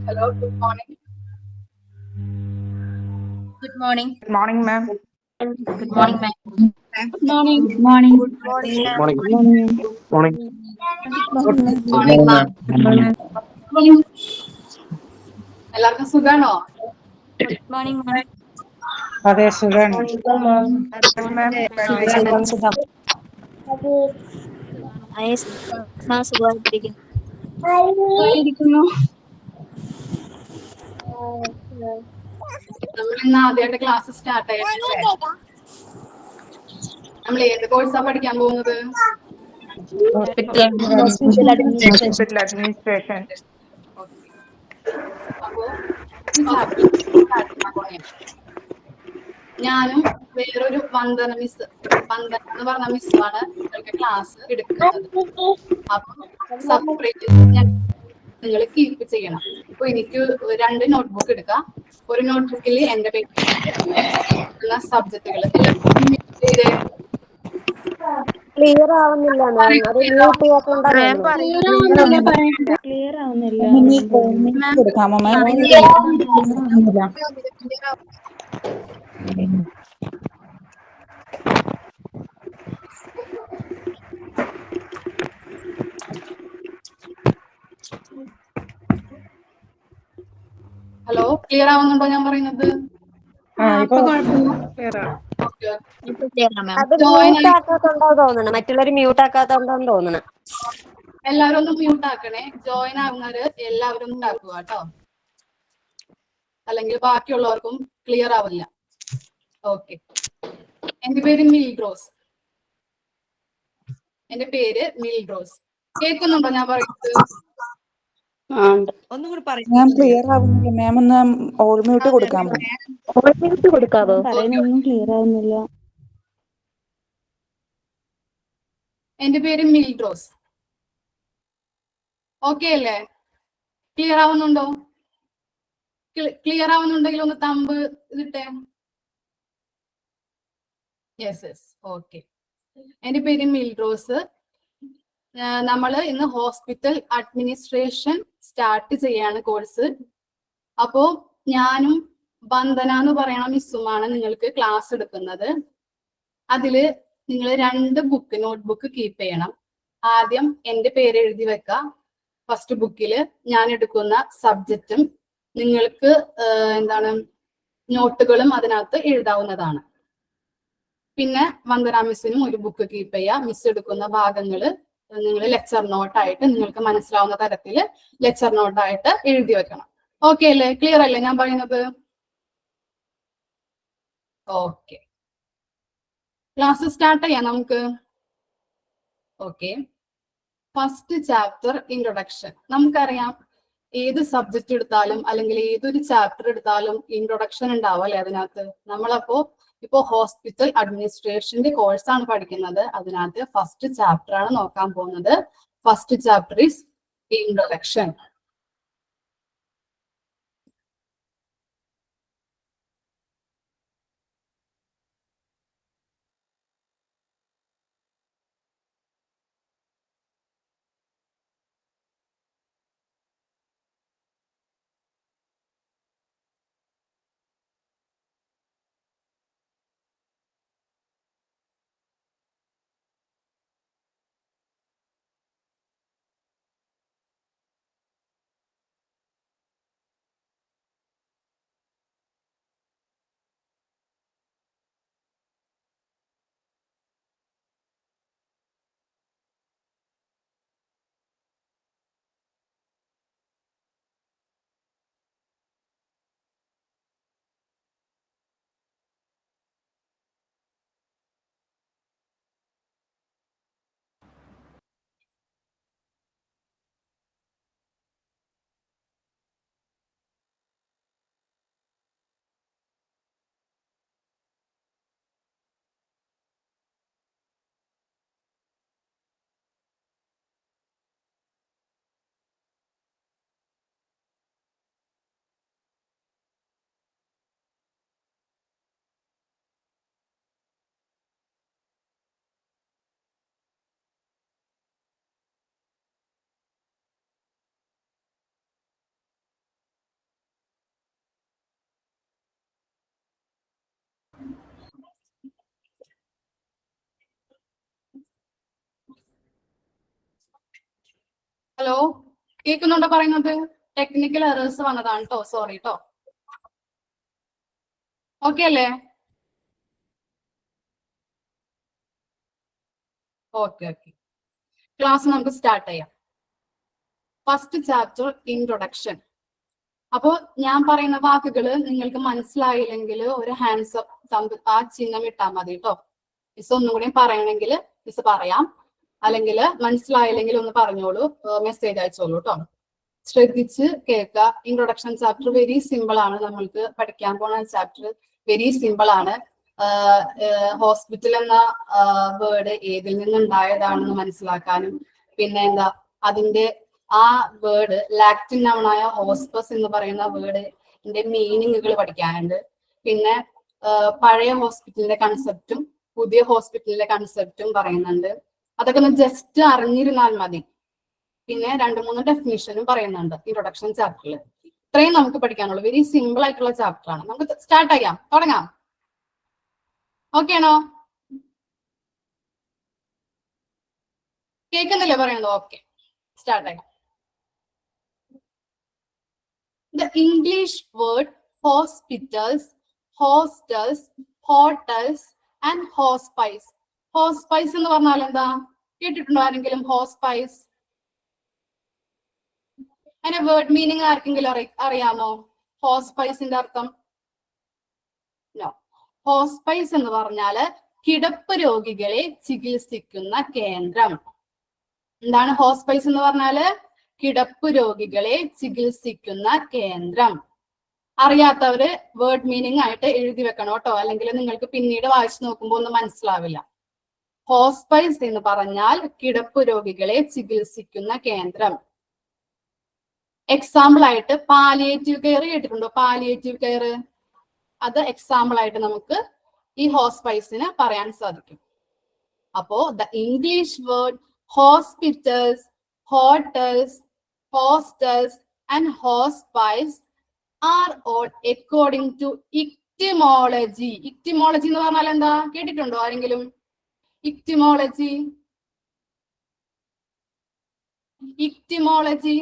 Hello, good morning. Good morning. Good morning, ma'am. Good morning, ma'am. Good morning. Good morning. Good morning, ma'am. Morning. Morning. Good morning, ma'am. എല്ലാവർക്കും സുഖാണോ? Good morning, ma'am. അതെ സുഖാണ്. സുഖമായിട്ടിരിക്കുന്നു. സുഖായിരിക്കുന്നു. നമ്മൾ ഇന്ന് ആദ്യമായിട്ട് ക്ലാസ് സ്റ്റാർട്ട് ചെയ്യണല്ലേ? നമ്മൾ ഏത് കോഴ്സാ പഠിക്കാൻ പോകുന്നത്? Hospital administration. അപ്പോ ഞാനും വേറൊരു വന്ദന എന്ന് പറഞ്ഞ മിസ്സാണ് നിങ്ങൾക്ക് ക്ലാസ് എടുക്കുന്നത്. അപ്പൊ സെപ്പറേറ്റ് നിങ്ങൾ കീപ്പ് ചെയ്യണം. അപ്പൊ എനിക്ക് 2 നോട്ട്ബുക്ക് എടുക്കാം. ഒരു നോട്ട്ബുക്കിൽ എന്റെ പേര് സബ്ജക്റ്റുകൾ ക്ലിയർ ആവുന്നില്ല മാം. അത് മ്യൂട്ട് ചെയ്യാത്തോണ്ടാണ്. Clear ആവുന്നില്ല. കൊടുക്കാമോ മാം? ഹലോ, ക്ലിയർ ആവുന്നുണ്ടോ ഞാൻ പറയുന്നത്? അത് മ്യൂട്ട് ആക്കാത്തോണ്ടോ തോന്നണം. മറ്റുള്ളവർ മ്യൂട്ട് ആക്കാത്തോണ്ടോന്ന് തോന്നണം. എല്ലാവരും ഒന്ന് മ്യൂട്ട് ആക്കണേ. ജോയിൻ ആവുന്നവര് എല്ലാവരും മ്യൂട്ട് ആക്കുക കേട്ടോ, അല്ലെങ്കിൽ ബാക്കിയുള്ളവർക്കും ക്ലിയർ ആവില്ല. ഓക്കെ. എന്റെ പേര് മിൽഡ്രോസ്. കേൾക്കുന്നുണ്ടോ ഞാൻ പറയുന്നത്? മാം ക്ലിയർ ആവുന്നില്ല. മാം ഒന്ന് ഓൾ മ്യൂട്ട് കൊടുക്കാമോ? മ്യൂട്ട് കൊടുക്കാവോ? പറയുന്നൊന്നും ക്ലിയർ ആവുന്നില്ല. എന്റെ പേര് മിൽഡ്രോസ്. ഓക്കെ അല്ലേ? ക്ലിയർ ആവുന്നുണ്ടോ? ക്ലിയർ ആവുന്നുണ്ടെങ്കിൽ ഒന്ന് തമ്പ് ഇതിട്ടെ. Yes okay. എന്റെ പേര് മിൽഡ്രോസ്. നമ്മൾ ഇന്ന് ഹോസ്പിറ്റൽ അഡ്മിനിസ്ട്രേഷൻ സ്റ്റാർട്ട് ചെയ്യാണ് കോഴ്സ്. അപ്പോ ഞാനും വന്ദന എന്ന് പറയണ മിസ്സുമാണ് നിങ്ങൾക്ക് ക്ലാസ് എടുക്കുന്നത്. അതില് നിങ്ങൾ 2 നോട്ട്ബുക്ക് കീപ്പ് ചെയ്യണം. ആദ്യം എന്റെ പേര് എഴുതി വെക്കുക. ഫസ്റ്റ് ബുക്കില് ഞാൻ എടുക്കുന്ന സബ്ജക്റ്റും നിങ്ങൾക്ക് നോട്ടുകളും അതിനകത്ത് എഴുതാവുന്നതാണ്. പിന്നെ വന്ദന മിസ്സിനും ഒരു ബുക്ക് കീപ്പ് ചെയ്യുക. മിസ് എടുക്കുന്ന ഭാഗങ്ങള് നിങ്ങൾ ലെക്ചർ നോട്ടായിട്ട് നിങ്ങൾക്ക് മനസ്സിലാവുന്ന തരത്തിൽ ലെക്ചർ നോട്ടായിട്ട് എഴുതി വെക്കണം. ഓക്കെ അല്ലേ? ക്ലിയർ അല്ലേ ഞാൻ പറയുന്നത്? ഓക്കെ, ക്ലാസ് സ്റ്റാർട്ട് ചെയ്യാം നമുക്ക്. Okay, first chapter introduction. നമുക്കറിയാം ഏത് സബ്ജക്ട് എടുത്താലും അല്ലെങ്കിൽ ഏതൊരു ചാപ്റ്റർ എടുത്താലും ഇൻട്രൊഡക്ഷൻ ഉണ്ടാവും അല്ലെ അതിനകത്ത്. നമ്മളപ്പോ ഇപ്പോ ഹോസ്പിറ്റൽ അഡ്മിനിസ്ട്രേഷന്റെ കോഴ്സാണ് പഠിക്കുന്നത്. അതിനകത്ത് ഫസ്റ്റ് ചാപ്റ്റർ ആണ് നോക്കാൻ പോകുന്നത്. First chapter is introduction. Hello, കേൾക്കുന്നുണ്ടോ പറയുന്നത്? ടെക്നിക്കൽ എറേഴ്സ് വന്നതാണ് കേട്ടോ, സോറി കേട്ടോ. ഓക്കെ അല്ലേ? ഓക്കെ, ക്ലാസ് നമുക്ക് സ്റ്റാർട്ട് ചെയ്യാം. First chapter introduction. അപ്പോ ഞാൻ പറയുന്ന വാക്കുകൾ നിങ്ങൾക്ക് മനസ്സിലായില്ലെങ്കിൽ ഒരു ഹാൻഡ്സ് അപ്പ് ആ ചിഹ്നം ഇട്ടാൽ മതി കേട്ടോ. മിസ് ഒന്നുകൂടി പറയണമെങ്കിൽ മിസ് പറയാം, അല്ലെങ്കിൽ മനസ്സിലായില്ലെങ്കിൽ ഒന്ന് പറഞ്ഞോളൂ, മെസ്സേജ് അയച്ചോളൂ കേട്ടോ. ശ്രദ്ധിച്ച് കേൾക്കുക. ഇൻട്രൊഡക്ഷൻ ചാപ്റ്റർ വെരി സിമ്പിൾ ആണ്. നമ്മൾക്ക് പഠിക്കാൻ പോണ ചാപ്റ്റർ വെരി സിമ്പിൾ ആണ്. ഹോസ്പിറ്റൽ എന്ന വേർഡ് ഏതിൽ നിന്നുണ്ടായതാണെന്ന് മനസ്സിലാക്കാനും, പിന്നെ എന്താ അതിന്റെ ആ വേർഡ് ലാറ്റിൻ നൗണായ ഹോസ്പസ് എന്ന് പറയുന്ന വേർഡിന്റെ മീനിങ്ങുകൾ പഠിക്കാനുണ്ട്. പിന്നെ പഴയ ഹോസ്പിറ്റലിന്റെ കൺസെപ്റ്റും പുതിയ ഹോസ്പിറ്റലിന്റെ കൺസെപ്റ്റും പറയുന്നുണ്ട്. അതൊക്കെ ഒന്ന് ജസ്റ്റ് അറിഞ്ഞിരുന്നാൽ മതി. പിന്നെ 2-3 ഡെഫിനിഷനും പറയുന്നുണ്ട് ഇൻട്രൊഡക്ഷൻ ചാപ്റ്ററിൽ. ഇത്രയും നമുക്ക് പഠിക്കാനുള്ളൂ. വെരി സിമ്പിൾ ആയിട്ടുള്ള ചാപ്റ്റർ ആണ്. നമുക്ക് സ്റ്റാർട്ട് ചെയ്യാം, തുടങ്ങാം. ഓക്കെ ആണോ? കേൾക്കുന്നില്ലേ പറയുന്നത്? ഓക്കെ, സ്റ്റാർട്ട് ചെയ്യാം. The English word hospitals, hostels, hotels and hospice. Hospice എന്ന് പറഞ്ഞാൽ എന്താ? കേട്ടിട്ടുണ്ടോ ആരെങ്കിലും hospice? അതിന്റെ വേർഡ് മീനിങ് ആർക്കെങ്കിലും അറിയാമോ? ഹോസ്പൈസിന്റെ അർത്ഥം? നോ. ഹോസ്പൈസ് എന്ന് പറഞ്ഞാല് കിടപ്പ് രോഗികളെ ചികിത്സിക്കുന്ന കേന്ദ്രം. എന്താണ് ഹോസ്പൈസ് എന്ന് പറഞ്ഞാല്? കിടപ്പ് രോഗികളെ ചികിത്സിക്കുന്ന കേന്ദ്രം. അറിയാത്തവര് വേർഡ് മീനിങ് ആയിട്ട് എഴുതി വെക്കണം കേട്ടോ, അല്ലെങ്കിൽ നിങ്ങൾക്ക് പിന്നീട് വായിച്ചു നോക്കുമ്പോൾ ഒന്നും മനസ്സിലാവില്ല. ഹോസ്പൈസ് എന്ന് പറഞ്ഞാൽ കിടപ്പ് രോഗികളെ ചികിത്സിക്കുന്ന കേന്ദ്രം. എക്സാമ്പിൾ ആയിട്ട് പാലിയേറ്റീവ് കെയർ കേട്ടിട്ടുണ്ടോ? പാലിയേറ്റീവ് കെയർ, അത് എക്സാമ്പിൾ ആയിട്ട് നമുക്ക് ഈ ഹോസ്പൈസിന് പറയാൻ സാധിക്കും. അപ്പോ the English word hospitals, hotels, hostels and hospice are all according to etymology. Etymology എന്ന് പറഞ്ഞാൽ എന്താ? കേട്ടിട്ടുണ്ടോ ആരെങ്കിലും? ഇക്റ്റിമോളജി, ഇക്റ്റിമോളജി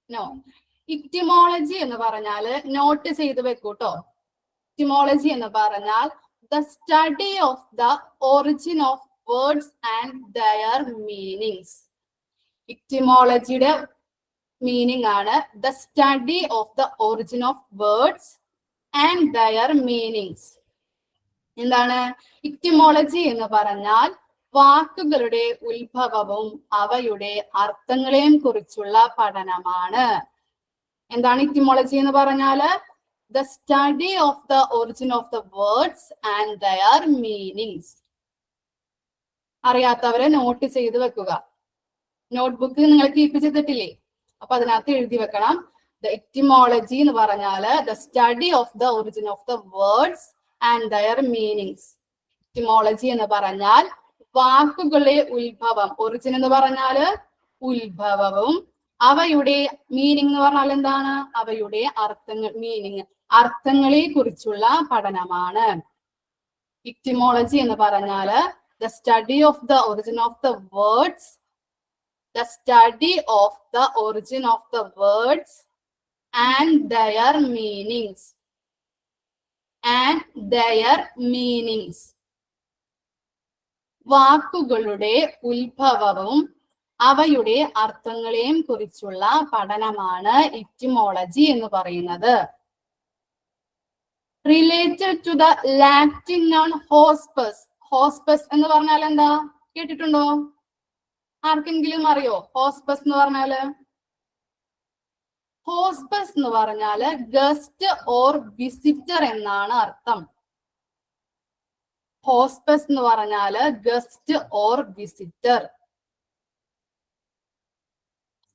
നോ. ഇക്റ്റിമോളജി എന്ന് പറഞ്ഞാല് നോട്ട് ചെയ്ത് വെക്കൂട്ടോ. ഇക്റ്റിമോളജി എന്ന് പറഞ്ഞാൽ the study of the origin of words and their meanings. ഇക്റ്റിമോളജിയുടെ മീനിങ് ആണ് the study of the origin of words and their meanings. എന്താണ് ഇക്റ്റിമോളജി എന്ന് പറഞ്ഞാൽ? വാക്കുകളുടെ ഉത്ഭവവും അവയുടെ അർത്ഥങ്ങളെയും കുറിച്ചുള്ള പഠനമാണ്. എന്താണ് ഇക്റ്റിമോളജി എന്ന് പറഞ്ഞാല്? The study of the origin of the words and their meanings. അറിയാത്തവരെ നോട്ട് ചെയ്ത് വെക്കുക. നോട്ട്ബുക്ക് നിങ്ങൾ കീപ്പ് ചെയ്തിട്ടില്ലേ? അപ്പൊ അതിനകത്ത് എഴുതി വെക്കണം. ദ എറ്റിമോളജി എന്ന് പറഞ്ഞാല് the study of the origin of the words and their meanings. Etymology എന്ന് പറഞ്ഞാൽ വാക്കുകളുടെ ഉത്ഭവം, ഒറിജിൻ എന്ന് പറഞ്ഞാല് ഉത്ഭവവും അവയുടെ മീനിങ് എന്ന് പറഞ്ഞാൽ എന്താണ്? അവയുടെ അർത്ഥങ്ങൾ, മീനിങ്, അർത്ഥങ്ങളെ കുറിച്ചുള്ള പഠനമാണ്. എറ്റിമോളജി എന്ന് പറഞ്ഞാല് the study of the origin of the words, the study of the origin of the words and their meanings, and their meanings. വാക്കുകളുടെ ഉത്ഭവവും അവയുടെ അർത്ഥങ്ങളെയും കുറിച്ചുള്ള പഠനമാണ് എറ്റിമോളജി എന്ന് പറയുന്നത്. Related to the Latin noun hospes. Hospes എന്ന് പറഞ്ഞാൽ എന്താ? കേട്ടിട്ടുണ്ടോ? ആർക്കെങ്കിലും അറിയോ ഹോസ്പസ് എന്ന് പറഞ്ഞാല്? ഹോസ്പസ് എന്ന് പറഞ്ഞാല് ഗസ്റ്റ് ഓർ വിസിറ്റർ എന്നാണ് അർത്ഥം. ഹോസ്പസ് എന്ന് പറഞ്ഞാല് ഗസ്റ്റ് ഓർ വിസിറ്റർ.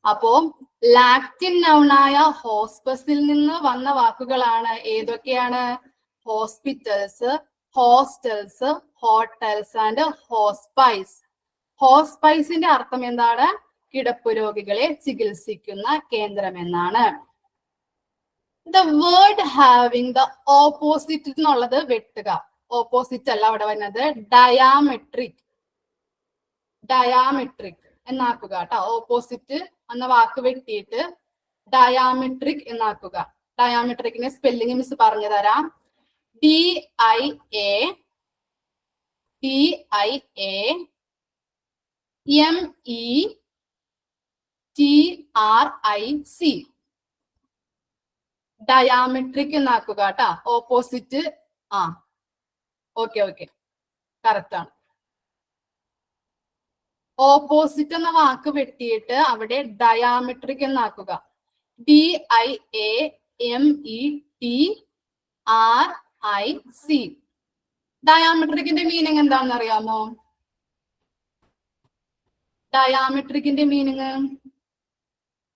അപ്പോ ലാറ്റിൻ നൗണായ ഹോസ്പസിൽ നിന്ന് വന്ന വാക്കുകളാണ് ഏതൊക്കെയാണ്? Hospitals, hostels, hotels and hospice. ഹോസ്പൈസിന്റെ അർത്ഥം എന്താണ്? കിടപ്പ് രോഗികളെ ചികിത്സിക്കുന്ന കേന്ദ്രം എന്നാണ്. The word having the opposite എന്നുള്ളത് വെട്ടുക. ഓപ്പോസിറ്റ് അല്ല അവിടെ വരുന്നത്, ഡയാമെട്രിക്. ഡയാമെട്രിക് എന്നാക്കുക കേട്ടോ. ഓപ്പോസിറ്റ് എന്ന വാക്ക് വെട്ടിയിട്ട് ഡയാമെട്രിക് എന്നാക്കുക. ഡയാമെട്രിക്കിന്റെ സ്പെല്ലിംഗ് മിസ് പറഞ്ഞു തരാം. DIAMETRIC. ഡയാമെട്രിക് എന്നാക്കുക കേട്ടാ. ഓപ്പോസിറ്റ്. ഓക്കെ കറക്റ്റ് ആണ്. ഓപ്പോസിറ്റ് എന്ന വാക്ക് വെട്ടിയിട്ട് അവിടെ ഡയാമെട്രിക് എന്നാക്കുക. DIAMETRIC. ഡയാമെട്രിക്കിന്റെ മീനിങ് എന്താണെന്ന് അറിയാമോ? ഡയാമെട്രിക്കിന്റെ മീനിങ്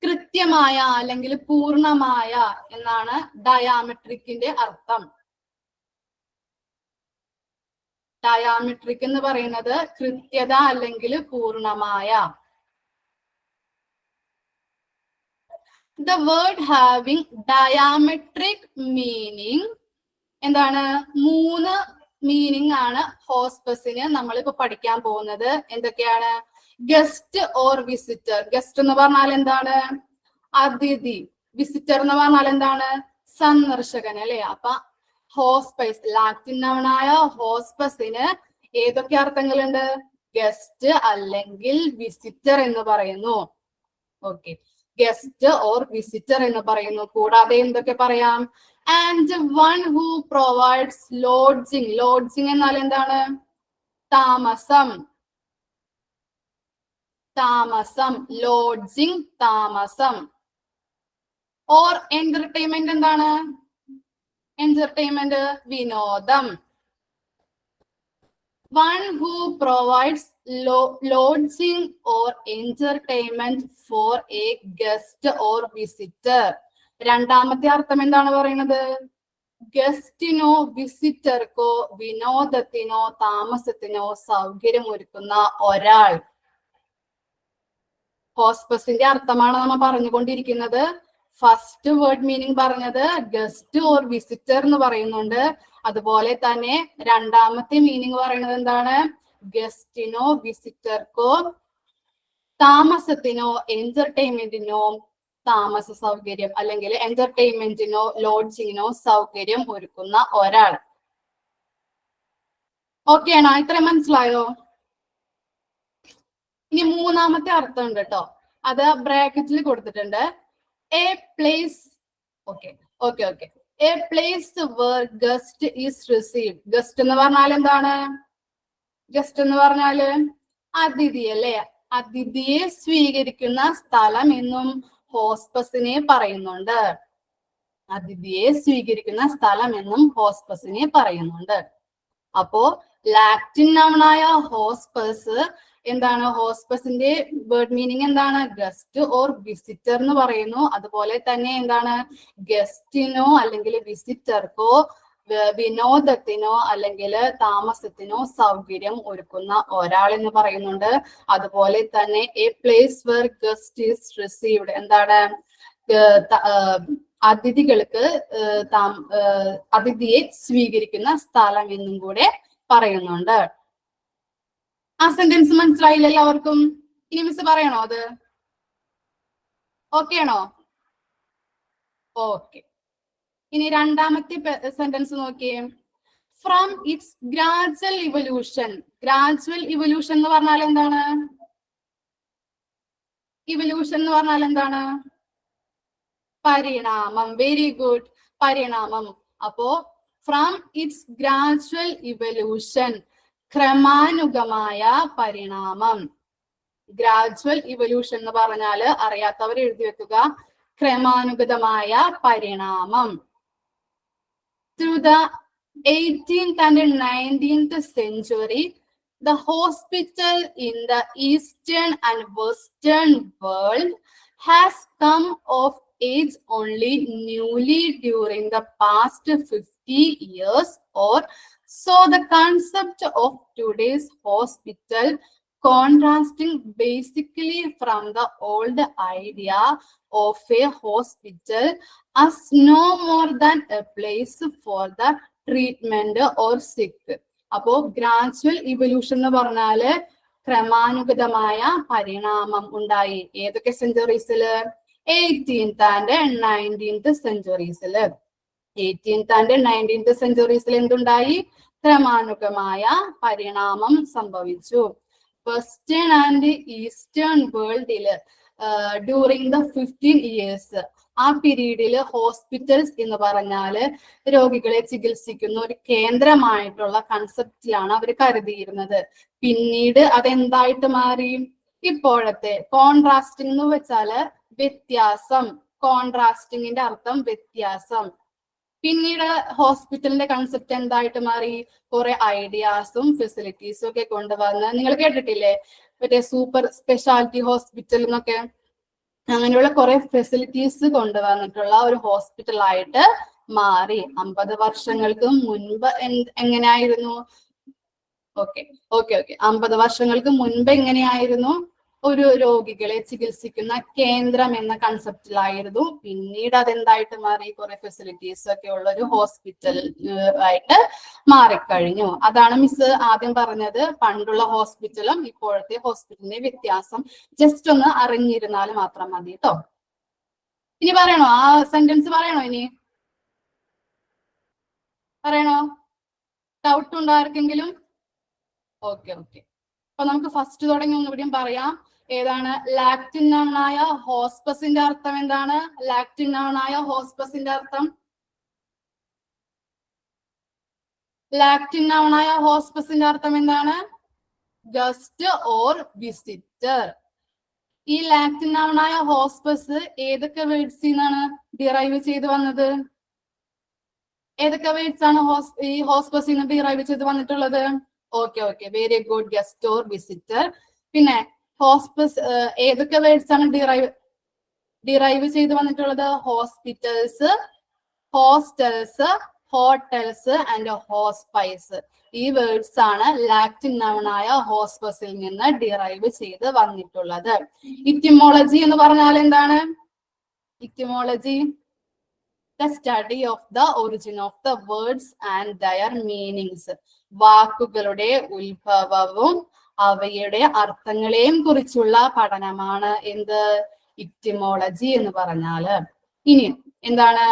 കൃത്യമായ അല്ലെങ്കിൽ പൂർണ്ണമായ എന്നാണ് ഡയാമെട്രിക്കിന്റെ അർത്ഥം. ഡയാമെട്രിക് എന്ന് പറയുന്നത് കൃത്യത അല്ലെങ്കിൽ പൂർണ്ണമായ. ദ വേർഡ് ഹാവിംഗ് ഡയാമെട്രിക് മീനിങ് എന്താണ്? 3 മീനിങ് ആണ് ഹോസ്പസിന് നമ്മളിപ്പോ പഠിക്കാൻ പോകുന്നത്. എന്തൊക്കെയാണ്? Guest or visitor. ഗസ്റ്റ് എന്ന് പറഞ്ഞാൽ എന്താണ്? അതിഥി. വിസിറ്റർ എന്ന് പറഞ്ഞാൽ എന്താണ്? സന്ദർശകൻ അല്ലെ? അപ്പൊ ഹോസ്പൈസ്, ലാറ്റിൻ നൗണായ ഹോസ്പസിന് ഏതൊക്കെ അർത്ഥങ്ങളുണ്ട്? ഗസ്റ്റ് അല്ലെങ്കിൽ വിസിറ്റർ എന്ന് പറയുന്നു. ഓക്കെ, ഗസ്റ്റ് ഓർ വിസിറ്റർ എന്ന് പറയുന്നു. കൂടാതെ എന്തൊക്കെ പറയാം? And one who provides lodging. Lodging എന്നാൽ എന്താണ്? താമസം. താമസം, ലോഡ്ജിങ്, താമസം. ഓർ എന്റർടൈൻമെന്റ് എന്താണ്? എന്റർടൈൻമെന്റ് വിനോദം. One who provides lodging or entertainment for a guest or visitor. രണ്ടാമത്തെ അർത്ഥം എന്താണ് പറയുന്നത്? ഗസ്റ്റിനോ വിസിറ്റർക്കോ വിനോദത്തിനോ താമസത്തിനോ സൗകര്യമൊരുക്കുന്ന ഒരാൾ. ഹോസ്പസിന്റെ അർത്ഥമാണ് നമ്മൾ പറഞ്ഞുകൊണ്ടിരിക്കുന്നത്. ഫസ്റ്റ് വേർഡ് മീനിങ് പറഞ്ഞത് ഗസ്റ്റ് ഓർ വിസിറ്റർ എന്ന് പറയുന്നുണ്ട്. അതുപോലെ തന്നെ രണ്ടാമത്തെ മീനിങ് പറയുന്നത് എന്താണ്? ഗസ്റ്റിനോ വിസിറ്റർക്കോ താമസത്തിനോ എന്റർടൈൻമെന്റിനോ താമസ സൗകര്യം അല്ലെങ്കിൽ എന്റർടൈൻമെന്റിനോ ലോഡ്ജിങ്ങിനോ സൗകര്യം ഒരുക്കുന്ന ഒരാൾ. ഓക്കെ ആണോ? ഇത്രയും മനസ്സിലായോ? ഇനി മൂന്നാമത്തെ അർത്ഥം ഉണ്ട് കേട്ടോ, അത് ബ്രാക്കറ്റിൽ കൊടുത്തിട്ടുണ്ട്. A place. Okay okay okay a place where guest is received. Guest എന്ന് പറഞ്ഞാൽ എന്താണ്? ഗസ്റ്റ് എന്ന് പറഞ്ഞാല് അതിഥി അല്ലെ? അതിഥിയെ സ്വീകരിക്കുന്ന സ്ഥലം എന്നും ഹോസ്പസിനെ പറയുന്നുണ്ട്. അതിഥിയെ സ്വീകരിക്കുന്ന സ്ഥലം എന്നും ഹോസ്പസിനെ പറയുന്നുണ്ട്. അപ്പോ ലാറ്റിൻ നൗണായ ഹോസ്പസ് എന്താണ്? ഹോസ്പസിന്റെ വേർഡ് മീനിങ് എന്താണ്? ഗസ്റ്റ് ഓർ വിസിറ്റർ എന്ന് പറയുന്നു. അതുപോലെ തന്നെ എന്താണ്? ഗസ്റ്റിനോ അല്ലെങ്കിൽ വിസിറ്റർക്കോ വിനോദത്തിനോ അല്ലെങ്കിൽ താമസത്തിനോ സൗകര്യം ഒരുക്കുന്ന ഒരാൾ എന്ന് പറയുന്നുണ്ട്. അതുപോലെ തന്നെ A place were guest is received എന്താണ്? അതിഥികൾക്ക് അതിഥിയെ സ്വീകരിക്കുന്ന സ്ഥലം എന്നും കൂടെ പറയുന്നുണ്ട്. ആ സെന്റൻസ് മനസ്സിലായില്ല എല്ലാവർക്കും? ഇനി മിസ് പറയണോ അത്? ഓക്കെ ആണോ? ഓക്കെ. ഇനി രണ്ടാമത്തെ സെന്റൻസ് നോക്കിയേ. From it's gradual evolution. Gradual evolution എന്ന് പറഞ്ഞാൽ എന്താണ്? ഇവല്യൂഷൻ എന്ന് പറഞ്ഞാൽ എന്താണ്? പരിണാമം. വെരി ഗുഡ്, പരിണാമം. അപ്പോ ഫ്രം ഇറ്റ്സ് ഗ്രാജുവൽ ഇവല്യൂഷൻ, ക്രമാനുഗമായ പരിണാമം. ഗ്രാജുവൽ ഇവല്യൂഷൻ എന്ന് പറഞ്ഞാല് അറിയാത്തവർ എഴുതി വെക്കുക, ക്രമാനുഗതമായ പരിണാമം. Through the 18th and 19th century, the hospital in the eastern and western world has come of age only newly during the past 50 years or so. The concept of today's hospital contrasting basically from the old idea of a hospital as no more than a place for the treatment or sick. അപ്പോ gradual evolution എന്ന് പറഞ്ഞാല് ക്രമാനുഗതമായ പരിണാമം ഉണ്ടായി. ഏതൊക്കെ സെഞ്ചുറീസില്? 18th and 19th സെഞ്ചുറീസില്. 18th and 19th സെഞ്ചുറീസിൽ എന്തുണ്ടായി? ക്രമാനുഗമായ പരിണാമം സംഭവിച്ചു. വെസ്റ്റേൺ ആൻഡ് ഈസ്റ്റേൺ വേൾഡില് ഡ്യൂറിങ് ദ 15 years, ആ പീരീഡില് ഹോസ്പിറ്റൽസ് എന്ന് പറഞ്ഞാല് രോഗികളെ ചികിത്സിക്കുന്ന ഒരു കേന്ദ്രമായിട്ടുള്ള കൺസെപ്റ്റിലാണ് അവർ കരുതിയിരുന്നത്. പിന്നീട് അതെന്തായിട്ട് മാറി? ഇപ്പോഴത്തെ കോൺട്രാസ്റ്റിംഗ് എന്ന് വെച്ചാല് വ്യത്യാസം. കോൺട്രാസ്റ്റിംഗിന്റെ അർത്ഥം വ്യത്യാസം. പിന്നീട് ഹോസ്പിറ്റലിന്റെ കൺസെപ്റ്റ് എന്തായിട്ട് മാറി? കുറെ ഐഡിയാസും ഫെസിലിറ്റീസും ഒക്കെ കൊണ്ടുവന്ന്, നിങ്ങൾ കേട്ടിട്ടില്ലേ മറ്റേ സൂപ്പർ സ്പെഷ്യാലിറ്റി ഹോസ്പിറ്റൽ എന്നൊക്കെ? അങ്ങനെയുള്ള കുറെ ഫെസിലിറ്റീസ് കൊണ്ടുവന്നിട്ടുള്ള ഒരു ഹോസ്പിറ്റലായിട്ട് മാറി. 50 വർഷങ്ങൾക്ക് മുൻപ് എങ്ങനെയായിരുന്നു? ഓക്കെ 50 വർഷങ്ങൾക്ക് മുൻപ് എങ്ങനെയായിരുന്നു? ഒരു രോഗികളെ ചികിത്സിക്കുന്ന കേന്ദ്രം എന്ന കൺസെപ്റ്റിലായിരുന്നു. പിന്നീട് അതെന്തായിട്ട് മാറി? കുറെ ഫെസിലിറ്റീസ് ഒക്കെ ഉള്ള ഒരു ഹോസ്പിറ്റൽ ആയിട്ട് മാറിക്കഴിഞ്ഞു. അതാണ് മിസ് ആദ്യം പറഞ്ഞത്, പണ്ടുള്ള ഹോസ്പിറ്റലും ഇപ്പോഴത്തെ ഹോസ്പിറ്റലിന്റെ വ്യത്യാസം ജസ്റ്റ് ഒന്ന് അറിഞ്ഞിരുന്നാൽ മാത്രം മതി കേട്ടോ. ഇനി പറയണോ? ആ സെന്റൻസ് പറയണോ? ഇനി പറയണോ? ഡൗട്ട് ഉണ്ടോ ആർക്കെങ്കിലും? ഓക്കെ. അപ്പൊ നമുക്ക് ഫസ്റ്റ് തുടങ്ങി ഒന്നുകൂടിയും പറയാം. ഏതാണ്? ലാറ്റിൻ നൗണായ ഹോസ്പസിന്റെ അർത്ഥം എന്താണ്? ലാറ്റിൻ നൗണായ ഹോസ്പസിന്റെ അർത്ഥം? ലാറ്റിൻ നൗണായ ഹോസ്പസിന്റെ അർത്ഥം എന്താണ്? Guest or visitor. ഈ ലാറ്റിൻ നൗണായ ഹോസ്പസ് ഏതൊക്കെ വേർഡ്സിൽ നിന്നാണ് ഡിറൈവ് ചെയ്ത് വന്നത്? ഏതൊക്കെ വേർഡ്സ് ആണ് ഈ ഹോസ്പസിൽ നിന്ന് ഡിറൈവ് ചെയ്ത് വന്നിട്ടുള്ളത്? Okay very good. Guest or visitor. പിന്നെ ഹോസ്പിസ് ഏതൊക്കെ വേർഡ്സ് ആണ് ഡിറൈവ് ചെയ്ത് വന്നിട്ടുള്ളത്? Hospitals, hostels, hotels and hospice. ഈ വേർഡ്സ് ആണ് ലാറ്റിൻ നൗൺ ആയ ഹോസ്പസിൽ നിന്ന് ഡിറൈവ് ചെയ്ത് വന്നിട്ടുള്ളത്. ഇറ്റിമോളജി എന്ന് പറഞ്ഞാൽ എന്താണ്? ഇറ്റിമോളജി the study of the origin of the words and their meanings. വാക്കുകളുടെ ഉത്ഭവവും അവയുടെ അർത്ഥങ്ങളെയും കുറിച്ചുള്ള പഠനമാണ് എന്ത്? ഇറ്റിമോളജി എന്ന് പറഞ്ഞാല്. ഇനി എന്താണ്?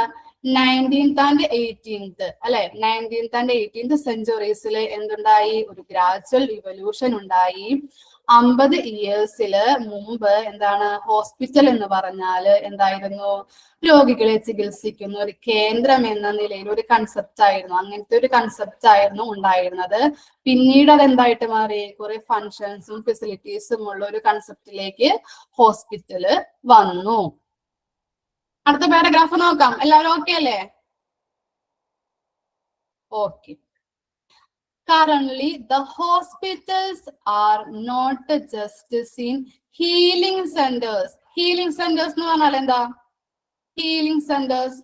19th and 18th അല്ലെ, 19th and 18th സെഞ്ചുറീസിൽ എന്തുണ്ടായി? ഒരു ഗ്രാജുവൽ ഇവല്യൂഷൻ ഉണ്ടായി. 50 ഇയേഴ്സില് മുമ്പ് എന്താണ്? ഹോസ്പിറ്റൽ എന്ന് പറഞ്ഞാല് എന്തായിരുന്നു? രോഗികളെ ചികിത്സിക്കുന്ന ഒരു കേന്ദ്രം എന്ന നിലയിൽ ഒരു കൺസെപ്റ്റ് ആയിരുന്നു. അങ്ങനത്തെ ഒരു കൺസെപ്റ്റ് ആയിരുന്നു ഉണ്ടായിരുന്നത്. പിന്നീട് അതെന്തായിട്ട് മാറി? കുറെ ഫങ്ഷൻസും ഫെസിലിറ്റീസും ഉള്ള ഒരു കൺസെപ്റ്റിലേക്ക് ഹോസ്പിറ്റല് വന്നു. അടുത്ത പാരഗ്രാഫ് നോക്കാം. എല്ലാവരും ഓക്കെ അല്ലേ? Okay. Currently, the hospitals are not just seen healing centers. Healing centers എന്ന് പറഞ്ഞാൽ എന്താ? Healing centers.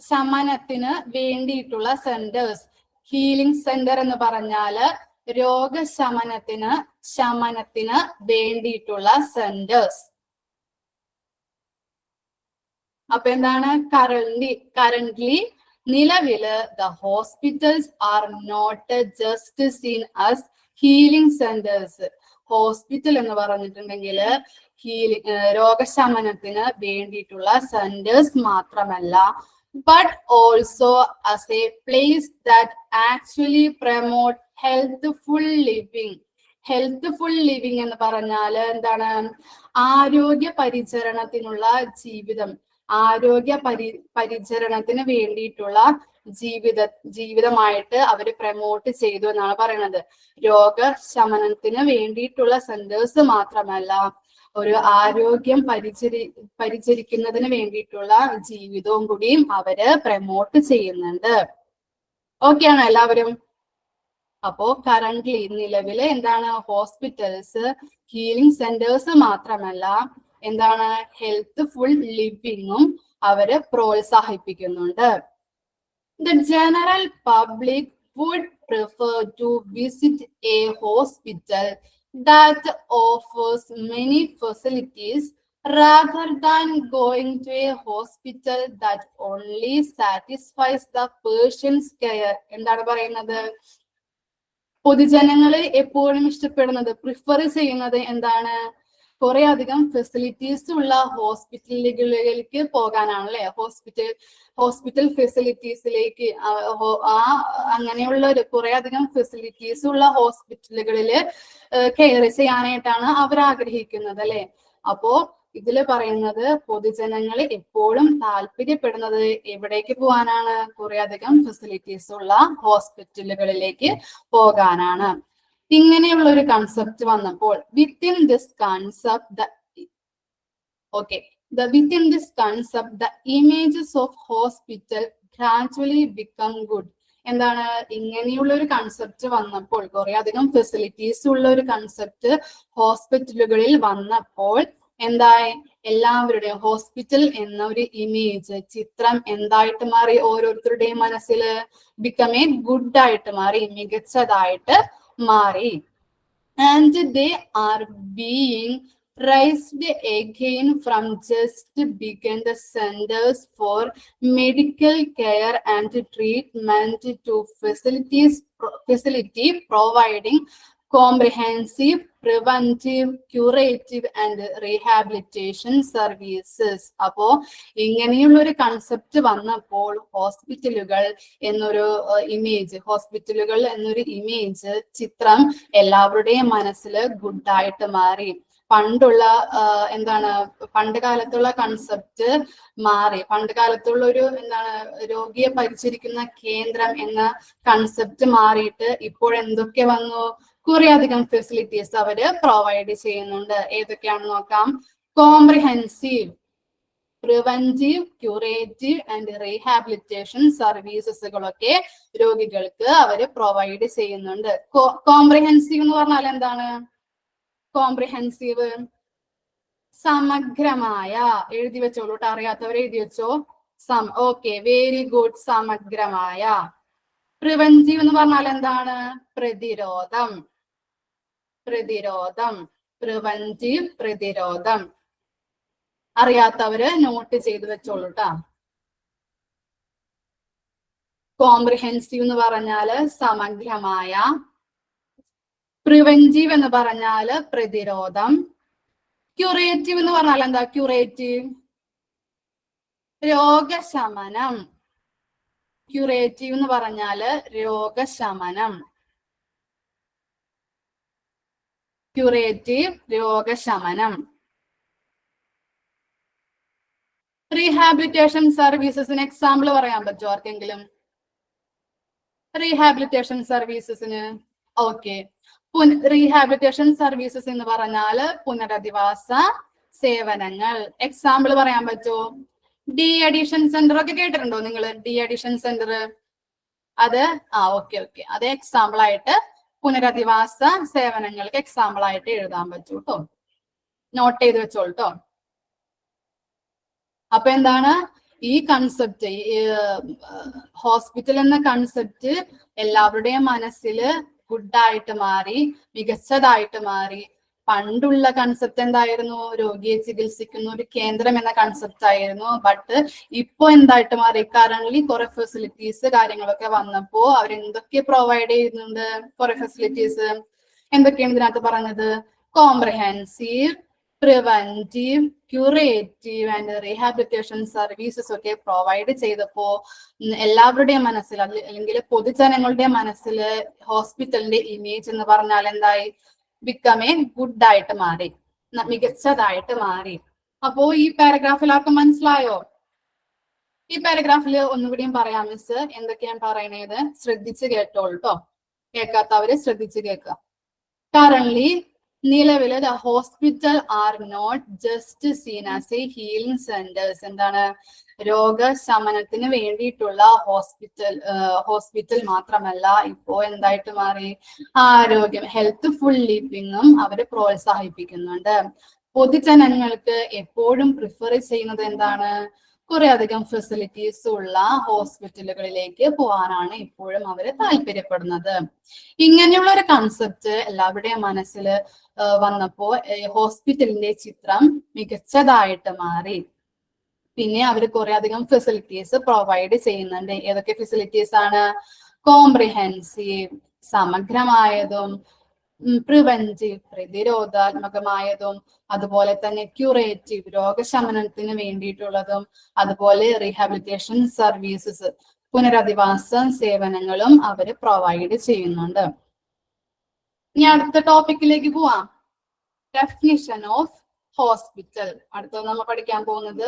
ശമനത്തിന് വേണ്ടിയിട്ടുള്ള സെന്റേഴ്സ്. ഹീലിംഗ് സെന്റർ എന്ന് പറഞ്ഞാല് ശമനത്തിന് വേണ്ടിയിട്ടുള്ള സെന്റേഴ്സ്. അപ്പൊ എന്താണ്? കറന്റ്ലി നിലവില് the hospitals are not just seen as healing centres. Hospital എന്ന് പറഞ്ഞിട്ടുണ്ടെങ്കിൽ രോഗശമനത്തിന് വേണ്ടിയിട്ടുള്ള സെന്റേഴ്സ് മാത്രമല്ല, but also as a place that actually promote healthful living. Healthful living എന്ന് പറഞ്ഞാല് എന്താണ്? ആരോഗ്യ പരിചരണത്തിനുള്ള ജീവിതം, പരിചരണത്തിന് വേണ്ടിയിട്ടുള്ള ജീവിതമായിട്ട് അവര് പ്രമോട്ട് ചെയ്തു എന്നാണ് പറയുന്നത്. രോഗശമനത്തിന് വേണ്ടിയിട്ടുള്ള സെന്റേഴ്സ് മാത്രമല്ല, ഒരു ആരോഗ്യം പരിചരിക്കുന്നതിന് വേണ്ടിയിട്ടുള്ള ജീവിതവും കൂടിയും അവര് പ്രമോട്ട് ചെയ്യുന്നുണ്ട്. ഓക്കെ ആണോ എല്ലാവരും? അപ്പോ കറന്റ്ലി നിലവില് എന്താണ്? ഹോസ്പിറ്റൽസ് ഹീലിംഗ് സെന്റേഴ്സ് മാത്രമല്ല, എന്താണ്? ഹെൽത്ത്ഫുൾ ലിവിങ്ങും അവര് പ്രോത്സാഹിപ്പിക്കുന്നുണ്ട്. The general public would prefer to visit a hospital that offers many facilities rather than going to a hospital that only satisfies the patient's care. എന്താണ് പറയുന്നത്? പൊതുജനങ്ങള് എപ്പോഴും ഇഷ്ടപ്പെടുന്നത്, പ്രിഫർ ചെയ്യുന്നത് എന്താണ്? കുറെ അധികം ഫെസിലിറ്റീസ് ഉള്ള ഹോസ്പിറ്റലുകളിലേക്ക് പോകാനാണ് അല്ലെ. ഹോസ്പിറ്റൽ ഫെസിലിറ്റീസിലേക്ക് അങ്ങനെയുള്ള കുറെ അധികം ഫെസിലിറ്റീസ് ഉള്ള ഹോസ്പിറ്റലുകളില് കെയർ ചെയ്യാനായിട്ടാണ് അവർ ആഗ്രഹിക്കുന്നത് അല്ലെ. അപ്പോ ഇതില് പറയുന്നത് പൊതുജനങ്ങൾ എപ്പോഴും താല്പര്യപ്പെടുന്നത് എവിടേക്ക് പോകാനാണ്? കുറെ അധികം ഫെസിലിറ്റീസ് ഉള്ള ഹോസ്പിറ്റലുകളിലേക്ക് പോകാനാണ്. ഇങ്ങനെയുള്ള ഒരു കൺസെപ്റ്റ് വന്നപ്പോൾ within this concept the images of hospital gradually become good. എന്താണ്? ഇങ്ങനെയുള്ള ഒരു കൺസെപ്റ്റ് വന്നപ്പോൾ, കുറെ അധികം ഫെസിലിറ്റീസ് ഉള്ള ഒരു കൺസെപ്റ്റ് ഹോസ്പിറ്റലുകളിൽ വന്നപ്പോൾ എന്തായി? എല്ലാവരുടെയും ഹോസ്പിറ്റൽ എന്ന ഒരു ഇമേജ്, ചിത്രം എന്തായിട്ട് മാറി? ഓരോരുത്തരുടെയും മനസ്സിൽ become a good ആയിട്ട് മാറി, മികച്ചതായിട്ട് മാറി. And they are being raised again from just begin the centers for medical care and treatment to facility providing comprehensive, preventive, curative and rehabilitation services. അപ്പോ ഇങ്ങനെയുള്ള ഒരു കൺസെപ്റ്റ് വന്നപ്പോൾ ഹോസ്പിറ്റലുകൾ എന്നൊരു ഇമേജ്, ചിത്രം എല്ലാവരുടെയും മനസ്സിൽ ഗുഡായിട്ട് മാറി. പണ്ടുള്ള പണ്ട് കാലത്തുള്ള കൺസെപ്റ്റ് മാറി. പണ്ട് കാലത്തുള്ള ഒരു രോഗിയെ പരിചരിക്കുന്ന കേന്ദ്രം എന്ന കൺസെപ്റ്റ് മാറിയിട്ട് ഇപ്പോൾ എന്തൊക്കെ വന്നു? കുറെ അധികം ഫെസിലിറ്റീസ് അവര് പ്രൊവൈഡ് ചെയ്യുന്നുണ്ട്. ഏതൊക്കെയാണെന്ന് നോക്കാം. Comprehensive preventive, curative and rehabilitation സർവീസസുകളൊക്കെ രോഗികൾക്ക് അവര് പ്രൊവൈഡ് ചെയ്യുന്നുണ്ട്. കോംപ്രിഹെൻസീവ് എന്ന് പറഞ്ഞാൽ എന്താണ്? കോംപ്രിഹെൻസീവ് സമഗ്രമായ, എഴുതി വെച്ചോളൂ കേട്ടോ, അറിയാത്തവർ എഴുതി വെച്ചോ. ഓക്കെ, വെരി ഗുഡ്, സമഗ്രമായ. പ്രിവെന്റീവ് എന്ന് പറഞ്ഞാൽ എന്താണ്? പ്രതിരോധം. പ്രതിരോധം, പ്രിവെന്റീവ്, പ്രതിരോധം. അറിയാത്തവര് നോട്ട് ചെയ്ത് വെച്ചോളൂ ട്ടാ. കോംപ്രിഹെൻസീവ് എന്ന് പറഞ്ഞാല് സമഗ്രമായ, പ്രിവെന്റീവ് എന്ന് പറഞ്ഞാല് പ്രതിരോധം, ക്യൂറേറ്റീവ് എന്ന് പറഞ്ഞാൽ എന്താ? ക്യൂറേറ്റീവ് രോഗശമനം. ക്യൂറേറ്റീവ് എന്ന് പറഞ്ഞാല് രോഗശമനം. ക്യൂറേറ്റീവ് രോഗശമനം. റീഹാബിലിറ്റേഷൻ സർവീസസിന് എക്സാമ്പിൾ പറയാൻ പറ്റുമോ ആർക്കെങ്കിലും? റീഹാബിലിറ്റേഷൻ സർവീസസിന് ഓക്കെ, റീഹാബിലിറ്റേഷൻ സർവീസസ് എന്ന് പറഞ്ഞാല് പുനരധിവാസ സേവനങ്ങൾ. എക്സാമ്പിൾ പറയാൻ പറ്റുമോ? ഡി അഡിഷൻ സെന്റർ ഒക്കെ കേട്ടിട്ടുണ്ടോ നിങ്ങൾ? ഡി അഡിഷൻ സെന്റർ, അത് ഓക്കെ, അത് എക്സാമ്പിൾ ആയിട്ട് പുനരധിവാസ സേവനങ്ങൾക്ക് എക്സാമ്പിൾ ആയിട്ട് എഴുതാൻ പറ്റൂ കേട്ടോ. നോട്ട് ചെയ്ത് വെച്ചോളൂ കേട്ടോ. അപ്പൊ എന്താണ് ഈ കൺസെപ്റ്റ്? ഹോസ്പിറ്റൽ എന്ന കൺസെപ്റ്റ് എല്ലാവരുടെയും മനസ്സിൽ ഗുഡായിട്ട് മാറി, മികച്ചതായിട്ട് മാറി. പണ്ടുള്ള കൺസെപ്റ്റ് എന്തായിരുന്നു? രോഗിയെ ചികിത്സിക്കുന്ന ഒരു കേന്ദ്രം എന്ന കൺസെപ്റ്റ് ആയിരുന്നു. ബട്ട് ഇപ്പൊ എന്തായിട്ട് മാറി? കറന്റ്ലി കുറെ ഫെസിലിറ്റീസ് കാര്യങ്ങളൊക്കെ വന്നപ്പോ അവരെന്തൊക്കെ പ്രൊവൈഡ് ചെയ്യുന്നുണ്ട്? കുറെ ഫെസിലിറ്റീസ് എന്തൊക്കെയാണ് ഇതിനകത്ത് പറഞ്ഞത്? Comprehensive, preventive, curative and rehabilitation services ഒക്കെ പ്രൊവൈഡ് ചെയ്തപ്പോ എല്ലാവരുടെയും മനസ്സിൽ, അല്ലെങ്കിൽ പൊതുജനങ്ങളുടെ മനസ്സിൽ ഹോസ്പിറ്റലിന്റെ ഇമേജ് എന്ന് പറഞ്ഞാൽ എന്തായി? ബിക്കമേ ഗുഡ് ആയിട്ട് മാറി, മികച്ചതായിട്ട് മാറി. അപ്പോ ഈ പാരഗ്രാഫിൽ ആർക്കും മനസ്സിലായോ? ഈ പാരഗ്രാഫിൽ ഒന്നുകൂടിയും പറയാം മിസ്, എന്തൊക്കെയാണ് പറയണത് ശ്രദ്ധിച്ച് കേട്ടോളൂ കേട്ടോ. കേൾക്കാത്തവര് ശ്രദ്ധിച്ച് കേൾക്കുക. കറന്റ്ലി നിലവില് the hospital are not just seen as a healing centres. എന്താണ്? രോഗശമനത്തിന് വേണ്ടിയിട്ടുള്ള ഹോസ്പിറ്റൽ മാത്രമല്ല, ഇപ്പോ എന്തായിട്ട് മാറി? ആരോഗ്യം, ഹെൽത്ത് ഫുൾ ലിവിങ്ങും അവര് പ്രോത്സാഹിപ്പിക്കുന്നുണ്ട്. പൊതുജനങ്ങൾക്ക് എപ്പോഴും പ്രിഫർ ചെയ്യുന്നത് എന്താണ്? കുറെ അധികം ഫെസിലിറ്റീസ് ഉള്ള ഹോസ്പിറ്റലുകളിലേക്ക് പോകാനാണ് ഇപ്പോഴും അവര് താല്പര്യപ്പെടുന്നത്. ഇങ്ങനെയുള്ള ഒരു കൺസെപ്റ്റ് എല്ലാവരുടെയും മനസ്സിൽ വന്നപ്പോ ഹോസ്പിറ്റലിന്റെ ചിത്രം മികച്ചതായിട്ട് മാറി. പിന്നെ അവർ കുറെ അധികം ഫെസിലിറ്റീസ് പ്രൊവൈഡ് ചെയ്യുന്നുണ്ട്. ഏതൊക്കെ ഫെസിലിറ്റീസ് ആണ്? കോംപ്രിഹെൻസീവ് സമഗ്രമായതും, പ്രിവെന്റീവ് പ്രതിരോധാത്മകമായതും, അതുപോലെ തന്നെ ക്യൂറേറ്റീവ് രോഗശമനത്തിന് വേണ്ടിയിട്ടുള്ളതും, അതുപോലെ റീഹാബിലിറ്റേഷൻ സർവീസസ് പുനരധിവാസ സേവനങ്ങളും അവര് പ്രൊവൈഡ് ചെയ്യുന്നുണ്ട്. ഇനി അടുത്ത ടോപ്പിക്കിലേക്ക് പോവാം. Definition of hospital. അടുത്തത് നമ്മൾ പഠിക്കാൻ പോകുന്നത്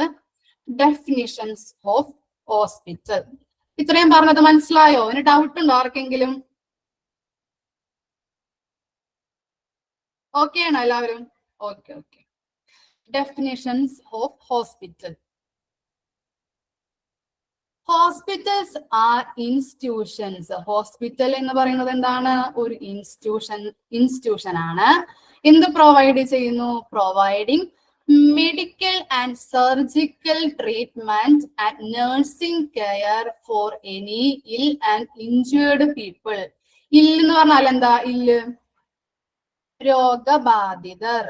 ഡെഫിനിഷൻസ് ഓഫ് ഹോസ്പിറ്റൽ. ഇത്രയും പറഞ്ഞത് മനസ്സിലായോ? ഇനി ഡൗട്ട് ഉണ്ടോ ആർക്കെങ്കിലും? ഓക്കെ ആണോ എല്ലാവരും? Okay. Definitions of hospital. Hospitals are institutions. Hospital എന്ന് പറയുന്നത് എന്താണ്? ഒരു ഇൻസ്റ്റിറ്റ്യൂഷൻ ആണ്. എന്ത് പ്രൊവൈഡ് ചെയ്യുന്നു? Providing medical and surgical treatment and nursing care for any ill and injured people. Ill എന്ന് പറഞ്ഞാൽ എന്താ? ഇല്ല് രോഗബാധിതർ.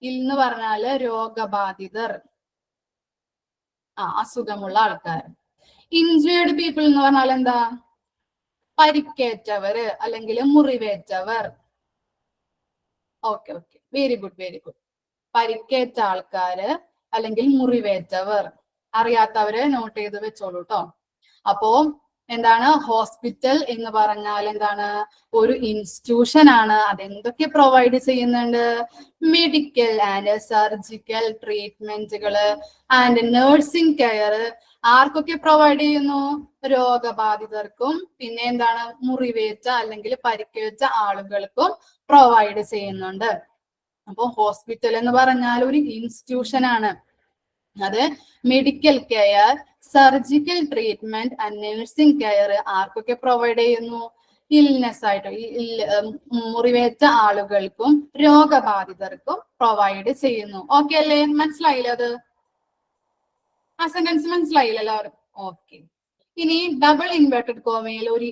ഇന്ന് പറഞ്ഞാല് രോഗബാധിതർ, അസുഖമുള്ള ആൾക്കാർ. ഇൻജേർഡ് പീപ്പിൾ എന്ന് പറഞ്ഞാൽ എന്താ? പരിക്കേറ്റവര് അല്ലെങ്കിൽ മുറിവേറ്റവർ. Okay, very good. പരിക്കേറ്റ ആൾക്കാര് അല്ലെങ്കിൽ മുറിവേറ്റവർ. അറിയാത്തവര് നോട്ട് ചെയ്ത് വെച്ചോളൂ കേട്ടോ. അപ്പോ എന്താണ് ഹോസ്പിറ്റൽ എന്ന് പറഞ്ഞാൽ? എന്താണ്? ഒരു ഇൻസ്റ്റിറ്റ്യൂഷൻ ആണ്. അതെന്തൊക്കെ പ്രൊവൈഡ് ചെയ്യുന്നുണ്ട്? മെഡിക്കൽ ആൻഡ് സർജിക്കൽ ട്രീറ്റ്മെന്റുകള് ആൻഡ് നഴ്സിംഗ് കെയർ. ആർക്കൊക്കെ പ്രൊവൈഡ് ചെയ്യുന്നു? രോഗബാധിതർക്കും പിന്നെ എന്താണ്? മുറിവേറ്റ അല്ലെങ്കിൽ പരിക്കേറ്റ ആളുകൾക്കും പ്രൊവൈഡ് ചെയ്യുന്നുണ്ട്. അപ്പൊ ഹോസ്പിറ്റൽ എന്ന് പറഞ്ഞാൽ ഒരു ഇൻസ്റ്റിറ്റ്യൂഷൻ ആണ്. അത് medical care, surgical treatment and nursing care ആർക്കൊക്കെ പ്രൊവൈഡ് ചെയ്യുന്നു? ഇൽനെസ് ആയിട്ട് മുറിവേറ്റ ആളുകൾക്കും രോഗബാധിതർക്കും പ്രൊവൈഡ് ചെയ്യുന്നു. ഓക്കെ അല്ലേ? മനസ്സിലായില്ലേ? അത് ആ സെന്റൻസ് മനസ്സിലായില്ല എല്ലാവരും? ഓക്കെ. ഇനി ഡബിൾ ഇൻവേർട്ടഡ് കോമയിൽ ഒരു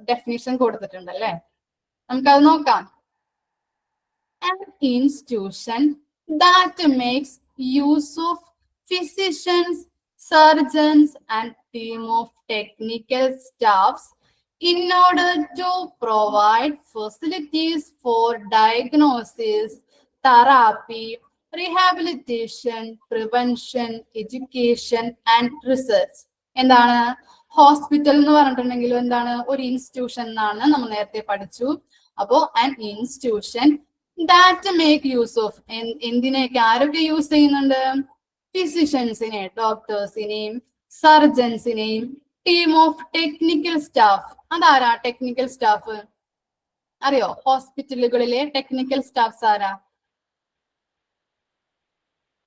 ഡെഫിനിഷൻ കൊടുത്തിട്ടുണ്ടല്ലേ, നമുക്കത് നോക്കാം. An institution that makes use of physicians, surgeons, and team of technical staffs in order to provide facilities for diagnosis, therapy, rehabilitation, prevention, education, and research. എന്താണ് hospital എന്ന് പറഞ്ഞിട്ടുണ്ടെങ്കിലും എന്താണ്? ഒരു institution എന്നാണ് നമ്മൾ നേരത്തെ പഠിച്ചു. അപ്പോ an institution that make use of എന്തിനെയൊക്കെ ആരൊക്കെ യൂസ് ചെയ്യുന്നുണ്ട്? ഫിസിഷ്യൻസിനെ, ഡോക്ടേഴ്സിനെയും സർജൻസിനെയും ടീം ഓഫ് ടെക്നിക്കൽ സ്റ്റാഫ്. അതാരാ ടെക്നിക്കൽ സ്റ്റാഫ്? അറിയോ? ഹോസ്പിറ്റലുകളിലെ ടെക്നിക്കൽ സ്റ്റാഫ്സ് ആരാ?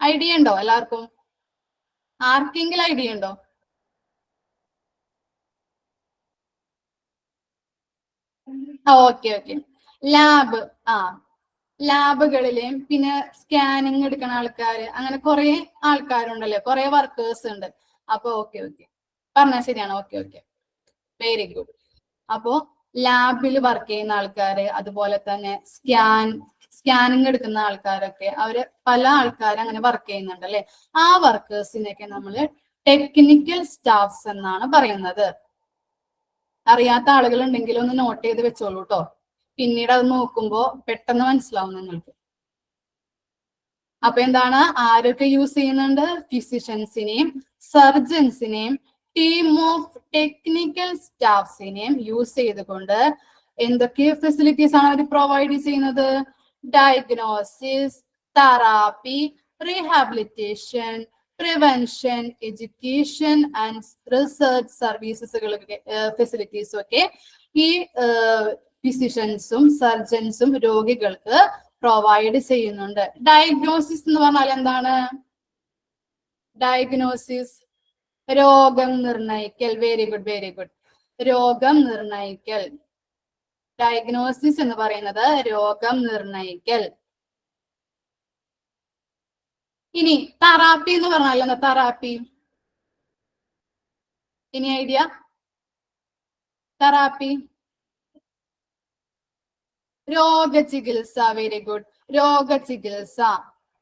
ഐഡിയ ഉണ്ടോ എല്ലാവർക്കും? ആർക്കെങ്കിലും ഐഡിയ ഉണ്ടോ? Okay okay. ലാബ്, ലാബുകളിലെയും പിന്നെ സ്കാനിങ് എടുക്കുന്ന ആൾക്കാർ, അങ്ങനെ കുറെ ആൾക്കാരുണ്ടല്ലോ, കുറെ വർക്കേഴ്സ് ഉണ്ട്. അപ്പൊ ഓക്കെ ഓക്കെ പറഞ്ഞാൽ ശരിയാണ്. Okay okay, very good. അപ്പോ ലാബിൽ വർക്ക് ചെയ്യുന്ന ആൾക്കാര്, അതുപോലെ തന്നെ സ്കാനിങ് എടുക്കുന്ന ആൾക്കാരൊക്കെ, അവര് പല ആൾക്കാരും അങ്ങനെ വർക്ക് ചെയ്യുന്നുണ്ട് അല്ലെ. ആ വർക്കേഴ്സിനെയൊക്കെ നമ്മള് ടെക്നിക്കൽ സ്റ്റാഫ്സ് എന്നാണ് പറയുന്നത്. അറിയാത്ത ആളുകൾ ഉണ്ടെങ്കിൽ ഒന്ന് നോട്ട് ചെയ്ത് വെച്ചോളൂ കേട്ടോ, പിന്നീട് അത് നോക്കുമ്പോ പെട്ടെന്ന് മനസ്സിലാവും നിങ്ങൾക്ക്. അപ്പൊ എന്താണ്? ആരൊക്കെ യൂസ് ചെയ്യുന്നുണ്ട്? ഫിസിഷ്യൻസിനെയും സർജൻസിനെയും ടീം ഓഫ് ടെക്നിക്കൽ സ്റ്റാഫ്സിനെയും യൂസ് ചെയ്തുകൊണ്ട് എന്തൊക്കെ ഫെസിലിറ്റീസ് ആണ് അവർ പ്രൊവൈഡ് ചെയ്യുന്നത്? Diagnosis, therapy, rehabilitation, prevention, education and research സർവീസസുകളൊക്കെ ഫെസിലിറ്റീസും ഒക്കെ ഈ ഫിസിഷ്യൻസും സർജൻസും രോഗികൾക്ക് പ്രൊവൈഡ് ചെയ്യുന്നുണ്ട്. ഡയഗ്നോസിസ് എന്ന് പറഞ്ഞാൽ എന്താണ്? ഡയഗ്നോസിസ് രോഗം നിർണയിക്കൽ. Very good, very good. രോഗം നിർണയിക്കൽ. ഡയഗ്നോസിസ് എന്ന് പറയുന്നത് രോഗം നിർണയിക്കൽ. ഇനി തെറാപ്പി എന്ന് പറഞ്ഞാൽ എന്താ? തെറാപ്പി, ഇനി ഐഡിയ? തെറാപ്പി രോഗചികിത്സ. വെരി ഗുഡ്, രോഗചികിത്സ.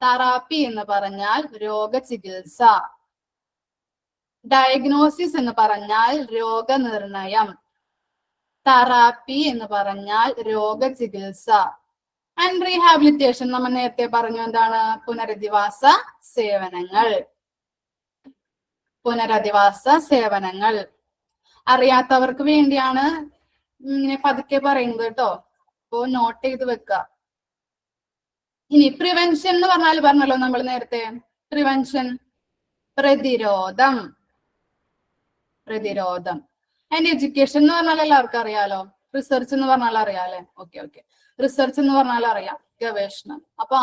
തെറാപ്പി എന്ന് പറഞ്ഞാൽ രോഗചികിത്സ. ഡയഗ്നോസിസ് എന്ന് പറഞ്ഞാൽ രോഗനിർണയം. തെറാപ്പി എന്ന് പറഞ്ഞാൽ രോഗചികിത്സ. ആൻഡ് റീഹാബിലിറ്റേഷൻ നമ്മൾ നേരത്തെ പറഞ്ഞു, എന്താണ്? പുനരധിവാസ സേവനങ്ങൾ. പുനരധിവാസ സേവനങ്ങൾ. അറിയാത്തവർക്ക് വേണ്ടിയാണ് ഇങ്ങനെ പതുക്കെ പറയുന്നത് കേട്ടോ, അപ്പോ നോട്ട് ചെയ്ത് വെക്കുക. ഇനി പ്രിവെൻഷൻ എന്ന് പറഞ്ഞല്ലോ നമ്മൾ നേരത്തെ. പ്രിവെൻഷൻ പ്രതിരോധം. പ്രതിരോധം. ആൻഡ് എഡ്യൂക്കേഷൻ എന്ന് പറഞ്ഞാൽ എല്ലാവർക്കും അറിയാലോ. റിസർച്ച് എന്ന് പറഞ്ഞാൽ അറിയാലേ? Okay okay. റിസർച്ച് എന്ന് പറഞ്ഞാൽ അറിയാം, ഗവേഷണം. അപ്പൊ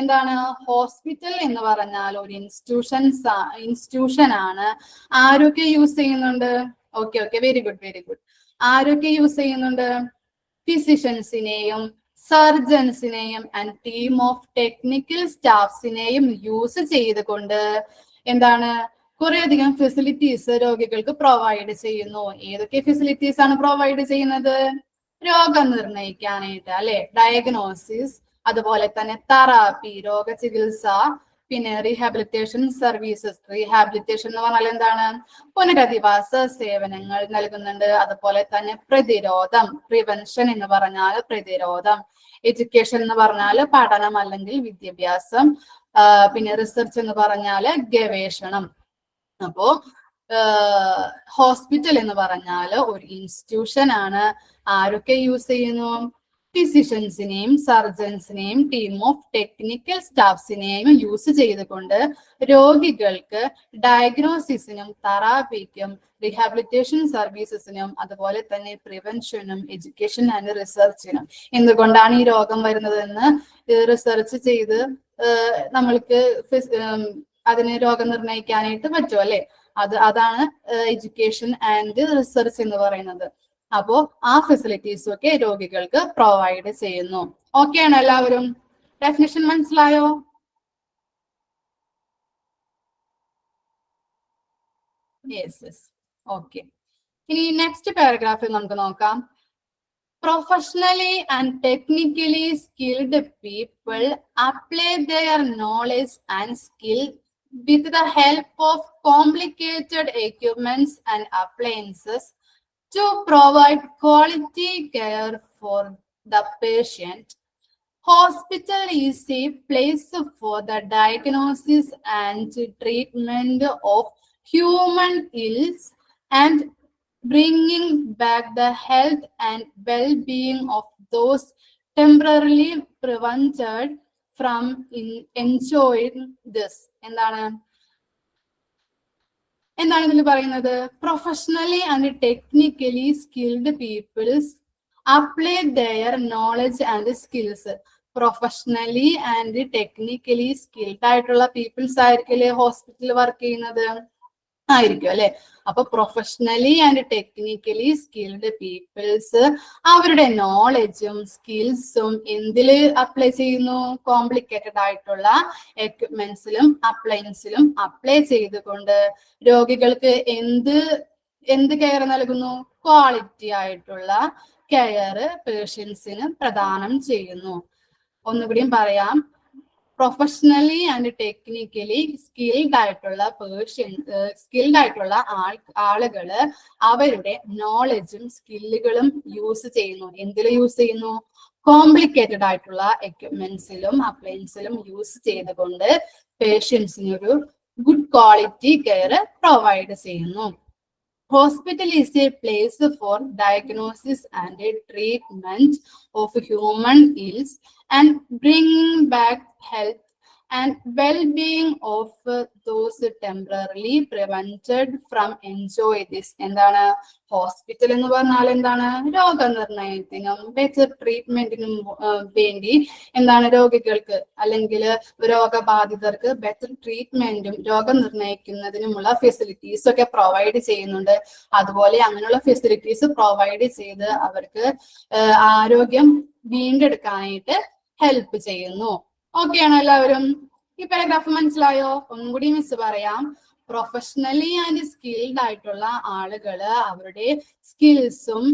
എന്താണ്? ഹോസ്പിറ്റൽ എന്ന് പറഞ്ഞാൽ ഒരു ഇൻസ്റ്റിറ്റ്യൂഷൻ ആണ്. ആരൊക്കെ യൂസ് ചെയ്യുന്നുണ്ട്? Okay okay, very good, very good. ആരൊക്കെ യൂസ് ചെയ്യുന്നുണ്ട്? ഫിസിഷ്യൻസിനെയും സർജൻസിനെയും ആൻഡ് ടീം ഓഫ് ടെക്നിക്കൽ സ്റ്റാഫ്സിനെയും യൂസ് ചെയ്തുകൊണ്ട് എന്താണ്? കുറെ അധികം ഫെസിലിറ്റീസ് രോഗികൾക്ക് പ്രൊവൈഡ് ചെയ്യുന്നു. ഏതൊക്കെ ഫെസിലിറ്റീസ് ആണ് പ്രൊവൈഡ് ചെയ്യുന്നത്? രോഗം നിർണയിക്കാനായിട്ട് അല്ലെ, ഡയഗ്നോസിസ്, അതുപോലെ തന്നെ തെറാപ്പി രോഗചികിത്സ, പിന്നെ റീഹാബിലിറ്റേഷൻ സർവീസസ്. റീഹാബിലിറ്റേഷൻ എന്ന് പറഞ്ഞാൽ എന്താണ്? പുനരധിവാസ സേവനങ്ങൾ നൽകുന്നുണ്ട്. അതുപോലെ തന്നെ പ്രതിരോധം, പ്രിവെൻഷൻ എന്ന് പറഞ്ഞാൽ പ്രതിരോധം. എഡ്യൂക്കേഷൻ എന്ന് പറഞ്ഞാൽ പഠനം അല്ലെങ്കിൽ വിദ്യാഭ്യാസം. പിന്നെ റിസർച്ച് എന്ന് പറഞ്ഞാൽ ഗവേഷണം. അപ്പോ ഹോസ്പിറ്റൽ എന്ന് പറഞ്ഞാൽ ഒരു ഇൻസ്റ്റിറ്റ്യൂഷൻ ആണ്. ആരൊക്കെ യൂസ് ചെയ്യുന്നു? ഫിസിഷ്യൻസിനെയും സർജൻസിനെയും ടീം ഓഫ് ടെക്നിക്കൽ സ്റ്റാഫ്സിനെയും യൂസ് ചെയ്തുകൊണ്ട് രോഗികൾക്ക് ഡയഗ്നോസിസിനും തെറാപ്പിക്കും റീഹാബിലിറ്റേഷൻ സർവീസസിനും അതുപോലെ തന്നെ പ്രിവെൻഷനും എഡ്യൂക്കേഷൻ ആൻഡ് റിസർച്ചിനും എന്തുകൊണ്ടാണ് ഈ രോഗം വരുന്നതെന്ന് റിസർച്ച് ചെയ്ത് നമ്മൾക്ക് അതിന് രോഗം നിർണ്ണയിക്കാനായിട്ട് പറ്റും അല്ലെ. അതാണ് എഡ്യൂക്കേഷൻ ആൻഡ് റിസർച്ച് എന്ന് പറയുന്നത്. അപ്പോ ആ ഫെസിലിറ്റീസും ഒക്കെ രോഗികൾക്ക് പ്രൊവൈഡ് ചെയ്യുന്നു. ഓക്കെ ആണോ എല്ലാവരും? ഡെഫിനിഷൻ മനസ്സിലായോ? യെസ്. ഓക്കെ. ഇനി നെക്സ്റ്റ് പാരഗ്രാഫിൽ നമുക്ക് നോക്കാം. Professionally and technically skilled people apply their knowledge and skill with the help of complicated equipments and appliances to provide quality care for the patient. Hospital is a place for the diagnosis and treatment of human ills and bringing back the health and well-being of those temporarily prevented from enjoying this. എന്താണ് ഇതിൽ പറയുന്നത്? Professionally and technically skilled peoples apply their knowledge and skills. Professionally and technically skilled ആയിട്ടുള്ള peoples ആയിരിക്കില്ലേ ഹോസ്പിറ്റലിൽ work ചെയ്യുന്നത്? ആയിരിക്കും അല്ലെ. അപ്പൊ professionally and technically skilled peoples അവരുടെ നോളജും സ്കിൽസും എന്തില് അപ്ലൈ ചെയ്യുന്നു? കോംപ്ലിക്കേറ്റഡ് ആയിട്ടുള്ള എക്യുപ്മെന്റ്സിലും അപ്ലയൻസിലും അപ്ലൈ ചെയ്തുകൊണ്ട് രോഗികൾക്ക് എന്ത് കെയർ നൽകുന്നു? ക്വാളിറ്റി ആയിട്ടുള്ള കെയർ പേഷ്യൻസിന് പ്രദാനം ചെയ്യുന്നു. ഒന്നുകൂടിയും പറയാം. പ്രൊഫഷണലി ആൻഡ് ടെക്നിക്കലി സ്കിൽഡ് ആയിട്ടുള്ള ആളുകള് അവരുടെ നോളജും സ്കില്ലുകളും യൂസ് ചെയ്യുന്നു. എന്തിൽ യൂസ് ചെയ്യുന്നു? കോംപ്ലിക്കേറ്റഡ് ആയിട്ടുള്ള എക്യുപ്മെന്റ്സിലും അപ്ലയൻസിലും യൂസ് ചെയ്തുകൊണ്ട് പേഷ്യൻസിന് ഒരു ഗുഡ് ക്വാളിറ്റി കെയർ പ്രൊവൈഡ് ചെയ്യുന്നു. Hospital is a place for diagnosis and a treatment of human ills and bringing back health and well-being of those temporarily prevented from enjoy this. എന്താണ് hospital എന്ന് പറഞ്ഞാൽ? എന്താണ്? രോഗനിർണയത്തിനും better ട്രീറ്റ്മെന്റിനും വേണ്ടി എന്താണ് രോഗികൾക്ക് അല്ലെങ്കിൽ രോഗബാധിതർക്ക് better ട്രീറ്റ്മെന്റും രോഗം നിർണയിക്കുന്നതിനുമുള്ള ഫെസിലിറ്റീസ് ഒക്കെ പ്രൊവൈഡ് ചെയ്യുന്നുണ്ട്. അതുപോലെ അങ്ങനെയുള്ള ഫെസിലിറ്റീസ് പ്രൊവൈഡ് ചെയ്ത് അവർക്ക് ആരോഗ്യം വീണ്ടെടുക്കാനായിട്ട് ഹെൽപ്പ് ചെയ്യുന്നു. ഓക്കെ ആണോ എല്ലാവരും? ഈ പാരഗ്രാഫ് മനസ്സിലായോ? ഒന്നുകൂടി മിസ് പറയാം. പ്രൊഫഷണലി ആൻഡ് സ്കിൽഡ് ആയിട്ടുള്ള ആളുകള് അവരുടെ സ്കിൽസും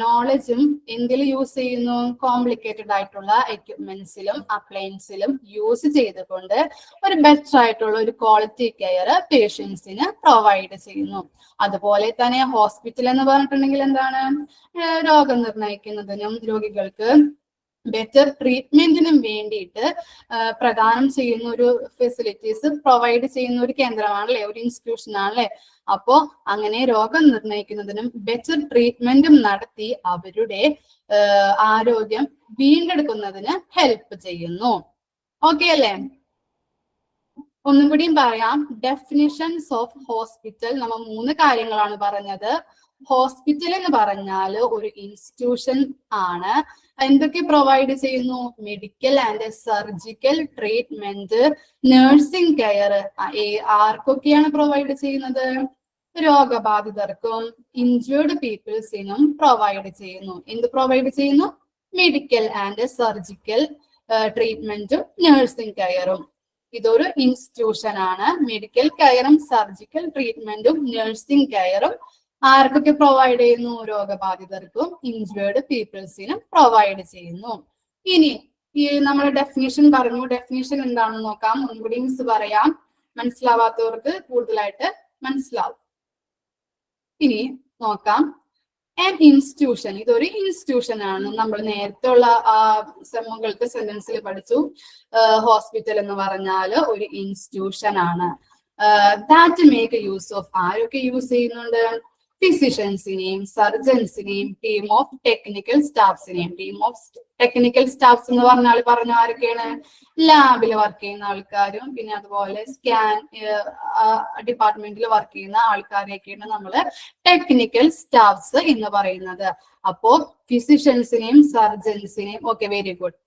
നോളജും എന്തിൽ യൂസ് ചെയ്യുന്നു? കോംപ്ലിക്കേറ്റഡ് ആയിട്ടുള്ള എക്യുപ്മെന്റ്സിലും അപ്ലയൻസിലും യൂസ് ചെയ്തുകൊണ്ട് ഒരു ബെറ്റർ ആയിട്ടുള്ള ഒരു ക്വാളിറ്റി കെയർ പേഷ്യൻസിന് പ്രൊവൈഡ് ചെയ്യുന്നു. അതുപോലെ തന്നെ ഹോസ്പിറ്റൽ എന്ന് പറഞ്ഞിട്ടുണ്ടെങ്കിൽ എന്താണ്? രോഗം നിർണയിക്കുന്നതിനും രോഗികൾക്ക് ബെറ്റർ ട്രീറ്റ്മെന്റിനും വേണ്ടിയിട്ട് പ്രദാനം ചെയ്യുന്ന ഒരു ഫെസിലിറ്റീസ് പ്രൊവൈഡ് ചെയ്യുന്ന ഒരു കേന്ദ്രമാണല്ലേ, ഒരു ഇൻസ്റ്റിറ്റ്യൂഷൻ ആണല്ലേ. അപ്പോ അങ്ങനെ രോഗം നിർണയിക്കുന്നതിനും ബെറ്റർ ട്രീറ്റ്മെന്റും നടത്തി അവരുടെ ആരോഗ്യം വീണ്ടെടുക്കുന്നതിന് ഹെൽപ്പ് ചെയ്യുന്നു. ഓക്കെ അല്ലേ? ഒന്നും കൂടിയും പറയാം. ഡെഫിനിഷൻസ് ഓഫ് ഹോസ്പിറ്റൽ നമ്മൾ 3 കാര്യങ്ങളാണ് പറഞ്ഞത്. ഹോസ്പിറ്റൽ എന്ന് പറഞ്ഞാൽ ഒരു ഇൻസ്റ്റിറ്റ്യൂഷൻ ആണ്. എന്തൊക്കെ പ്രൊവൈഡ് ചെയ്യുന്നു? Medical and surgical treatment, nursing care. ആർക്കൊക്കെയാണ് പ്രൊവൈഡ് ചെയ്യുന്നത്? രോഗബാധിതർക്കും ഇൻജേർഡ് പീപ്പിൾസിനും പ്രൊവൈഡ് ചെയ്യുന്നു. എന്ത് പ്രൊവൈഡ് ചെയ്യുന്നു? മെഡിക്കൽ ആൻഡ് സർജിക്കൽ ട്രീറ്റ്മെന്റും നഴ്സിംഗ് കെയറും. ഇതൊരു ഇൻസ്റ്റിറ്റ്യൂഷൻ ആണ്. മെഡിക്കൽ കെയറും സർജിക്കൽ ട്രീറ്റ്മെന്റും നഴ്സിംഗ് കെയറും ആർക്കൊക്കെ പ്രൊവൈഡ് ചെയ്യുന്നു? രോഗബാധിതർക്കും ഇൻജേർഡ് പീപ്പിൾസിനും പ്രൊവൈഡ് ചെയ്യുന്നു. ഇനി ഈ നമ്മൾ ഡെഫിനിഷൻ പറഞ്ഞു. ഡെഫിനിഷൻ എന്താണെന്ന് നോക്കാം. ഒന്നുകൂടി മിസ് പറയാം, മനസ്സിലാവാത്തവർക്ക് കൂടുതലായിട്ട് മനസ്സിലാവും. ഇനി നോക്കാം. ആൻ ഇൻസ്റ്റിറ്റ്യൂഷൻ, ഇതൊരു ഇൻസ്റ്റിറ്റ്യൂഷൻ ആണ്. നമ്മൾ നേരത്തെ ഉള്ള സെമ്മുകൾക്ക് സെന്റൻസിൽ പഠിച്ചു. ഹോസ്പിറ്റൽ എന്ന് പറഞ്ഞാൽ ഒരു ഇൻസ്റ്റിറ്റ്യൂഷൻ ആണ്. ദാറ്റ് മേക്ക് യൂസ് ഓഫ്, ആരൊക്കെ യൂസ് ചെയ്യുന്നുണ്ട്? ഫിസിഷ്യൻസിനെയും സർജൻസിനെയും ടീം ഓഫ് ടെക്നിക്കൽ സ്റ്റാഫ്സിനെയും. ടീം ഓഫ് ടെക്നിക്കൽ സ്റ്റാഫ്സ് എന്ന് പറഞ്ഞ ആരൊക്കെയാണ്? ലാബിൽ വർക്ക് ചെയ്യുന്ന ആൾക്കാരും പിന്നെ അതുപോലെ സ്കാൻ ഡിപ്പാർട്ട്മെന്റിൽ വർക്ക് ചെയ്യുന്ന ആൾക്കാരെയൊക്കെയാണ് നമ്മള് ടെക്നിക്കൽ സ്റ്റാഫ്സ് എന്ന് പറയുന്നത്. അപ്പോ ഫിസിഷ്യൻസിനെയും സർജൻസിനെയും ഓക്കെ വെരി ഗുഡ്.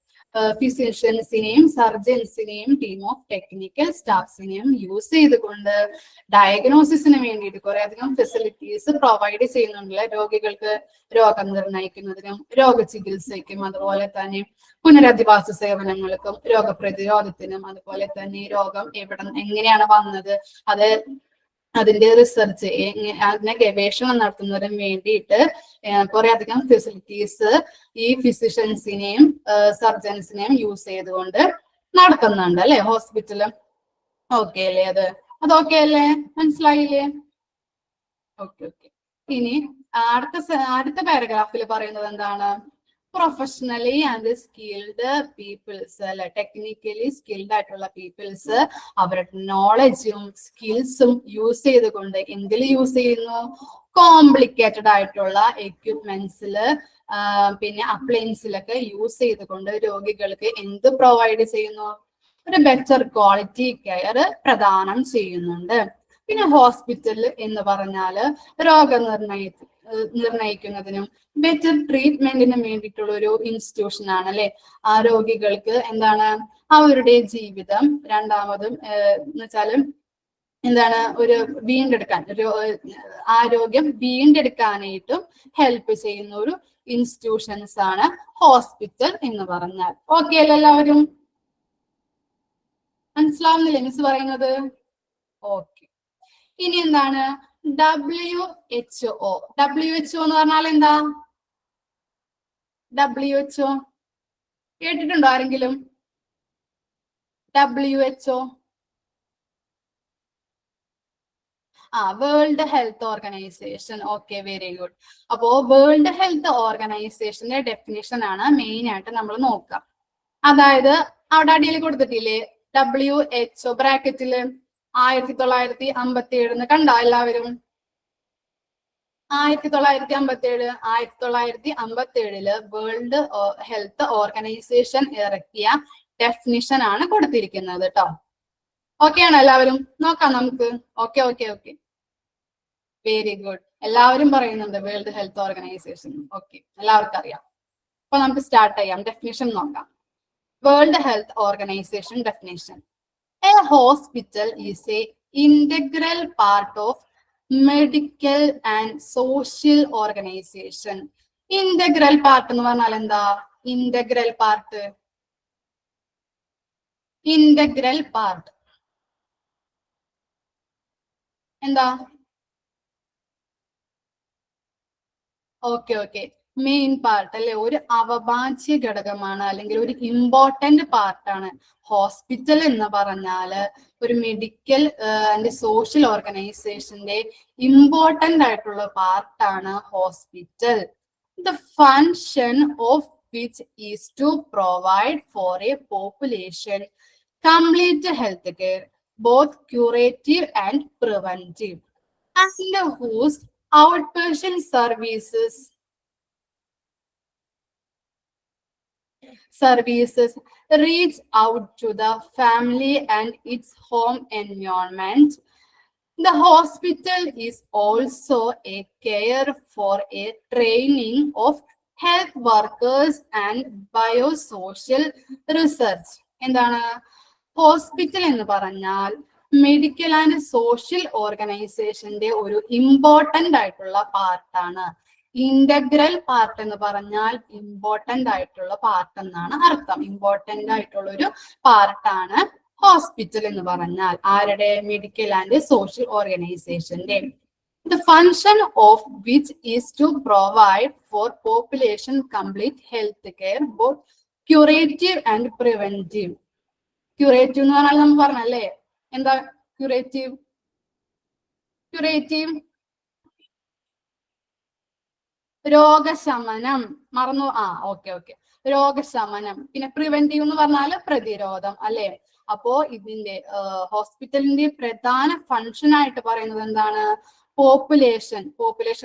ഫിസിഷ്യൻസിനെയും സർജൻസിനെയും ടീം ഓഫ് ടെക്നിക്കൽ സ്റ്റാഫ്സിനെയും യൂസ് ചെയ്തുകൊണ്ട് ഡയഗ്നോസിസിന് വേണ്ടിയിട്ട് കുറെ അധികം ഫെസിലിറ്റീസ് പ്രൊവൈഡ് ചെയ്യുന്നുണ്ടല്ലേ രോഗികൾക്ക് രോഗം നിർണ്ണയിക്കുന്നതിനും രോഗചികിത്സയ്ക്കും അതുപോലെ തന്നെ പുനരധിവാസ സേവനങ്ങൾക്കും രോഗപ്രതിരോധത്തിനും അതുപോലെ തന്നെ രോഗം എങ്ങനെയാണ് വന്നത് അതിന്റെ റിസർച്ച് അതിനെ ഗവേഷണം നടത്തുന്നതിനും വേണ്ടിയിട്ട് കുറെ അധികം ഫെസിലിറ്റീസ് ഈ ഫിസിഷ്യൻസിനെയും സർജൻസിനെയും യൂസ് ചെയ്തുകൊണ്ട് നടത്തുന്നുണ്ട് അല്ലെ ഹോസ്പിറ്റല്. ഓക്കെ അല്ലേ? അത് ഓക്കെ അല്ലേ? മനസ്സിലായില്ലേ? Okay okay. ഇനി അടുത്ത പാരഗ്രാഫിൽ പറയുന്നത് എന്താണ്? പ്രൊഫഷണലി ആൻഡ് സ്കിൽഡ് പീപ്പിൾസ് അല്ലെ ടെക്നിക്കലി സ്കിൽഡ് ആയിട്ടുള്ള പീപ്പിൾസ് അവരുടെ നോളജും സ്കിൽസും യൂസ് ചെയ്തുകൊണ്ട് എന്തിൽ യൂസ് ചെയ്യുന്നു? കോംപ്ലിക്കേറ്റഡ് ആയിട്ടുള്ള എക്യുപ്മെന്റ്സില് പിന്നെ അപ്ലയൻസിലൊക്കെ യൂസ് ചെയ്തുകൊണ്ട് രോഗികൾക്ക് എന്ത് പ്രൊവൈഡ് ചെയ്യുന്നു? ഒരു ബെറ്റർ ക്വാളിറ്റി കെയർ പ്രദാനം ചെയ്യുന്നുണ്ട്. പിന്നെ ഹോസ്പിറ്റൽ എന്ന് പറഞ്ഞാല് നിർണയിക്കുന്നതിനും ബെറ്റർ ട്രീറ്റ്മെന്റിനും വേണ്ടിയിട്ടുള്ള ഒരു ഇൻസ്റ്റിറ്റ്യൂഷൻ ആണ് അല്ലെ. ആ രോഗികൾക്ക് എന്താണ് അവരുടെ ജീവിതം രണ്ടാമതും എന്ന് വെച്ചാല് എന്താണ് ഒരു വീണ്ടെടുക്കാൻ ആരോഗ്യം വീണ്ടെടുക്കാനായിട്ടും ഹെൽപ്പ് ചെയ്യുന്ന ഒരു ഇൻസ്റ്റിറ്റ്യൂഷൻസ് ആണ് ഹോസ്പിറ്റൽ എന്ന് പറഞ്ഞാൽ. ഓക്കെ അല്ലേ എല്ലാവരും? മനസ്സിലാവുന്നില്ലേ മിസ് പറയുന്നത്? ഓക്കെ. ഇനി എന്താണ് WHO? WHO എന്ന് പറഞ്ഞാൽ എന്താ? WHO കേട്ടിട്ടുണ്ടോ ആരെങ്കിലും? WHO world Health organisation. Okay very good. അപ്പോ വേൾഡ് ഹെൽത്ത് ഓർഗനൈസേഷന്റെ ഡെഫിനിഷൻ ആണ് മെയിൻ ആയിട്ട് നമ്മൾ നോക്കുക. അതായത് അവിടെ അടിയിൽ കൊടുത്തിട്ടില്ലേ WHO ബ്രാക്കറ്റില് 1957 കണ്ടോ എല്ലാവരും? 1957 വേൾഡ് ഹെൽത്ത് ഓർഗനൈസേഷൻ ഇറക്കിയ ഡെഫിനിഷൻ ആണ് കൊടുത്തിരിക്കുന്നത് കേട്ടോ. ഓക്കെ ആണോ എല്ലാവരും? നോക്കാം നമുക്ക്. Okay okay okay very good. എല്ലാവരും പറയുന്നുണ്ട് വേൾഡ് ഹെൽത്ത് ഓർഗനൈസേഷൻ. ഓക്കെ എല്ലാവർക്കും അറിയാം. അപ്പൊ നമുക്ക് സ്റ്റാർട്ട് ചെയ്യാം. ഡെഫിനിഷൻ നോക്കാം. World Health organisation definition: A hospital is a integral part of medical and social organization. Integral part എന്ന് പറഞ്ഞാൽ എന്താ? Integral part എന്താ? ഓക്കെ ഓക്കെ മെയിൻ പാർട്ട് അല്ലെ, ഒരു അവഭാജ്യ ഘടകമാണ് അല്ലെങ്കിൽ ഒരു ഇമ്പോർട്ടന്റ് പാർട്ടാണ്. ഹോസ്പിറ്റൽ എന്ന് പറഞ്ഞാല് ഒരു മെഡിക്കൽ ആൻഡ് സോഷ്യൽ ഓർഗനൈസേഷന്റെ ഇമ്പോർട്ടന്റ് ആയിട്ടുള്ള പാർട്ടാണ് hospital. The function of which is to provide for a population complete health care, both curative and preventive, and whose outpatient services reach out to the family and its home environment. The hospital is also a care for a training of health workers and biosocial research. എന്താണ് hospital എന്ന് പറഞ്ഞാൽ? Medical and social ഓർഗനൈസേഷന്റെ ഒരു important ആയിട്ടുള്ള പാർട്ടാണ്. Integral part എന്ന് പറഞ്ഞാൽ important ആയിട്ടുള്ള പാർട്ട് എന്നാണ് അർത്ഥം. ഇമ്പോർട്ടന്റ് ആയിട്ടുള്ള ഒരു പാർട്ടാണ് ഹോസ്പിറ്റൽ എന്ന് പറഞ്ഞാൽ. ആരുടെ? മെഡിക്കൽ ആൻഡ് സോഷ്യൽ ഓർഗനൈസേഷന്റെ. The function of which is to provide for population complete health care, both curative and preventive. Curative എന്ന് പറഞ്ഞാൽ നമ്മൾ പറഞ്ഞല്ലേ എന്താ ക്യൂറേറ്റീവ്? രോഗശമനം. മറന്നു? ഓക്കെ ഓക്കെ രോഗശമനം. പിന്നെ പ്രിവെന്റീവ് എന്ന് പറഞ്ഞാൽ പ്രതിരോധം അല്ലെ. അപ്പോ ഇതിന്റെ ഹോസ്പിറ്റലിന്റെ പ്രധാന ഫങ്ഷൻ ആയിട്ട് പറയുന്നത് എന്താണ്? പോപ്പുലേഷൻ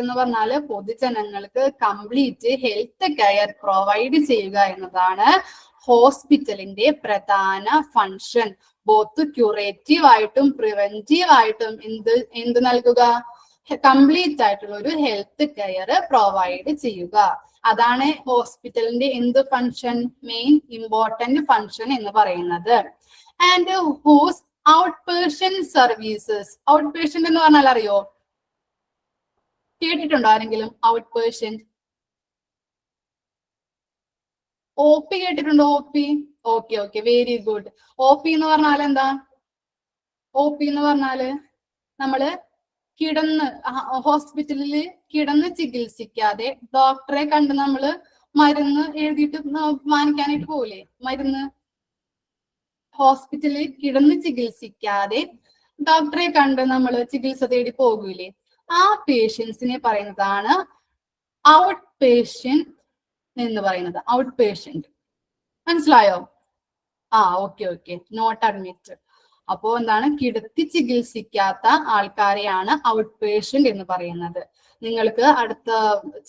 എന്ന് പറഞ്ഞാല് പൊതുജനങ്ങൾക്ക് കംപ്ലീറ്റ് ഹെൽത്ത് കെയർ പ്രൊവൈഡ് ചെയ്യുക എന്നതാണ് ഹോസ്പിറ്റലിന്റെ പ്രധാന ഫങ്ഷൻ. ബോത്ത് ക്യൂറേറ്റീവ് ആയിട്ടും പ്രിവെന്റീവ് ആയിട്ടും എന്ത് നൽകുക, കംപ്ലീറ്റ് ആയിട്ടുള്ള ഒരു ഹെൽത്ത് കെയർ പ്രൊവൈഡ് ചെയ്യുക. അതാണ് ഹോസ്പിറ്റലിന്റെ എന്ത് ഫങ്ഷൻ, മെയിൻ ഇമ്പോർട്ടന്റ് ഫങ്ഷൻ എന്ന് പറയുന്നത്. And whose outpatient services. Outpatient എന്ന് പറഞ്ഞാൽ അറിയോ, കേട്ടിട്ടുണ്ടോ ആരെങ്കിലും ഔട്ട് പേഷ്യന്റ്? ഒ പി കേട്ടിട്ടുണ്ടോ? O P, okay okay, very good. O P എന്ന് പറഞ്ഞാൽ എന്താ? ഒ പി എന്ന് പറഞ്ഞാല് നമ്മള് കിടന്ന് ഹോസ്പിറ്റലിൽ കിടന്ന് ചികിത്സിക്കാതെ ഡോക്ടറെ കണ്ട് നമ്മള് മരുന്ന് എഴുതിയിട്ട് വാങ്ങിക്കാനായിട്ട് പോകില്ലേ, മരുന്ന് ഹോസ്പിറ്റലിൽ കിടന്ന് ചികിത്സിക്കാതെ ഡോക്ടറെ കണ്ട് നമ്മൾ ചികിത്സ തേടി പോകൂലേ, ആ പേഷ്യൻസിനെ പറയുന്നതാണ് ഔട്ട് പേഷ്യന്റ് എന്ന് പറയുന്നത്. ഔട്ട് പേഷ്യന്റ് മനസ്സിലായോ? Okay okay, not admit. അപ്പോ എന്താണ്, കിടത്തി ചികിത്സിക്കാത്ത ആൾക്കാരെയാണ് ഔട്ട് പേഷ്യന്റ് എന്ന് പറയുന്നത്. നിങ്ങൾക്ക് അടുത്ത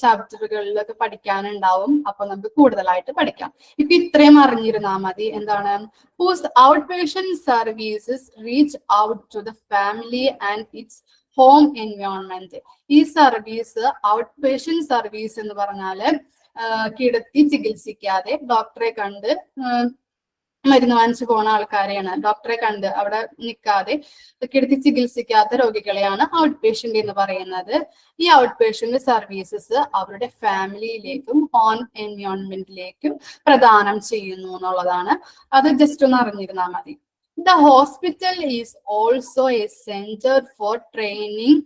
ചാപ്റ്ററുകളിലൊക്കെ പഠിക്കാനുണ്ടാവും, അപ്പൊ നമുക്ക് കൂടുതലായിട്ട് പഠിക്കാം. ഇപ്പൊ ഇത്രയും അറിഞ്ഞിരുന്നാൽ മതി. എന്താണ്, whose outpatient services reach out to the family and its home environment. ഈ സർവീസ്, ഔട്ട് പേഷ്യന്റ് സർവീസ് എന്ന് പറഞ്ഞാല് കിടത്തി ചികിത്സിക്കാതെ ഡോക്ടറെ കണ്ട് മരുന്ന് വാങ്ങിച്ചു പോകുന്ന ആൾക്കാരെയാണ്, ഡോക്ടറെ കണ്ട് അവിടെ നിൽക്കാതെ കിടത്തി ചികിത്സിക്കാത്ത രോഗികളെയാണ് ഔട്ട് പേഷ്യന്റ് എന്ന് പറയുന്നത്. ഈ ഔട്ട് പേഷ്യന്റ് സർവീസസ് അവരുടെ ഫാമിലിയിലേക്കും ഹോം എൻവയോൺമെന്റിലേക്കും പ്രദാനം ചെയ്യുന്നു എന്നുള്ളതാണ്. അത് ജസ്റ്റ് ഒന്ന് അറിഞ്ഞിരുന്നാൽ മതി. The hospital is also a centre for training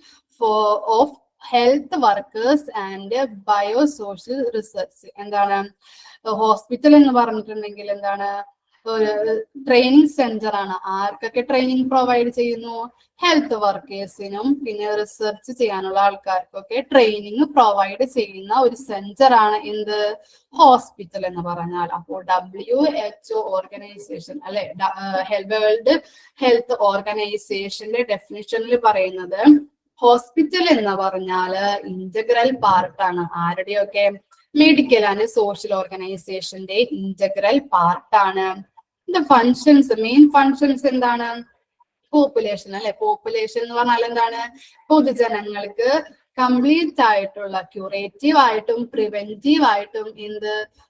of health workers and biosocial research. എന്താണ് ഹോസ്പിറ്റൽ എന്ന് പറഞ്ഞിട്ടുണ്ടെങ്കിൽ എന്താണ്, ട്രെയിനിങ് സെന്റർ ആണ്. ആർക്കൊക്കെ ട്രെയിനിങ് പ്രൊവൈഡ് ചെയ്യുന്നു? ഹെൽത്ത് വർക്കേഴ്സിനും പിന്നെ റിസർച്ച് ചെയ്യാനുള്ള ആൾക്കാർക്കൊക്കെ ട്രെയിനിങ് പ്രൊവൈഡ് ചെയ്യുന്ന ഒരു സെന്റർ ആണ് എന്ത്, ഹോസ്പിറ്റൽ എന്ന് പറഞ്ഞാൽ. അപ്പോൾ WHO ഓർഗനൈസേഷൻ അല്ലെ, വേൾഡ് ഹെൽത്ത് ഓർഗനൈസേഷന്റെ ഡെഫിനിഷനിൽ പറയുന്നത് ഹോസ്പിറ്റൽ എന്ന് പറഞ്ഞാല് ഇന്റഗ്രൽ പാർട്ടാണ്. ആരുടെയൊക്കെ? മെഡിക്കൽ ആൻഡ് സോഷ്യൽ ഓർഗനൈസേഷന്റെ ഇന്റഗ്രൽ പാർട്ടാണ്. ഫങ്ഷൻസ്, മെയിൻ ഫങ്ഷൻസ് എന്താണ്? പോപ്പുലേഷൻ അല്ലെ. പോപ്പുലേഷൻ എന്ന് പറഞ്ഞാൽ എന്താണ്? പൊതുജനങ്ങൾക്ക് കംപ്ലീറ്റ് ആയിട്ടുള്ള ക്യൂറേറ്റീവ് ആയിട്ടും പ്രിവെന്റീവ് ആയിട്ടും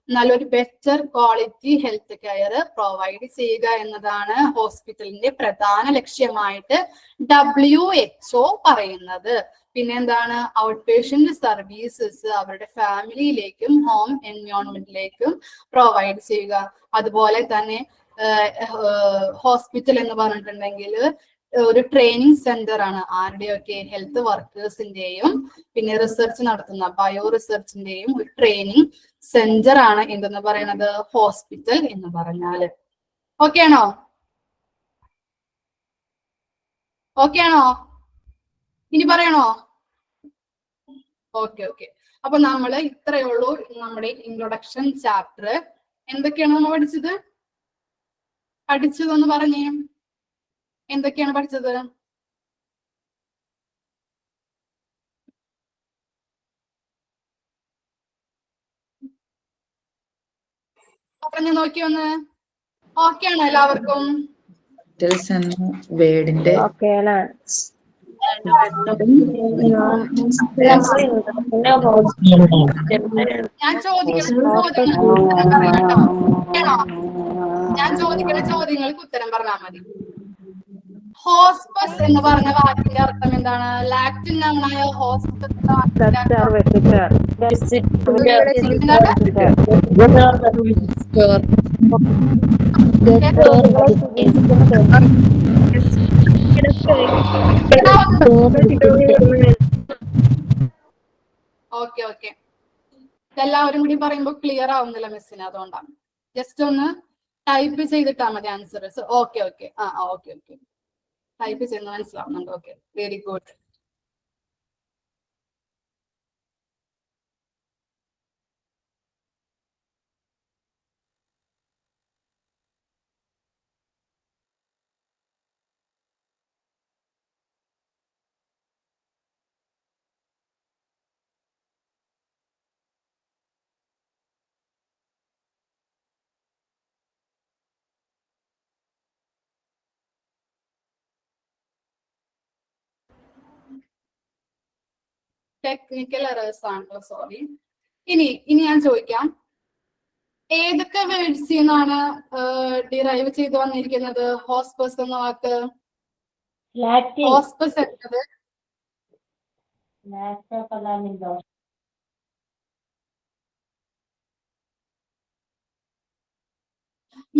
നല്ലൊരു better quality health care provide ചെയ്യുക എന്നതാണ് ഹോസ്പിറ്റലിന്റെ പ്രധാന ലക്ഷ്യമായിട്ട് WHO പറയുന്നത്. പിന്നെ എന്താണ്, ഔട്ട് പേഷ്യന്റ് സർവീസസ് അവരുടെ ഫാമിലിയിലേക്കും ഹോം എൻവയോൺമെന്റിലേക്കും പ്രൊവൈഡ് ചെയ്യുക. അതുപോലെ തന്നെ ഹോസ്പിറ്റൽ എന്ന് പറഞ്ഞിട്ടുണ്ടെങ്കിൽ ഒരു ട്രെയിനിങ് സെന്റർ ആണ്. ആരുടെയൊക്കെ? ഹെൽത്ത് വർക്കേഴ്സിന്റെയും പിന്നെ റിസർച്ച് നടത്തുന്ന ബയോ റിസർച്ചിന്റെയും ഒരു ട്രെയിനിങ് സെന്റർ ആണ് എന്തെന്ന് പറയുന്നത്, ഹോസ്പിറ്റൽ എന്ന് പറഞ്ഞാല്. ഓക്കെ ആണോ? ഓക്കെ ആണോ? ഇനി പറയണോ? Okay okay. അപ്പൊ നമ്മള് ഇത്രയേ ഉള്ളൂ നമ്മുടെ ഇൻട്രൊഡക്ഷൻ ചാപ്റ്റർ. എന്തൊക്കെയാണ് നമ്മൾ പഠിച്ചതെന്ന് പറഞ്ഞേ. എന്തൊക്കെയാണ് പഠിച്ചത്? പറഞ്ഞു നോക്കി ഒന്ന്. ഓക്കെ ആണോ എല്ലാവർക്കും? വേർഡിന്റെ ഞാൻ ചോദിക്കുന്ന ചോദ്യങ്ങൾക്ക് ഉത്തരം പറഞ്ഞാൽ മതി. ഹോസ്പസ് എന്ന് പറഞ്ഞ വാക്കിന്റെ അർത്ഥം എന്താണ്? ലാറ്റിൻ നൗണായ ഹോസ്പസ് ഓക്കെ ഓക്കെ. എല്ലാവരും കൂടി പറയുമ്പോൾ ക്ലിയർ ആവുന്നില്ല മിസ്സിന്, അതുകൊണ്ടാണ്. ജസ്റ്റ് ഒന്ന് ടൈപ്പ് ചെയ്തിട്ടാ മതി answers. Okay okay, okay okay, type ചെയ്യുന്ന മനസ്സിലാവുന്നുണ്ട്. Okay, very good. Technical errors ആണല്ലോ, സോറി. ഇനി ഞാൻ ചോദിക്കാം, ഏതൊക്കെ വേർഡ്സിൽ നിന്നാണ് ഡിറൈവ് ചെയ്ത് വന്നിരിക്കുന്നത് ഹോസ്പസ് എന്ന വാക്ക്? ഹോസ്പസ് എന്നത്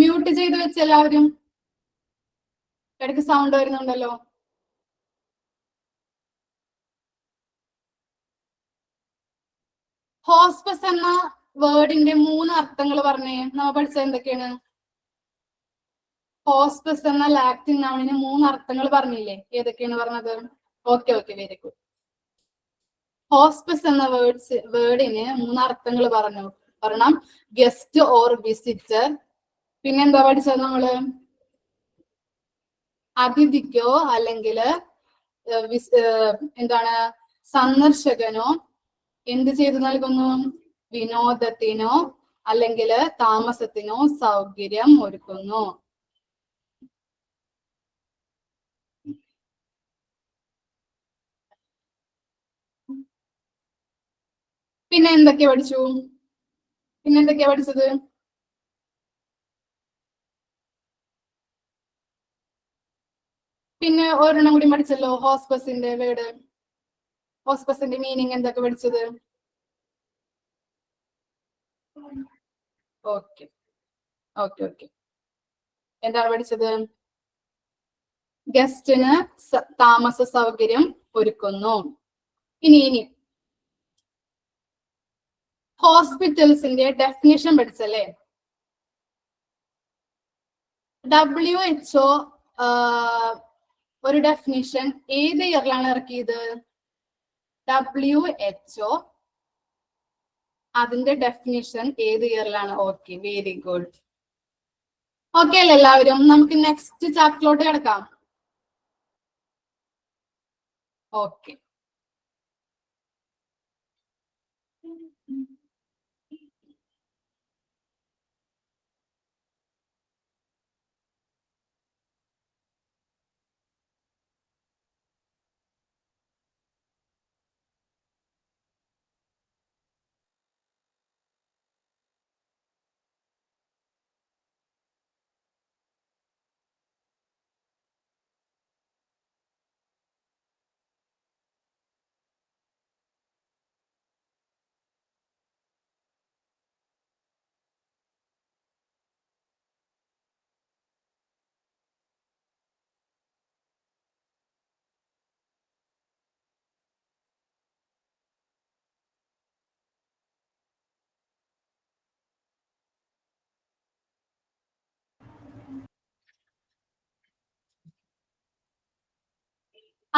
മ്യൂട്ട് ചെയ്ത് വെച്ച് എല്ലാവരും, ഇടയ്ക്ക് സൗണ്ട് വരുന്നുണ്ടല്ലോ. ഹോസ്പസ് എന്ന വേർഡിന്റെ 3 അർത്ഥങ്ങൾ പറഞ്ഞേ. നമ്മൾ പഠിച്ചത് എന്തൊക്കെയാണ്? ഹോസ്പസ് എന്ന ലാറ്റിൻ നൗണിന് 3 അർത്ഥങ്ങൾ പറഞ്ഞില്ലേ? ഏതൊക്കെയാണ് പറഞ്ഞത്? Okay, very good. ഹോസ്പസ് എന്ന വേർഡിന് 3 അർത്ഥങ്ങൾ പറയണം. Guest or visitor. പിന്നെന്താ പഠിച്ചത് നമ്മള്? അതിഥിക്കോ അല്ലെങ്കിൽ എന്താണ് സന്ദർശകനോ എന്ത് ചെയ്തു നൽകുന്നു? വിനോദത്തിനോ അല്ലെങ്കിൽ താമസത്തിനോ സൗകര്യം ഒരുക്കുന്നു. പിന്നെ എന്തൊക്കെയാ പഠിച്ചത്? പിന്നെ ഒരെണ്ണം കൂടി പഠിച്ചല്ലോ, ഹോസ്പസിന്റെ വേർഡ്. ഹോസ്പസിന്റെ മീനിങ് എന്തൊക്കെ പഠിച്ചത്? ഓക്കെ. എന്താണ് പഠിച്ചത്? ഗസ്റ്റിന് താമസ സൗകര്യം ഒരുക്കുന്നു. ഇനി ഹോസ്പിറ്റൽസിന്റെ ഡെഫിനിഷൻ പഠിച്ചല്ലേ? WHO ഒരു ഡെഫിനിഷൻ ഏത് ഇയറിലാണ് ഇറക്കിയത്? WHO അതിന്റെ ഡെഫിനിഷൻ ഏത് ഇയറിലാണ്? Okay, very good. ഓക്കെ അല്ലേ എല്ലാവരും? നമുക്ക് നെക്സ്റ്റ് ചാപ്റ്ററിലോട്ട് കിടക്കാം. ഓക്കെ.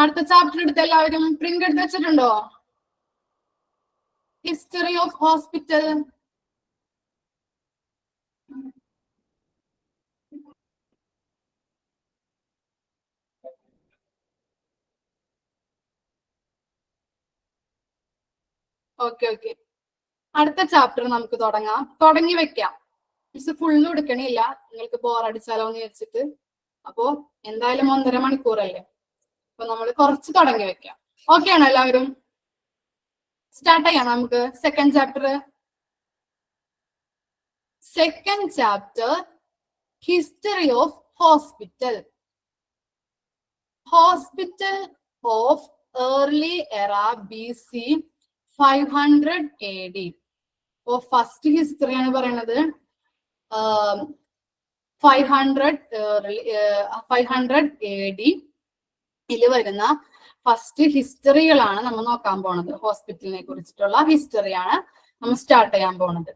അടുത്ത ചാപ്റ്റർ എടുത്ത് എല്ലാവരും പ്രിന്റ് എടുത്ത് വെച്ചിട്ടുണ്ടോ? History of hospital. ഓക്കെ. അടുത്ത ചാപ്റ്റർ നമുക്ക് തുടങ്ങി വെക്കാം. മിസ് ഫുള്ളും എടുക്കണില്ല, നിങ്ങൾക്ക് ബോറടിച്ചാലോ എന്ന് വെച്ചിട്ട്. അപ്പോ എന്തായാലും 1.5 മണിക്കൂറല്ലേ, അപ്പൊ നമ്മൾ കുറച്ച് തുടങ്ങി വെക്കാം. ഓക്കെ ആണോ എല്ലാവരും? സ്റ്റാർട്ട് ചെയ്യാം നമുക്ക് second chapter history of hospital. Hospital of early എറ BC 500 AD. അപ്പോ ഫസ്റ്റ് ഹിസ്റ്ററിയാണ് പറയണത്. 500 AD വരുന്ന ഫസ്റ്റ് ഹിസ്റ്ററികളാണ് നമ്മൾ നോക്കാൻ പോണത്. ഹോസ്പിറ്റലിനെ കുറിച്ചിട്ടുള്ള ഹിസ്റ്ററിയാണ് നമ്മൾ സ്റ്റാർട്ട് ചെയ്യാൻ പോണത്.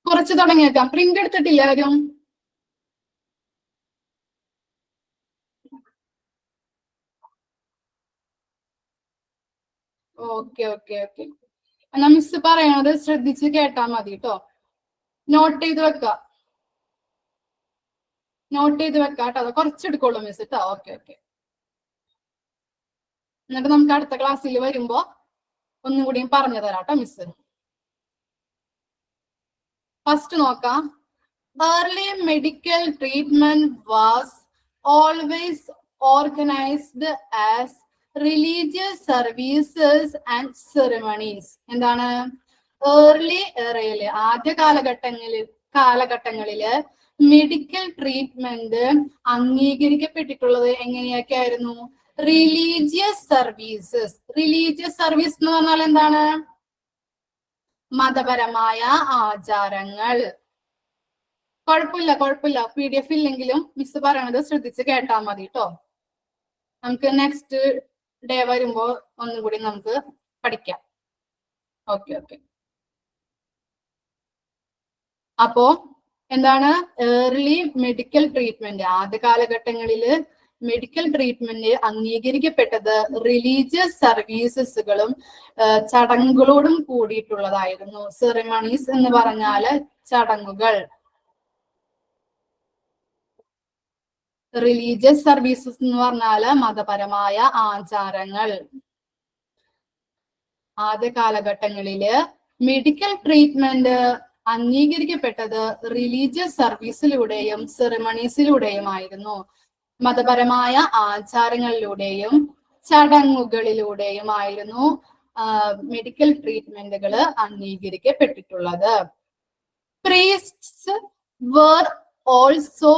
കുറച്ച് തുടങ്ങി വെക്കാം. പ്രിന്റ് എടുത്തിട്ടില്ല ആരും? ഓക്കെ. എന്നാ മിസ് പറയണത് ശ്രദ്ധിച്ച് കേട്ടാ മതി കേട്ടോ. നോട്ട് ചെയ്ത് വെക്കാം കേട്ടോ. അത് കുറച്ചെടുക്കുള്ളൂ മിസ് കേട്ടോ. ഓക്കെ. എന്നിട്ട് നമുക്ക് അടുത്ത ക്ലാസ്സിൽ വരുമ്പോ ഒന്നും കൂടിയും പറഞ്ഞു തരാം കേട്ടോ മിസ്. ഫസ്റ്റ് നോക്കാം, early medical treatment was always organized as religious services and ceremonies. എന്താണ് ഏർലി എറയില് ആദ്യ കാലഘട്ടങ്ങളില് മെഡിക്കൽ ട്രീറ്റ്മെന്റ് അംഗീകരിക്കപ്പെട്ടിട്ടുള്ളത് എങ്ങനെയൊക്കെ ആയിരുന്നു? Religious services. റിലീജിയസ് സർവീസ് എന്ന് പറഞ്ഞാൽ എന്താണ്? മതപരമായ ആചാരങ്ങൾ. കുഴപ്പമില്ല PDF ഇല്ലെങ്കിലും മിസ് പറയണത് ശ്രദ്ധിച്ച് കേട്ടാൽ മതി കേട്ടോ. നമുക്ക് നെക്സ്റ്റ് ഡേ വരുമ്പോ ഒന്നും കൂടി നമുക്ക് പഠിക്കാം. ഓക്കെ. അപ്പോ എന്താണ് ഏർലി മെഡിക്കൽ ട്രീറ്റ്മെന്റ്? ആദ്യ കാലഘട്ടങ്ങളില് മെഡിക്കൽ ട്രീറ്റ്മെന്റ് അംഗീകരിക്കപ്പെട്ടത് റിലീജിയസ് സർവീസസുകളും ചടങ്ങുകളോടും കൂടിയിട്ടുള്ളതായിരുന്നു. സെറിമണീസ് എന്ന് പറഞ്ഞാല് ചടങ്ങുകൾ. റിലീജിയസ് സർവീസസ് എന്ന് പറഞ്ഞാല് മതപരമായ ആചാരങ്ങൾ. ആദ്യ കാലഘട്ടങ്ങളില് മെഡിക്കൽ ട്രീറ്റ്മെന്റ് അംഗീകരിക്കപ്പെട്ടത് റിലീജിയസ് സർവീസിലൂടെയും സെറിമണീസിലൂടെയുമായിരുന്നു. മതപരമായ ആചാരങ്ങളിലൂടെയും ചടങ്ങുകളിലൂടെയുമായിരുന്നു medical ട്രീറ്റ്മെന്റുകൾ അംഗീകരിക്കപ്പെട്ടിട്ടുള്ളത്. Priests were also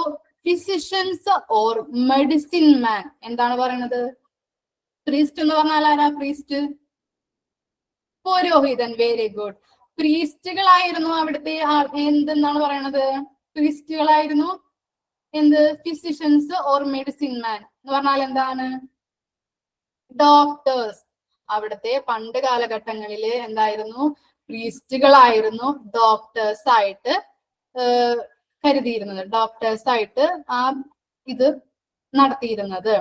physicians or medicine man. എന്താണ് പറയുന്നത്? പ്രീസ്റ്റ് എന്ന് പറഞ്ഞാൽ ആരാ? പ്രീസ്റ്റ് പുരോഹിതൻ. Very good. പ്രീസ്റ്റുകളായിരുന്നു അവിടുത്തെ എന്തെന്നാണ് പറയണത്? പ്രീസ്റ്റുകളായിരുന്നു എന്ത്? ഫിസിഷ്യൻസ് ഓർ മെഡിസിൻ മാൻ എന്ന് പറഞ്ഞാൽ എന്താണ്? ഡോക്ടേഴ്സ്. അവിടുത്തെ പണ്ട് കാലഘട്ടങ്ങളില് എന്തായിരുന്നു? പ്രീസ്റ്റുകളായിരുന്നു ഡോക്ടേഴ്സ് ആയിട്ട് കരുതിയിരുന്നത്, ഡോക്ടേഴ്സ് ആയിട്ട് ഇത് നടത്തിയിരുന്നത്.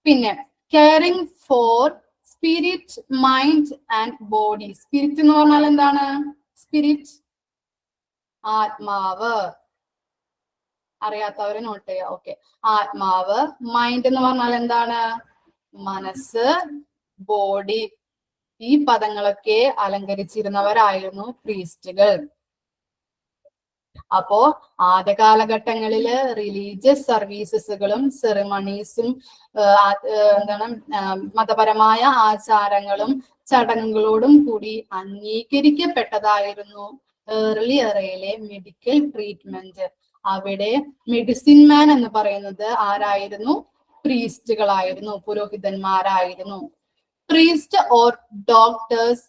പിന്നെ caring four spirit, mind and body. Spirit എന്ന് പറഞ്ഞാൽ എന്താണ്? സ്പിരിറ്റ് ആത്മാവ്. അറിയാത്തവരെ നോട്ട് ചെയ്യാം. ഓക്കെ. ആത്മാവ്. മൈൻഡ് എന്ന് പറഞ്ഞാൽ എന്താണ്? മനസ്സ്, ബോഡി. ഈ പദങ്ങളൊക്കെ അലങ്കരിച്ചിരുന്നവരായിരുന്നു പ്രീസ്റ്റുകൾ. അപ്പോ ആദ്യ കാലഘട്ടങ്ങളില് റിലീജിയസ് സർവീസസുകളും സെറിമണീസും എന്താണ് മതപരമായ ആചാരങ്ങളും ചടങ്ങുകളോടും കൂടി അംഗീകരിക്കപ്പെട്ടതായിരുന്നു ഏർലി എറയിലെ മെഡിക്കൽ ട്രീറ്റ്മെന്റ്. അവിടെ മെഡിസിൻ മാൻ എന്ന് പറയുന്നത് ആരായിരുന്നു? പ്രീസ്റ്റുകളായിരുന്നു, പുരോഹിതന്മാരായിരുന്നു. Priest or doctors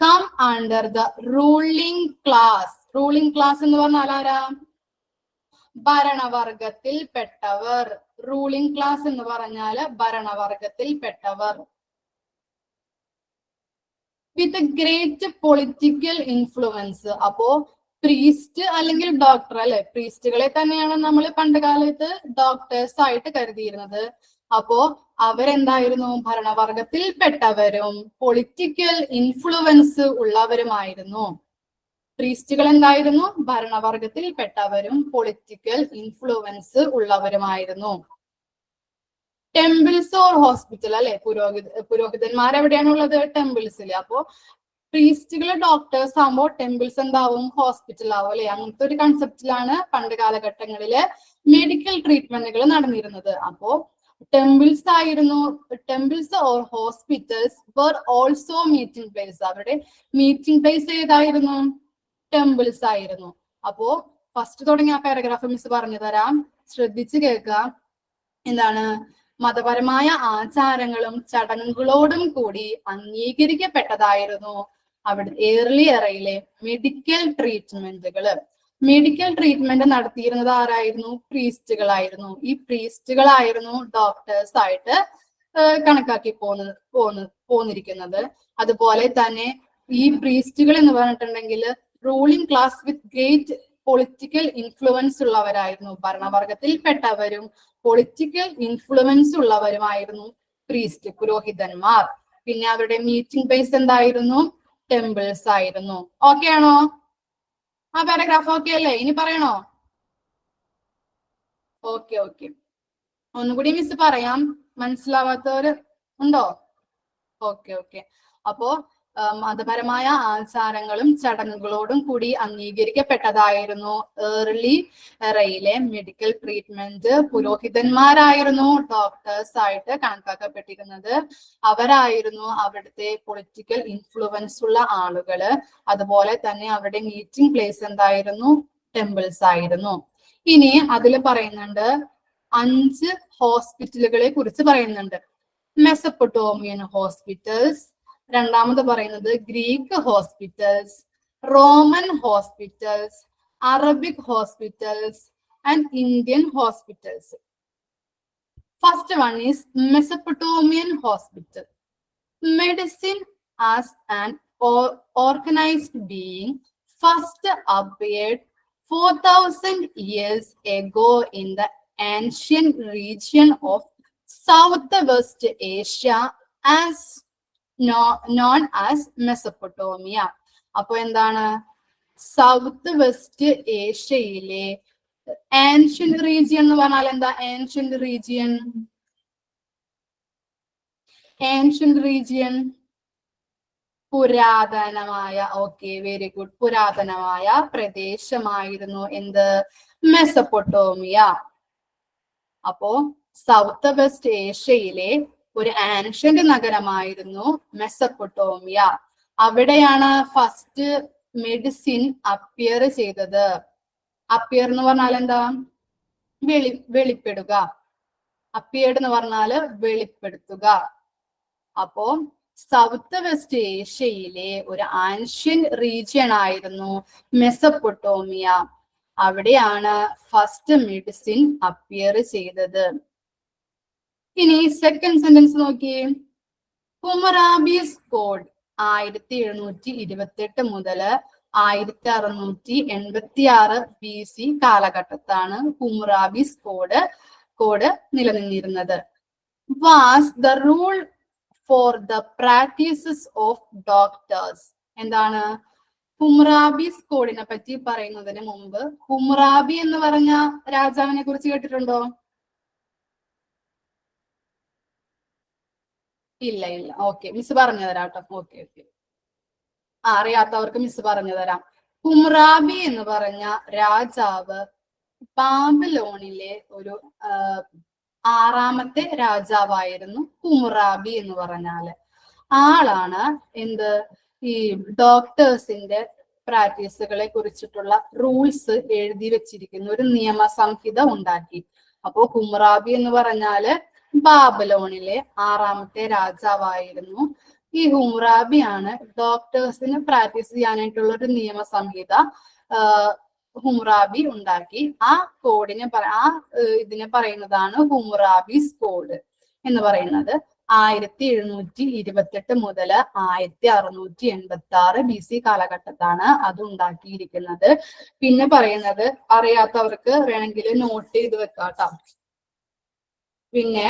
cum under the ruling class. Ruling class എന്ന് പറഞ്ഞാൽ ആരാ? ഭരണവർഗത്തിൽ പെട്ടവർ. റൂളിംഗ് ക്ലാസ് എന്ന് പറഞ്ഞാല് ഭരണവർഗത്തിൽ പെട്ടവർ. With great political influence. അപ്പോ പ്രീസ്റ്റ് അല്ലെങ്കിൽ ഡോക്ടർ അല്ലെ, പ്രീസ്റ്റുകളെ തന്നെയാണ് നമ്മൾ പണ്ട് കാലത്ത് ഡോക്ടേഴ്സ് ആയിട്ട് കരുതിയിരുന്നത്. അപ്പോ അവരെന്തായിരുന്നു? ഭരണവർഗത്തിൽ പെട്ടവരും പൊളിറ്റിക്കൽ ഇൻഫ്ലുവൻസ് ഉള്ളവരുമായിരുന്നു. പ്രീസ്റ്റുകൾ എന്തായിരുന്നു? ഭരണവർഗത്തിൽ പെട്ടവരും പൊളിറ്റിക്കൽ ഇൻഫ്ലുവൻസ് ഉള്ളവരുമായിരുന്നു. ടെമ്പിൾസ് ഓർ ഹോസ്പിറ്റൽ അല്ലെ, പുരോഹിതന്മാർ എവിടെയാണുള്ളത്? ടെമ്പിൾസിൽ. അപ്പോ പ്രീസ്റ്റുകൾ ഡോക്ടേഴ്സ് ആകുമ്പോൾ ടെമ്പിൾസ് എന്താവും? ഹോസ്പിറ്റൽ ആവും അല്ലെ. അങ്ങനത്തെ ഒരു കൺസെപ്റ്റിലാണ് പണ്ട് കാലഘട്ടങ്ങളില് മെഡിക്കൽ ട്രീറ്റ്മെന്റുകൾ നടന്നിരുന്നത്. അപ്പോ ടെമ്പിൾസ് ആയിരുന്നു. Temples or hospitals were also meeting place. അവരുടെ മീറ്റിംഗ് പ്ലേസ് ഏതായിരുന്നു? ടെമ്പിൾസ് ആയിരുന്നു. അപ്പോ ഫസ്റ്റ് തുടങ്ങിയ പാരഗ്രാഫ് മിസ് പറഞ്ഞു തരാം, ശ്രദ്ധിച്ച് കേൾക്കുക. എന്താണ്? മതപരമായ ആചാരങ്ങളും ചടങ്ങുകളോടും കൂടി അംഗീകരിക്കപ്പെട്ടതായിരുന്നു അവിടെ ഏർലി എറയിലെ മെഡിക്കൽ ട്രീറ്റ്മെന്റുകള്. മെഡിക്കൽ ട്രീറ്റ്മെന്റ് നടത്തിയിരുന്നത് ആരായിരുന്നു? പ്രീസ്റ്റുകളായിരുന്നു. ഈ പ്രീസ്റ്റുകളായിരുന്നു ഡോക്ടേഴ്സ് ആയിട്ട് കണക്കാക്കി പോന്നിരിക്കുന്നത്. അതുപോലെ തന്നെ ഈ പ്രീസ്റ്റുകൾ എന്ന് പറഞ്ഞിട്ടുണ്ടെങ്കിൽ ruling class with great political influence ഉള്ളവരായിരുന്നു. ഭരണവർഗത്തിൽ പെട്ടവരും പൊളിറ്റിക്കൽ ഇൻഫ്ലുവൻസ് ഉള്ളവരുമായിരുന്നു പ്രീസ്റ്റ്, പുരോഹിതന്മാർ. പിന്നെ അവരുടെ മീറ്റിംഗ് പ്ലേസ് എന്തായിരുന്നു? ടെമ്പിൾസ് ആയിരുന്നു. ഓക്കെ ആണോ? ആ പാരഗ്രാഫ് ഓക്കെ അല്ലേ? ഇനി പറയണോ? ഓക്കെ. ഒന്നുകൂടി മിസ് പറയാം, മനസ്സിലാവാത്തവര് ഉണ്ടോ? ഓക്കെ. അപ്പോ മതപരമായ ആചാരങ്ങളും ചടങ്ങുകളോടും കൂടി അംഗീകരിക്കപ്പെട്ടതായിരുന്നു ഏർലി എറയിലെ മെഡിക്കൽ ട്രീറ്റ്മെന്റ്. പുരോഹിതന്മാരായിരുന്നു ഡോക്ടേഴ്സ് ആയിട്ട് കണക്കാക്കപ്പെട്ടിരുന്നത്. അവരായിരുന്നു അവിടുത്തെ പൊളിറ്റിക്കൽ ഇൻഫ്ലുവൻസ് ഉള്ള ആളുകള്. അതുപോലെ തന്നെ അവരുടെ മീറ്റിംഗ് പ്ലേസ് എന്തായിരുന്നു? ടെമ്പിൾസ് ആയിരുന്നു. ഇനി അതിൽ പറയുന്നുണ്ട് 5 ഹോസ്പിറ്റലുകളെ കുറിച്ച് പറയുന്നുണ്ട്. മെസപ്പൊട്ടോമിയൻ ഹോസ്പിറ്റൽസ്, രണ്ടാമത് പറയുന്നത് Greek hospitals, Roman hospitals, Arabic hospitals and Indian hospitals. First one is Mesopotamian hospital. Medicine as an organized being first appeared 4,000 years ago in the ancient region of Southwest Asia as known as Mesopotamia. അപ്പൊ എന്താണ്? South west ഏഷ്യയിലെ ancient region എന്ന് പറഞ്ഞാൽ എന്താ? Ancient region പുരാതനമായ, okay, very good, പുരാതനമായ പ്രദേശമായിരുന്നു എന്ത്? Mesopotamia. അപ്പോ സൗത്ത് വെസ്റ്റ് ഏഷ്യയിലെ ഒരു ആൻഷ്യന്റ് നഗരമായിരുന്നു മെസപ്പൊട്ടോമിയ. അവിടെയാണ് ഫസ്റ്റ് മെഡിസിൻ അപ്പിയർ ചെയ്തത്. അപ്പിയർ എന്ന് പറഞ്ഞാൽ എന്താ? വെളിപ്പെടുക. അപ്പിയർഡ് എന്ന് പറഞ്ഞാല് വെളിപ്പെടുത്തുക. അപ്പോ സൗത്ത് വെസ്റ്റ് ഏഷ്യയിലെ ഒരു ആൻഷ്യൻ റീജിയൻ ആയിരുന്നു മെസപ്പൊട്ടോമിയ. അവിടെയാണ് ഫസ്റ്റ് മെഡിസിൻ അപ്പിയർ ചെയ്തത്. ഇനി സെക്കൻഡ് സെന്റൻസ് നോക്കിയേ. ഹുമറാബീസ് കോഡ് 1728 മുതൽ 1686 BC കാലഘട്ടത്താണ് ഹുമറാബീസ് കോഡ് നിലനിന്നിരുന്നത്. Was the rule for the practices of doctors. എന്താണ്? ഹുമറാബീസ് കോഡിനെ പറ്റി പറയുന്നതിന് മുമ്പ് ഹുമറാബി എന്ന് പറഞ്ഞ രാജാവിനെ കുറിച്ച് കേട്ടിട്ടുണ്ടോ? ഇല്ല. ഓക്കെ, മിസ് പറഞ്ഞു തരാം കേട്ടോ. ഓക്കെ. അറിയാത്തവർക്ക് മിസ് പറഞ്ഞു തരാം. ഹുമറാബി എന്ന് പറഞ്ഞ രാജാവ് ബാബിലോണിലെ ഒരു 6ാമത്തെ രാജാവായിരുന്നു ഹുമറാബി എന്ന് പറഞ്ഞാല്. ആളാണ് എന്ത്? ഈ ഡോക്ടേഴ്സിന്റെ പ്രാക്ടീസുകളെ കുറിച്ചിട്ടുള്ള റൂൾസ് എഴുതി വെച്ചിരിക്കുന്ന ഒരു നിയമസംഹിത ഉണ്ടാക്കി. അപ്പോ ഹുമറാബി എന്ന് പറഞ്ഞാല് ബാബിലോണിലെ 6ാമത്തെ രാജാവായിരുന്നു. ഈ ഹുമറാബിയാണ് ഡോക്ടേഴ്സിന് പ്രാക്ടീസ് ചെയ്യാനായിട്ടുള്ള ഒരു നിയമസംഹിത ഹുമറാബി ഉണ്ടാക്കി. ആ കോഡിനെ ഇതിനെ പറയുന്നതാണ് ഹുമറാബീസ് കോഡ് എന്ന് പറയുന്നത്. 1728 മുതൽ 1686 BC കാലഘട്ടത്താണ് അത് ഉണ്ടാക്കിയിരിക്കുന്നത്. പിന്നെ പറയുന്നത് അറിയാത്തവർക്ക് വേണമെങ്കിൽ നോട്ട് ചെയ്ത് വെക്കാട്ടോ. പിന്നെ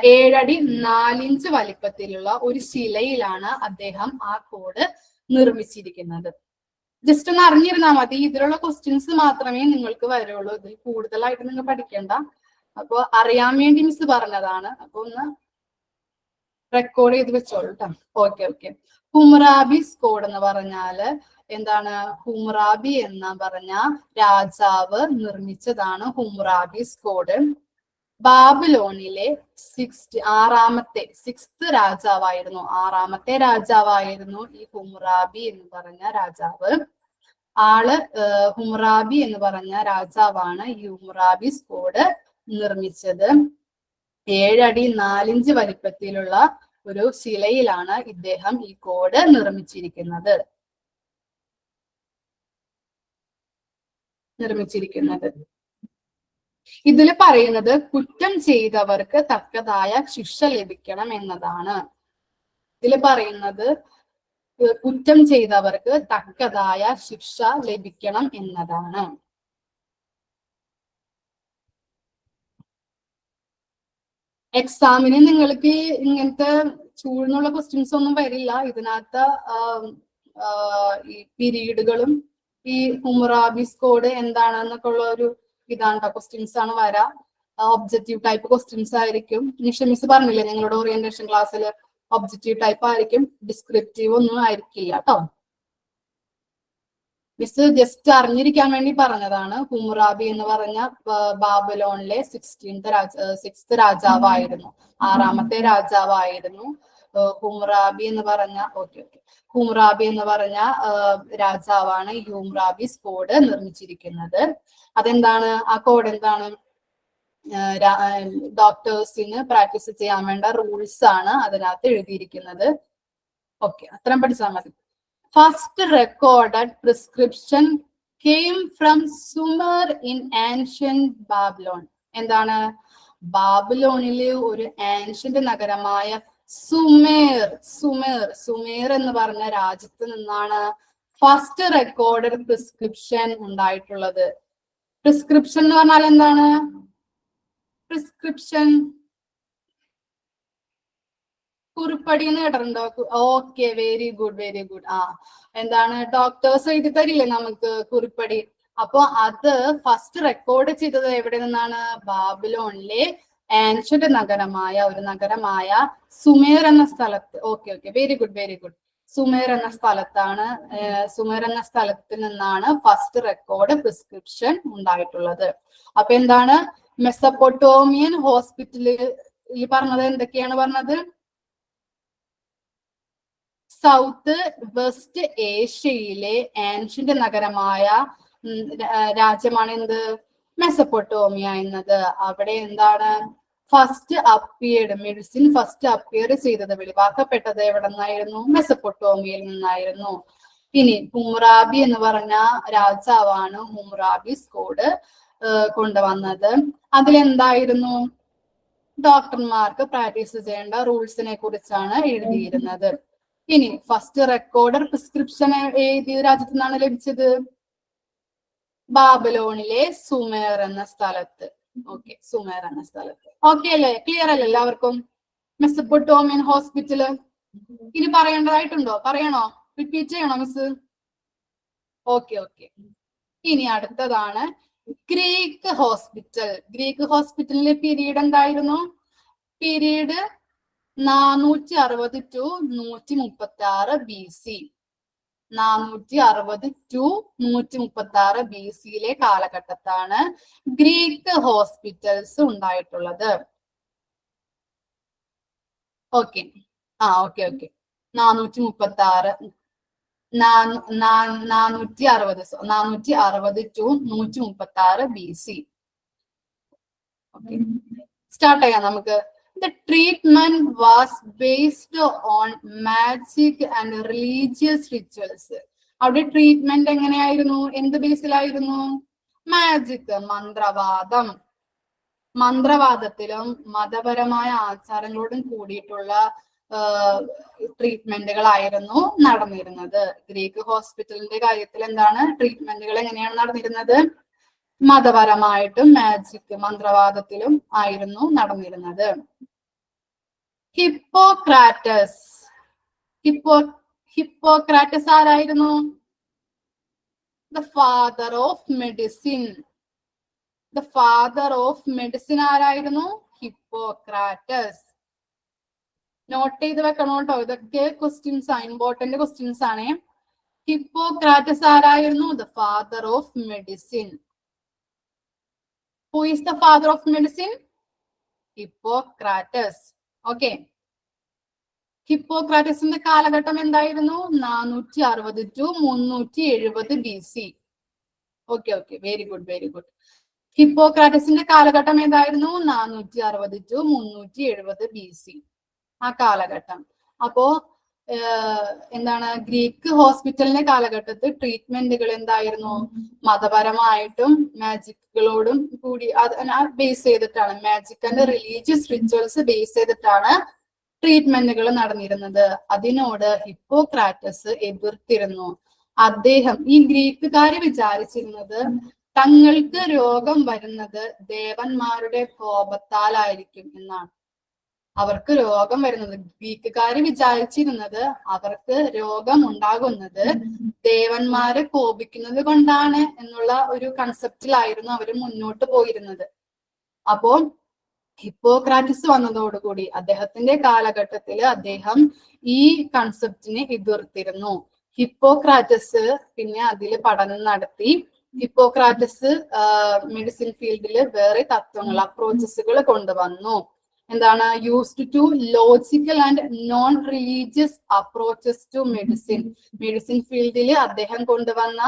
7 അടി 4 ഇഞ്ച് വലിപ്പത്തിലുള്ള ഒരു ശിലയിലാണ് അദ്ദേഹം ആ കോഡ് നിർമ്മിച്ചിരിക്കുന്നത്. ജസ്റ്റ് ഒന്ന് അറിഞ്ഞിരുന്നാൽ മതി. ഇതിലുള്ള ക്വസ്റ്റ്യൻസ് മാത്രമേ നിങ്ങൾക്ക് വരുള്ളൂ. ഇതിൽ കൂടുതലായിട്ട് നിങ്ങൾ പഠിക്കണ്ട. അപ്പൊ അറിയാൻ വേണ്ടി മിസ് പറഞ്ഞതാണ്. അപ്പൊ ഒന്ന് റെക്കോർഡ് ചെയ്ത് വെച്ചോളൂ കേട്ടോ. ഓക്കെ. ഹുമറാബീസ് കോഡ് എന്ന് പറഞ്ഞാല് എന്താണ്? ഹുമറാബി എന്ന് പറഞ്ഞ രാജാവ് നിർമ്മിച്ചതാണ് ഹുമറാബീസ് കോഡ്. ബാബിലോണിലെ 6ാമത്തെ രാജാവായിരുന്നു ഈ ഹുമറാബി എന്ന് പറഞ്ഞ രാജാവ്. ഹുമറാബി എന്ന് പറഞ്ഞ രാജാവാണ് ഈ ഹുമറാബീസ് കോഡ് നിർമ്മിച്ചത്. 7 അടി 4 ഇഞ്ച് വലിപ്പത്തിലുള്ള ഒരു ശിലയിലാണ് ഇദ്ദേഹം ഈ കോഡ് നിർമ്മിച്ചിരിക്കുന്നത്. ഇതിൽ പറയുന്നത് കുറ്റം ചെയ്തവർക്ക് തക്കതായ ശിക്ഷ ലഭിക്കണം എന്നതാണ്. ഇതിൽ പറയുന്നത് കുറ്റം ചെയ്തവർക്ക് തക്കതായ ശിക്ഷ ലഭിക്കണം എന്നതാണ്. എക്സാമിന് നിങ്ങൾക്ക് ഇങ്ങനത്തെ ചൂടുന്നുള്ള ക്വസ്റ്റ്യൻസ് ഒന്നും വരില്ല. ഇതിനകത്ത് ഈ പീരീഡുകളും ഈ ഹുമറാബീസ് കോഡ് എന്താണെന്നൊക്കെ ഉള്ള ഒരു ഇതാണ് ക്വസ്റ്റ്യൻസ് ആണ് വരാ. ഒബ്ജക്റ്റീവ് ടൈപ്പ് ക്വസ്റ്റ്യൻസ് ആയിരിക്കും. നിഷ മിസ് പറഞ്ഞില്ലേ ഞങ്ങളുടെ ഓറിയന്റേഷൻ ക്ലാസ്സിൽ ഒബ്ജക്റ്റീവ് ടൈപ്പ് ആയിരിക്കും, ഡിസ്ക്രിപ്റ്റീവ് ഒന്നും ആയിരിക്കില്ല കേട്ടോ. മിസ് ജസ്റ്റ് അറിഞ്ഞിരിക്കാൻ വേണ്ടി പറഞ്ഞതാണ്. ഹുമുറാബി എന്ന് പറഞ്ഞ ബാബിലോണിലെ സിക്സ്ത് രാജാവായിരുന്നു, 6ാമത്തെ രാജാവായിരുന്നു ഹുമുറാബി എന്ന് പറഞ്ഞ. ഹുമുറാബി എന്ന് പറഞ്ഞ രാജാവാണ് ഹ്യൂംറാബിസ് കോഡ് നിർമ്മിച്ചിരിക്കുന്നത്. അതെന്താണ് ആ കോഡ്? എന്താണ്? ഡോക്ടേഴ്സിന് പ്രാക്ടീസ് ചെയ്യാൻ വേണ്ട റൂൾസ് ആണ് അതിനകത്ത് എഴുതിയിരിക്കുന്നത്. ഓക്കെ, അത്രയും പഠിച്ചാൽ മതി. First recorded prescription came from Sumer in ancient Babylon. എന്താണ്? ബാബിലോണിലെ ഒരു ആൻഷ്യന്റ് നഗരമായ സുമേർ എന്ന് പറഞ്ഞ രാജ്യത്ത് നിന്നാണ് ഫസ്റ്റ് റെക്കോർഡഡ് പ്രിസ്ക്രിപ്ഷൻ ഉണ്ടായിട്ടുള്ളത്. പ്രിസ്ക്രിപ്ഷൻ എന്ന് പറഞ്ഞാൽ എന്താണ്? പ്രിസ്ക്രിപ്ഷൻ കുറിപ്പടി എന്ന് കേട്ടിട്ടുണ്ടോ? Okay, very good very good. എന്താണ്? ഡോക്ടേഴ്സ് എഴുതി തരില്ലേ നമുക്ക് കുറിപ്പടി? അപ്പൊ അത് ഫസ്റ്റ് റെക്കോർഡ് ചെയ്തത് എവിടെ നിന്നാണ്? ബാബിലോണിലെ ആൻഷ്യന്റ് നഗരമായ സുമേർ എന്ന സ്ഥലത്ത്. Okay, very good very good. Sumer എന്ന സ്ഥലത്താണ്, സുമേർ എന്ന സ്ഥലത്തിൽ നിന്നാണ് ഫസ്റ്റ് റെക്കോർഡ് പ്രിസ്ക്രിപ്ഷൻ ഉണ്ടായിട്ടുള്ളത്. അപ്പൊ എന്താണ്? മെസപ്പൊട്ടോമിയൻ ഹോസ്പിറ്റലിൽ പറഞ്ഞത് എന്തൊക്കെയാണ് പറഞ്ഞത്? സൗത്ത് വെസ്റ്റ് ഏഷ്യയിലെ ആൻഷ്യന്റ് നഗരമായ രാജ്യമാണ് എന്ത്? മെസപ്പൊട്ടോമിയ എന്നത്. അവിടെ എന്താണ്? മെഡിസിൻ ഫസ്റ്റ് അപ്പിയർ ചെയ്തത്, വെളിവാക്കപ്പെട്ടത് എവിടെ നിന്നായിരുന്നു? മെസപ്പൊട്ടോമിയയിൽ നിന്നായിരുന്നു. ഇനി ഹുമുറാബി എന്ന് പറഞ്ഞ രാജാവാണ് ഹുമുറാബിസ് കോഡ് കൊണ്ടുവന്നത്. അതിലെന്തായിരുന്നു? ഡോക്ടർമാർക്ക് പ്രാക്ടീസ് ചെയ്യേണ്ട റൂൾസിനെ കുറിച്ചാണ് എഴുതിയിരുന്നത്. ഇനി ഫസ്റ്റ് റെക്കോർഡർ പ്രിസ്ക്രിപ്ഷൻ ഏത് രാജ്യത്തു നിന്നാണ് ലഭിച്ചത്? ബാബിലോണിലെ സുമേർ എന്ന സ്ഥലത്ത്. ഓക്കെ, സുമേർ എന്ന സ്ഥലത്ത്. ഓക്കെ അല്ലേ? ക്ലിയർ അല്ലേ എല്ലാവർക്കും? മെസപ്പൊട്ടോമിയൻ ഹോസ്പിറ്റല് ഇനി പറയേണ്ടതായിട്ടുണ്ടോ? പറയണോ? റിപ്പീറ്റ് ചെയ്യണോ മിസ്? ഓക്കെ. ഇനി അടുത്തതാണ് ഗ്രീക്ക് ഹോസ്പിറ്റൽ. ഗ്രീക്ക് ഹോസ്പിറ്റലിന്റെ പീരീഡ് എന്തായിരുന്നു? Period 460 to 136 BC. 460 to 136 BC കാലഘട്ടത്താണ് ഗ്രീക്ക് ഹോസ്പിറ്റൽസ് ഉണ്ടായിട്ടുള്ളത്. Okay, 460 to 136 BC. Okay, start ചെയ്യാം നമുക്ക്. The treatment was based on magic and religious rituals. അവിടെ ട്രീറ്റ്മെന്റ് എങ്ങനെയായിരുന്നു? എന്ത് ബേസിലായിരുന്നു? മാജിക്, മന്ത്രവാദത്തിലും മതപരമായ ആചാരങ്ങളോടും കൂടിയിട്ടുള്ള ട്രീറ്റ്മെന്റുകളായിരുന്നു നടന്നിരുന്നത്. ഗ്രീക്ക് ഹോസ്പിറ്റലിന്റെ കാര്യത്തിൽ എന്താണ്? ട്രീറ്റ്മെന്റുകൾ എങ്ങനെയാണ് നടന്നിരുന്നത്? മതപരമായിട്ടും മാജിക്, മന്ത്രവാദത്തിലും ആയിരുന്നു നടന്നിരുന്നത്. ഹിപ്പോക്രാറ്റസ് ആരായിരുന്നു? ദ ഫാദർ ഓഫ് മെഡിസിൻ ആരായിരുന്നു? ഹിപ്പോക്രാറ്റസ്. നോട്ട് ചെയ്ത് വെക്കണം കേട്ടോ, ഇതൊക്കെ ക്വസ്റ്റ്യൻസ് ആണ്, ഇമ്പോർട്ടന്റ് ക്വസ്റ്റ്യൻസ് ആണ്. ഹിപ്പോക്രാറ്റസ് ആരായിരുന്നു? The father of medicine. Who is the father of medicine? Hippocrates. Okay, ഹിപ്പോക്രാറ്റസിന്റെ കാലഘട്ടം എന്തായിരുന്നു? 460 to 370 BC. Okay, very good. ഹിപ്പോക്രാറ്റസിന്റെ കാലഘട്ടം ഏതായിരുന്നു? 460 to 370 BC ആ കാലഘട്ടം. അപ്പോ എന്താണ്? ഗ്രീക്ക് ഹോസ്പിറ്റലിന്റെ കാലഘട്ടത്തിൽ ട്രീറ്റ്മെന്റുകൾ എന്തായിരുന്നു? മതപരമായിട്ടും മാജിക്കുകളോടും കൂടി ബേസ് ചെയ്തിട്ടാണ്, magic and religious rituals base ചെയ്തിട്ടാണ് ട്രീറ്റ്മെന്റുകൾ നടന്നിരുന്നത്. അതിനോട് ഹിപ്പോക്രാറ്റസ് എതിർത്തിരുന്നു. അദ്ദേഹം, ഈ ഗ്രീക്കുകാര് വിചാരിച്ചിരുന്നത് തങ്ങൾക്ക് രോഗം വരുന്നത് ദേവന്മാരുടെ കോപത്താലായിരിക്കും എന്നാണ്. അവർക്ക് രോഗം വരുന്നത്, ഗ്രീക്കുകാര് വിചാരിച്ചിരുന്നത് അവർക്ക് രോഗം ഉണ്ടാകുന്നത് ദേവന്മാരെ കോപിക്കുന്നത് കൊണ്ടാണ് എന്നുള്ള ഒരു കൺസെപ്റ്റിലായിരുന്നു അവർ മുന്നോട്ട് പോയിരുന്നത്. അപ്പോൾ ഹിപ്പോക്രാറ്റിസ് വന്നതോടുകൂടി അദ്ദേഹത്തിന്റെ കാലഘട്ടത്തിൽ അദ്ദേഹം ഈ കൺസെപ്റ്റിനെ എതിർത്തിരുന്നു. ഹിപ്പോക്രാറ്റസ് പിന്നെ അതിൽ പഠനം നടത്തി. ഹിപ്പോക്രാറ്റസ് മെഡിസിൻ ഫീൽഡിൽ വേറെ തത്വങ്ങൾ അപ്രോച്ചസുകൾ കൊണ്ടുവന്നു. എന്താണ്? Used to logical and non religious approaches to medicine. Medicine ഫീൽഡിൽ അദ്ദേഹം കൊണ്ടുവന്ന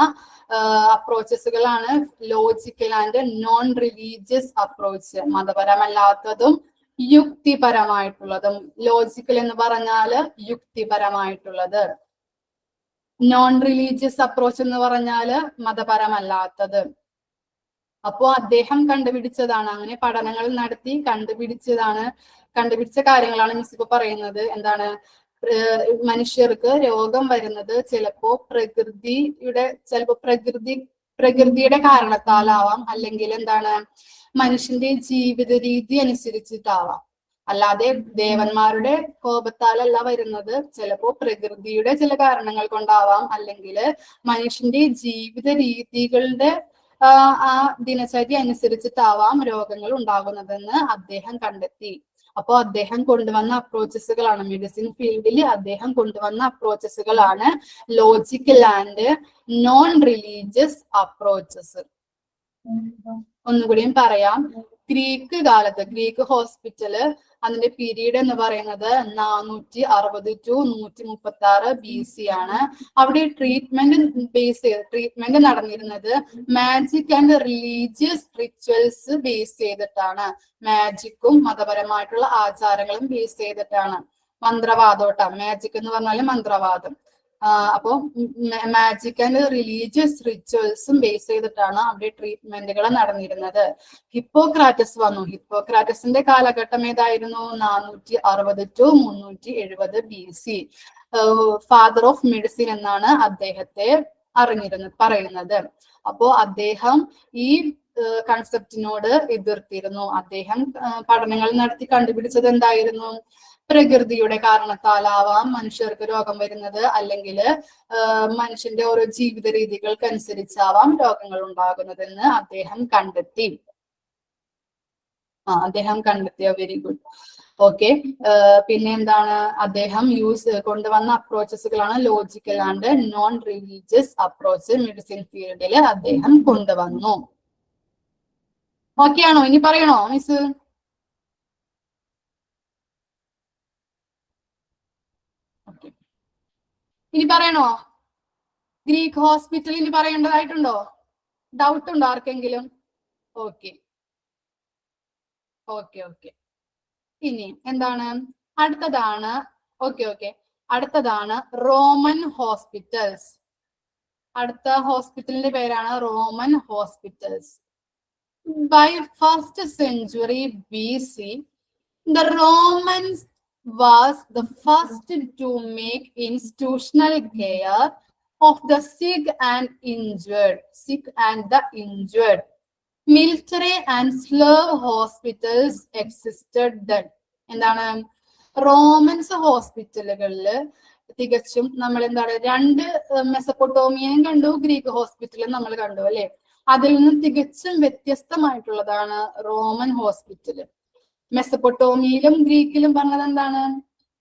അപ്രോച്ചസുകളാണ് logical and non religious approach. മതപരമല്ലാത്തതും യുക്തിപരമായിട്ടുള്ളതും. ലോജിക്കൽ എന്ന് പറഞ്ഞാല് യുക്തിപരമായിട്ടുള്ളത്, നോൺ റിലീജിയസ് അപ്രോച്ച് എന്ന് പറഞ്ഞാല് മതപരമല്ലാത്തത്. അപ്പോ അദ്ദേഹം കണ്ടുപിടിച്ചതാണ്, അങ്ങനെ പഠനങ്ങൾ നടത്തി കണ്ടുപിടിച്ച കാര്യങ്ങളാണ് മിസ് ഇപ്പൊ പറയുന്നത്. എന്താണ്? മനുഷ്യർക്ക് രോഗം വരുന്നത് ചിലപ്പോ പ്രകൃതിയുടെ കാരണത്താലാവാം, അല്ലെങ്കിൽ എന്താണ് മനുഷ്യന്റെ ജീവിത രീതി അനുസരിച്ചിട്ടാവാം. അല്ലാതെ ദേവന്മാരുടെ കോപത്താലല്ല വരുന്നത്. ചിലപ്പോ പ്രകൃതിയുടെ ചില കാരണങ്ങൾ കൊണ്ടാവാം, അല്ലെങ്കിൽ മനുഷ്യന്റെ ജീവിത രീതികളുടെ ആ ദിനചര്യ അനുസരിച്ചിട്ടാവാം രോഗങ്ങൾ ഉണ്ടാകുന്നതെന്ന് അദ്ദേഹം കണ്ടെത്തി. അപ്പോ അദ്ദേഹം കൊണ്ടുവന്ന അപ്രോച്ചസുകളാണ്, മെഡിസിൻ ഫീൽഡിൽ അദ്ദേഹം കൊണ്ടുവന്ന അപ്രോച്ചസുകളാണ് logical and non religious approaches. ഒന്നുകൂടിയും പറയാം. ഗ്രീക്ക് ഹോസ്പിറ്റല് അതിന്റെ പീരീഡ് എന്ന് പറയുന്നത് 460 to 136 BC ആണ്. അവിടെ ട്രീറ്റ്മെന്റ് നടന്നിരുന്നത് magic and religious rituals base ചെയ്തിട്ടാണ്. മാജിക്കും മതപരമായിട്ടുള്ള ആചാരങ്ങളും ബേസ് ചെയ്തിട്ടാണ്. മന്ത്രവാദോട്ടം, മാജിക് എന്ന് പറഞ്ഞാല് മന്ത്രവാദം. അപ്പോ മാജിക് ആൻഡ് റിലീജിയസ് റിച്വൽസും ബേസ് ചെയ്തിട്ടാണ് അവിടെ ട്രീറ്റ്മെന്റുകൾ നടന്നിരുന്നത്. ഹിപ്പോക്രാറ്റസ് വന്നു. ഹിപ്പോക്രാറ്റസിന്റെ കാലഘട്ടം ഏതായിരുന്നു? 460 to 370 BC. Father of medicine എന്നാണ് അദ്ദേഹത്തെ പറയുന്നത്. അപ്പോ അദ്ദേഹം ഈ കൺസെപ്റ്റിനോട് എതിർത്തിരുന്നു. അദ്ദേഹം പഠനങ്ങൾ നടത്തി കണ്ടുപിടിച്ചത് എന്തായിരുന്നു? പ്രകൃതിയുടെ കാരണത്താലാവാം മനുഷ്യർക്ക് രോഗം വരുന്നത്, അല്ലെങ്കിൽ മനുഷ്യന്റെ ഓരോ ജീവിത രീതികൾക്കനുസരിച്ചാവാം രോഗങ്ങൾ ഉണ്ടാകുന്നതെന്ന് അദ്ദേഹം കണ്ടെത്തി. Very good. ഓക്കെ. പിന്നെ എന്താണ്? അദ്ദേഹം കൊണ്ടുവന്ന അപ്രോച്ചസുകളാണ് logical and non religious approach. Medicine ഫീൽഡിൽ അദ്ദേഹം കൊണ്ടുവന്നു. ഓക്കെ ആണോ? ഇനി പറയണോ മിസ്? ഇനി പറയണോ? ഗ്രീക്ക് ഹോസ്പിറ്റൽ ഇനി പറയേണ്ടതായിട്ടുണ്ടോ? ഡൗട്ട് ഉണ്ടോ ആർക്കെങ്കിലും? ഓക്കെ. ഇനി എന്താണ്? അടുത്തതാണ് റോമൻ ഹോസ്പിറ്റൽസ്. അടുത്ത ഹോസ്പിറ്റലിന്റെ പേരാണ് Roman hospitals. By 1st century BC, the Romans was the first to make institutional care of the sick and the injured. Military and slave hospitals existed then. എന്താണ്? Romance ഹോസ്പിറ്റലുകളിൽ തികച്ചും നമ്മൾ രണ്ട് മെസപ്പൊട്ടോമിയനും കണ്ടു, ഗ്രീക്ക് ഹോസ്പിറ്റലും നമ്മൾ കണ്ടു അല്ലെ. അതിൽ നിന്ന് തികച്ചും വ്യത്യസ്തമായിട്ടുള്ളതാണ് റോമൻ ഹോസ്പിറ്റല്. മെസപ്പൊട്ടോമിയയിലും ഗ്രീക്കിലും പറഞ്ഞത് എന്താണ്?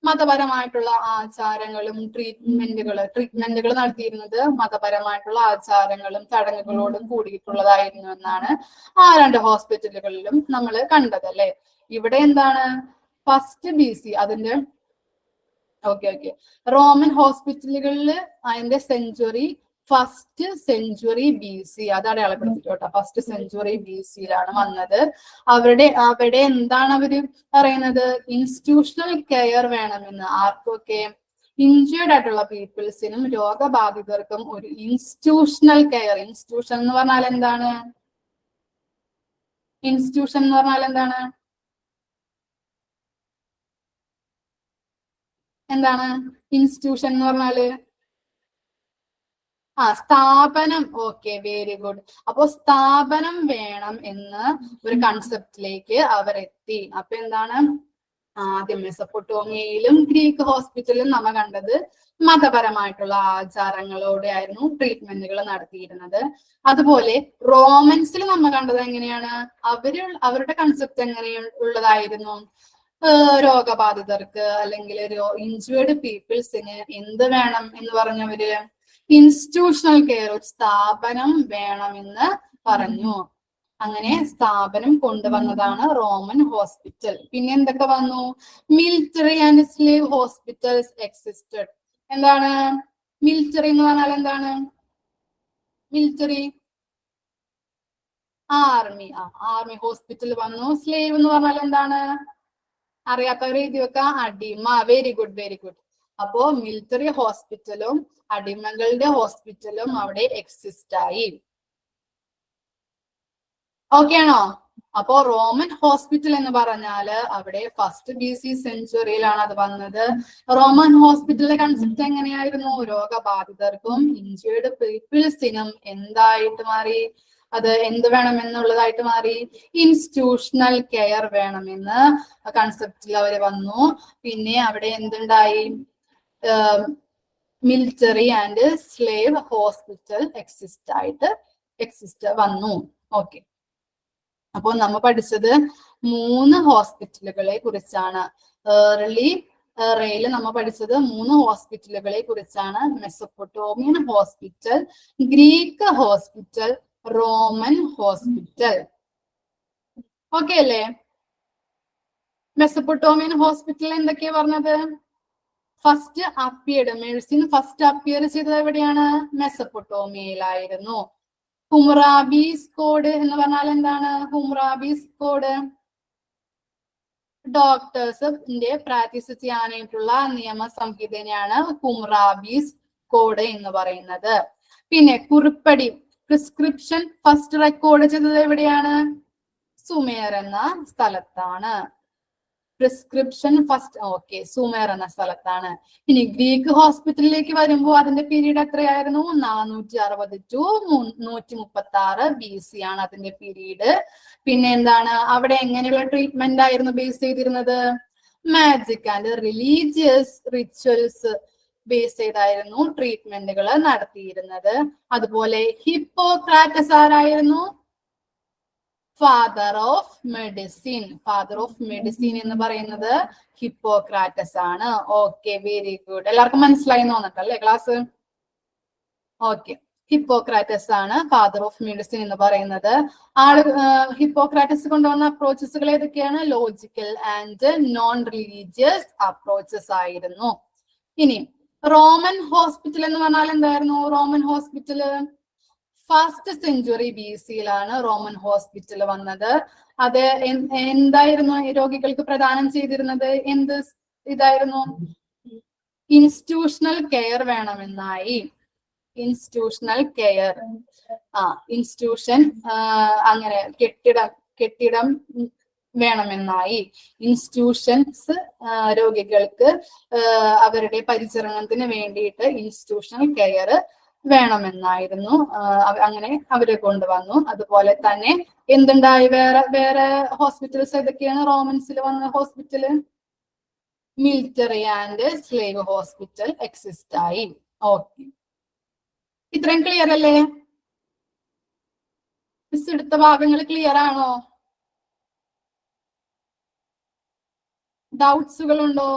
മതപരമായിട്ടുള്ള ആചാരങ്ങളും ട്രീറ്റ്മെന്റുകൾ നടത്തിയിരുന്നത് മതപരമായിട്ടുള്ള ആചാരങ്ങളും ചടങ്ങുകളോടും കൂടിയിട്ടുള്ളതായിരുന്നു എന്നാണ് ആ രണ്ട് ഹോസ്പിറ്റലുകളിലും നമ്മൾ കണ്ടത് അല്ലെ. ഇവിടെ എന്താണ്? 1st BC അതിന്റെ റോമൻ ഹോസ്പിറ്റലുകളിൽ അതിന്റെ സെഞ്ചുറി 1st century BC അത് അടയാളപ്പെടുത്തിട്ടോ. 1st century BC-യിലാണ് വന്നത്. അവിടെ എന്താണ് അവര് പറയുന്നത്? ഇൻസ്റ്റിറ്റ്യൂഷണൽ കെയർ വേണമെന്ന്. ആർക്കൊക്കെ? ഇൻജേർഡ് ആയിട്ടുള്ള പീപ്പിൾസിനും രോഗബാധിതർക്കും ഒരു ഇൻസ്റ്റിറ്റ്യൂഷണൽ കെയർ. ഇൻസ്റ്റിറ്റ്യൂഷൻ എന്ന് പറഞ്ഞാൽ എന്താണ്? ഇൻസ്റ്റിറ്റ്യൂഷൻ എന്ന് പറഞ്ഞാല് സ്ഥാപനം. Okay, very good. അപ്പോ സ്ഥാപനം വേണം എന്ന് ഒരു കൺസെപ്റ്റിലേക്ക് അവരെത്തി. അപ്പൊ എന്താണ്? ആദ്യം മെസപ്പൊട്ടോമിയയിലും ഗ്രീക്ക് ഹോസ്പിറ്റലിലും നമ്മ കണ്ടത് മതപരമായിട്ടുള്ള ആചാരങ്ങളോടെ ആയിരുന്നു ട്രീറ്റ്മെന്റുകൾ നടത്തിയിരുന്നത്. അതുപോലെ റോമൻസിൽ നമ്മ കണ്ടത് എങ്ങനെയാണ്? അവരുടെ കൺസെപ്റ്റ് എങ്ങനെയുള്ളതായിരുന്നു? രോഗബാധിതർക്ക് അല്ലെങ്കിൽ ഇൻജുവേർഡ് പീപ്പിൾസിന് എന്ത് വേണം എന്ന് പറഞ്ഞവര്? ഇൻസ്റ്റിറ്റ്യൂഷണൽ കെയർ, ഒരു സ്ഥാപനം വേണമെന്ന് പറഞ്ഞു. അങ്ങനെ സ്ഥാപനം കൊണ്ടുവന്നതാണ് റോമൻ ഹോസ്പിറ്റൽ. പിന്നെ എന്തൊക്കെ വന്നു? Military and slave hospitals existed. എന്താണ് മിലിറ്ററി എന്ന് പറഞ്ഞാൽ? എന്താണ് മിലിറ്ററി? ആർമി. ആർമി ഹോസ്പിറ്റൽ വന്നു. സ്ലേവ് എന്ന് പറഞ്ഞാൽ എന്താണ്? അറിയാത്തവരെ എഴുതി വെക്കാം, അടിമ. Very good, very good. അപ്പോ മിലിറ്ററി ഹോസ്പിറ്റലും അടിമകളുടെ ഹോസ്പിറ്റലും അവിടെ എക്സിസ്റ്റ് ആയി. ഓക്കെ ആണോ? അപ്പോ റോമൻ ഹോസ്പിറ്റൽ എന്ന് പറഞ്ഞാല് അവിടെ ഫസ്റ്റ് BC സെഞ്ചുറിയിലാണ് അത് വന്നത്. റോമൻ ഹോസ്പിറ്റലിന്റെ കൺസെപ്റ്റ് എങ്ങനെയായിരുന്നു? രോഗബാധിതർക്കും ഇൻജേർഡ് പീപ്പിൾസിനും എന്തായിട്ട് മാറി? അത് എന്ത് വേണമെന്നുള്ളതായിട്ട് മാറി? ഇൻസ്റ്റിറ്റ്യൂഷണൽ കെയർ വേണമെന്ന് കൺസെപ്റ്റിൽ അവർ വന്നു. പിന്നെ അവിടെ എന്തുണ്ടായി? Military and slave hospital exist വന്നു. ഓക്കെ. അപ്പോൾ നമ്മൾ പഠിച്ചത് 3 ഹോസ്പിറ്റലുകളെ കുറിച്ചാണ്. ഏർലി റേയിൽ നമ്മൾ പഠിച്ചത് 3 ഹോസ്പിറ്റലുകളെ കുറിച്ചാണ്. Mesopotamian hospital, Greek hospital, Roman hospital. Okay അല്ലേ? മെസപ്പൊട്ടോമിയൻ ഹോസ്പിറ്റൽ എന്തൊക്കെയാ പറഞ്ഞത്? First appeared, medicine first appear ചെയ്തത് എവിടെയാണ്? മെസപ്പൊട്ടോമിയയിലായിരുന്നു. ഹുംറാബീസ് കോഡ് എന്ന് പറഞ്ഞാൽ എന്താണ്? ഹുംറാബീസ് കോഡ് ഡോക്ടേഴ്സിന്റെ പ്രാക്ടീസ് ചെയ്യാനായിട്ടുള്ള നിയമസംഹിതയാണ് ഹുംറാബീസ് കോഡ് എന്ന് പറയുന്നത്. പിന്നെ കുറിപ്പടി, പ്രിസ്ക്രിപ്ഷൻ ഫസ്റ്റ് റെക്കോർഡ് ചെയ്തത് എവിടെയാണ്? സുമേർ എന്ന സ്ഥലത്താണ്. പ്രിസ്ക്രിപ്ഷൻ ഫസ്റ്റ്, ഓക്കെ, സുമേർ എന്ന സ്ഥലത്താണ്. ഇനി ഗ്രീക്ക് ഹോസ്പിറ്റലിലേക്ക് വരുമ്പോൾ അതിന്റെ പീരീഡ് എത്രയായിരുന്നു? 460 to 136 BC ആണ് അതിന്റെ പീരീഡ്. പിന്നെ എന്താണ്? അവിടെ എങ്ങനെയുള്ള ട്രീറ്റ്മെന്റ് ആയിരുന്നു ബേസ് ചെയ്തിരുന്നത്? Magic and religious rituals base ചെയ്തായിരുന്നു ട്രീറ്റ്മെന്റുകൾ നടത്തിയിരുന്നത്. അതുപോലെ ഹിപ്പോക്രാറ്റസ് ആരായിരുന്നു? Father of medicine. Father of medicine എന്ന് പറയുന്നത് ഹിപ്പോക്രാറ്റസ് ആണ്. Okay, very good. എല്ലാവർക്കും മനസ്സിലായി തോന്നട്ടല്ലേ ക്ലാസ്? ഓക്കെ, ഹിപ്പോക്രാറ്റസ് ആണ് ഫാദർ ഓഫ് മെഡിസിൻ എന്ന് പറയുന്നത്. ഹിപ്പോക്രാറ്റസ് കൊണ്ടുവന്ന അപ്രോച്ചസുകൾ ഏതൊക്കെയാണ്? Logical and non religious approaches ആയിരുന്നു. ഇനി റോമൻ ഹോസ്പിറ്റൽ എന്ന് പറഞ്ഞാൽ എന്തായിരുന്നു? റോമൻ ഹോസ്പിറ്റല് ഫസ്റ്റ് സെഞ്ചുറി BC-യിലാണ് റോമൻ ഹോസ്പിറ്റൽ വന്നത്. അത് എന്തായിരുന്നു രോഗികൾക്ക് പ്രദാനം ചെയ്തിരുന്നത്? എന്ത് ഇതായിരുന്നു? ഇൻസ്റ്റിറ്റ്യൂഷണൽ കെയർ വേണമെന്നായി. ഇൻസ്റ്റിറ്റ്യൂഷണൽ കെയർ, ഇൻസ്റ്റിറ്റ്യൂഷൻ, അങ്ങനെ കെട്ടിടം വേണമെന്നായി. ഇൻസ്റ്റിറ്റ്യൂഷൻസ് രോഗികൾക്ക് അവരുടെ പരിചരണത്തിന് വേണ്ടിയിട്ട് ഇൻസ്റ്റിറ്റ്യൂഷണൽ കെയർ വേണമെന്നായിരുന്നു. അങ്ങനെ അവരെ കൊണ്ടുവന്നു. അതുപോലെ തന്നെ എന്തുണ്ടായി? വേറെ ഹോസ്പിറ്റൽസ് ഏതൊക്കെയാണ് റോമൻസിൽ വന്ന hospital? Military and slave hospital exist ആയി. ഓക്കെ, ഇത്രയും ക്ലിയർ അല്ലേ? മിസ് എടുത്ത ഭാഗങ്ങൾ ക്ലിയർ ആണോ? ഡൗട്ട്സുകൾ ഉണ്ടോ?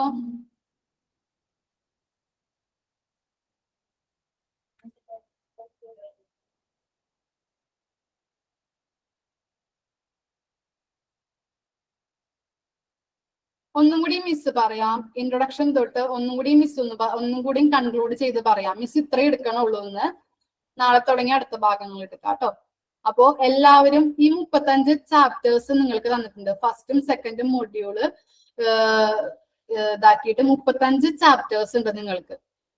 ഒന്നും കൂടി മിസ് പറയാം. ഇൻട്രൊഡക്ഷൻ തൊട്ട് ഒന്നും കൂടി മിസ് ഒന്നും കൂടി കൺക്ലൂഡ് ചെയ്ത് പറയാം. മിസ് ഇത്രേ എടുക്കണുള്ളൂ എന്ന്. നാളെ തുടങ്ങി അടുത്ത ഭാഗങ്ങൾ എടുക്കാം കേട്ടോ. അപ്പോ എല്ലാവരും ഈ 35 ചാപ്റ്റേഴ്സ് നിങ്ങൾക്ക് തന്നിട്ടുണ്ട്. ഫസ്റ്റും സെക്കൻഡും മൊഡ്യൂള് ഇതാക്കിയിട്ട് 35 ചാപ്റ്റേഴ്സ് ഉണ്ട് നിങ്ങൾക്ക്.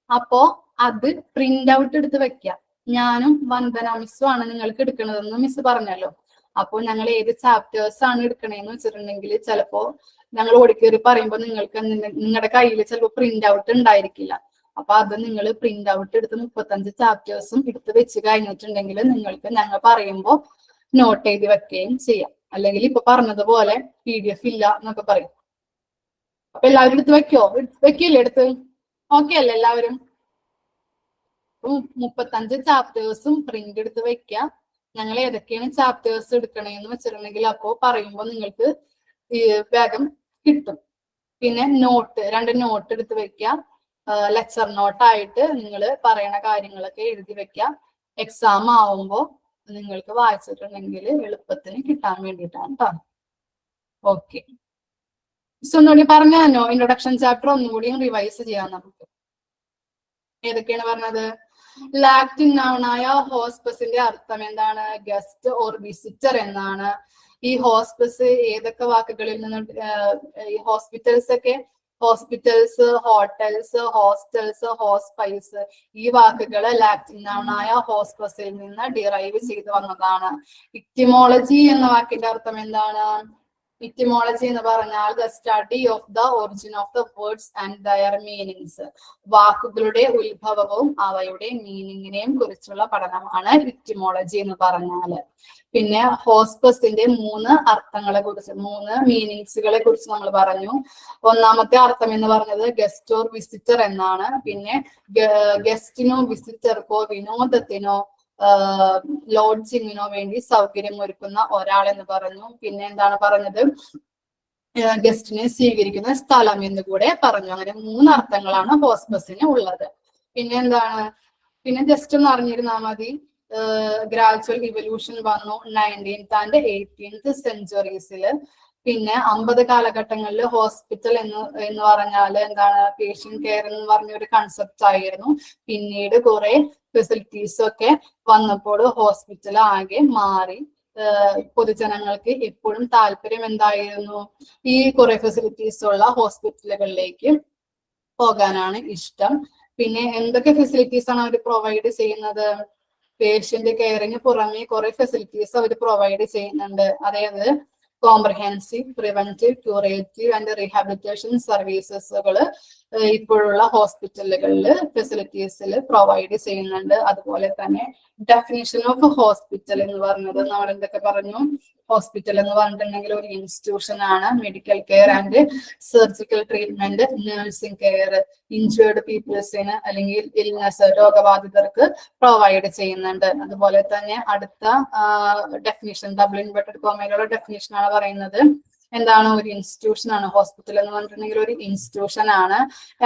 അപ്പോ അത് പ്രിന്റ് ഔട്ട് എടുത്ത് വെക്കാം. ഞാനും വന്ദന മിസ്സും ആണ് നിങ്ങൾക്ക് എടുക്കണതെന്ന് മിസ് പറഞ്ഞല്ലോ. അപ്പോ ഞങ്ങൾ ഏത് ചാപ്റ്റേഴ്സ് ആണ് എടുക്കണേന്ന് വെച്ചിട്ടുണ്ടെങ്കിൽ ചിലപ്പോ ഞങ്ങൾ ഓടിക്കേറി പറയുമ്പോൾ നിങ്ങൾക്ക് നിങ്ങളുടെ കയ്യിൽ ചിലപ്പോൾ പ്രിന്റ് ഔട്ട് ഉണ്ടായിരിക്കില്ല. അപ്പൊ അത് നിങ്ങൾ പ്രിന്റ് ഔട്ട് എടുത്ത് 35 ചാപ്റ്റേഴ്സും എടുത്ത് വെച്ച് കഴിഞ്ഞിട്ടുണ്ടെങ്കിൽ നിങ്ങൾക്ക് ഞങ്ങൾ പറയുമ്പോൾ നോട്ട് എഴുതി വെക്കുകയും ചെയ്യാം. അല്ലെങ്കിൽ ഇപ്പൊ പറഞ്ഞതുപോലെ PDF ഇല്ല എന്നൊക്കെ പറയും. അപ്പൊ എല്ലാവരും എടുത്ത് വെക്കില്ലേ എടുത്ത്? ഓക്കെ അല്ലേ എല്ലാവരും? 35 ചാപ്റ്റേഴ്സും പ്രിന്റ് എടുത്ത് വെക്കുക. ഞങ്ങൾ ഏതൊക്കെയാണ് ചാപ്റ്റേഴ്സ് എടുക്കണേന്ന് വെച്ചിട്ടുണ്ടെങ്കിൽ അപ്പോ പറയുമ്പോൾ നിങ്ങൾക്ക് ഈ വേഗം കിട്ടും. പിന്നെ 2 നോട്ട് എടുത്ത് വെക്കുക. ലെക്ചർ നോട്ടായിട്ട് നിങ്ങൾ പറയണ കാര്യങ്ങളൊക്കെ എഴുതി വെക്കുക. എക്സാം ആവുമ്പോൾ നിങ്ങൾക്ക് വായിച്ചിട്ടുണ്ടെങ്കിൽ എളുപ്പത്തിന് കിട്ടാൻ വേണ്ടിയിട്ടാണ് കേട്ടോ. ഓക്കെ, ഒന്നുകൂടി പറഞ്ഞോ. ഇൻട്രൊഡക്ഷൻ ചാപ്റ്റർ ഒന്നുകൂടി റിവൈസ് ചെയ്യാം നമുക്ക്. ഏതൊക്കെയാണ് പറഞ്ഞത്? ലാറ്റിൻ നൗണായ ഹോസ്പസിന്റെ അർത്ഥം എന്താണ്? ഗസ്റ്റ് ഓർ വിസിറ്റർ എന്നാണ്. ഈ ഹോസ്പസ് ഏതൊക്കെ വാക്കുകളിൽ നിന്ന്? ഈ ഹോസ്പിറ്റൽസ് ഒക്കെ, ഹോസ്പിറ്റൽസ്, ഹോട്ടൽസ്, ഹോസ്റ്റൽസ്, ഹോസ്പൈസ്, ഈ വാക്കുകൾ ലാറ്റിൻ നൗണായ ഹോസ്പസിൽ നിന്ന് ഡിറൈവ് ചെയ്ത് വന്നതാണ്. ഇറ്റിമോളജി എന്ന വാക്കിന്റെ അർത്ഥം എന്താണ്? ഇറ്റിമോളജി എന്ന് പറഞ്ഞാൽ the study of the origin of the words and their meanings. വാക്കുകളുടെ ഉത്ഭവവും അവയുടെ മീനിങ്ങിനെയും കുറിച്ചുള്ള പഠനമാണ് ഇറ്റിമോളജി എന്ന് പറഞ്ഞാല്. പിന്നെ ഹോസ്പസിന്റെ 3 അർത്ഥങ്ങളെ കുറിച്ച്, 3 മീനിങ്സുകളെ കുറിച്ച് നമ്മൾ പറഞ്ഞു. ഒന്നാമത്തെ അർത്ഥം എന്ന് പറഞ്ഞത് ഗസ്റ്റ് ഓർ വിസിറ്റർ എന്നാണ്. പിന്നെ ഗസ്റ്റിനോ വിസിറ്റർക്കോ വിനോദത്തിനോ ലോഡ്ജിങ്ങിനോ വേണ്ടി സൗകര്യം ഒരുക്കുന്ന ഒരാൾ എന്ന് പറഞ്ഞു. പിന്നെ എന്താണ് പറഞ്ഞത്? ഗസ്റ്റിനെ സ്വീകരിക്കുന്ന സ്ഥലം എന്ന് കൂടെ പറഞ്ഞു. അങ്ങനെ 3 അർത്ഥങ്ങളാണ് ഹോസ്പസിന് ഉള്ളത്. പിന്നെ എന്താണ്? പിന്നെ ജസ്റ്റ് ഒന്ന് അറിഞ്ഞിരുന്നാൽ മതി. ഗ്രാജുവൽ ഇവല്യൂഷൻ വന്നു 19th and 18th സെഞ്ചുറീസില്. പിന്നെ 50 കാലഘട്ടങ്ങളിൽ ഹോസ്പിറ്റൽ എന്ന് പറഞ്ഞാൽ എന്താണ്? പേഷ്യന്റ് കെയർ എന്ന് പറഞ്ഞ ഒരു കൺസെപ്റ്റ് ആയിരുന്നു. പിന്നീട് കുറെ ഫെസിലിറ്റീസ് ഒക്കെ വന്നപ്പോൾ ഹോസ്പിറ്റൽ ആകെ മാറി. പൊതുജനങ്ങൾക്ക് എപ്പോഴും താല്പര്യം എന്തായിരുന്നു? ഈ കുറെ ഫെസിലിറ്റീസ് ഉള്ള ഹോസ്പിറ്റലുകളിലേക്ക് പോകാനാണ് ഇഷ്ടം. പിന്നെ എന്തൊക്കെ ഫെസിലിറ്റീസ് ആണ് അവർ പ്രൊവൈഡ് ചെയ്യുന്നത്? പേഷ്യന്റ് കെയറിന് പുറമെ കുറെ ഫെസിലിറ്റീസ് അവർ പ്രൊവൈഡ് ചെയ്യുന്നുണ്ട്. അതായത് comprehensive, preventive, curative and rehabilitation സർവീസസുകൾ ഇപ്പോഴുള്ള ഹോസ്പിറ്റലുകളിൽ ഫെസിലിറ്റീസിൽ പ്രൊവൈഡ് ചെയ്യുന്നുണ്ട്. അതുപോലെ തന്നെ ഡെഫിനിഷൻ ഓഫ് ഹോസ്പിറ്റൽ എന്ന് പറഞ്ഞത് നമ്മൾ എന്തൊക്കെ പറഞ്ഞു? ഹോസ്പിറ്റൽ എന്ന് പറഞ്ഞിട്ടുണ്ടെങ്കിൽ ഒരു ഇൻസ്റ്റിറ്റ്യൂഷൻ ആണ്. Medical care and surgical treatment, nursing care, injured പീപ്പിൾസിന് അല്ലെങ്കിൽ ഇൽനെസ് രോഗബാധിതർക്ക് പ്രൊവൈഡ് ചെയ്യുന്നുണ്ട്. അതുപോലെ തന്നെ അടുത്ത ഡെഫിനിഷൻ, ഡബിൾ ഇൻവെർട്ടഡ് കോമയിലുള്ള ഡെഫിനിഷൻ ആണ് പറയുന്നത്. എന്താണ്? ഒരു ഇൻസ്റ്റിറ്റ്യൂഷൻ ആണ്. ഹോസ്പിറ്റൽ എന്ന് പറഞ്ഞിട്ടുണ്ടെങ്കിൽ ഒരു ഇൻസ്റ്റിറ്റ്യൂഷൻ ആണ്.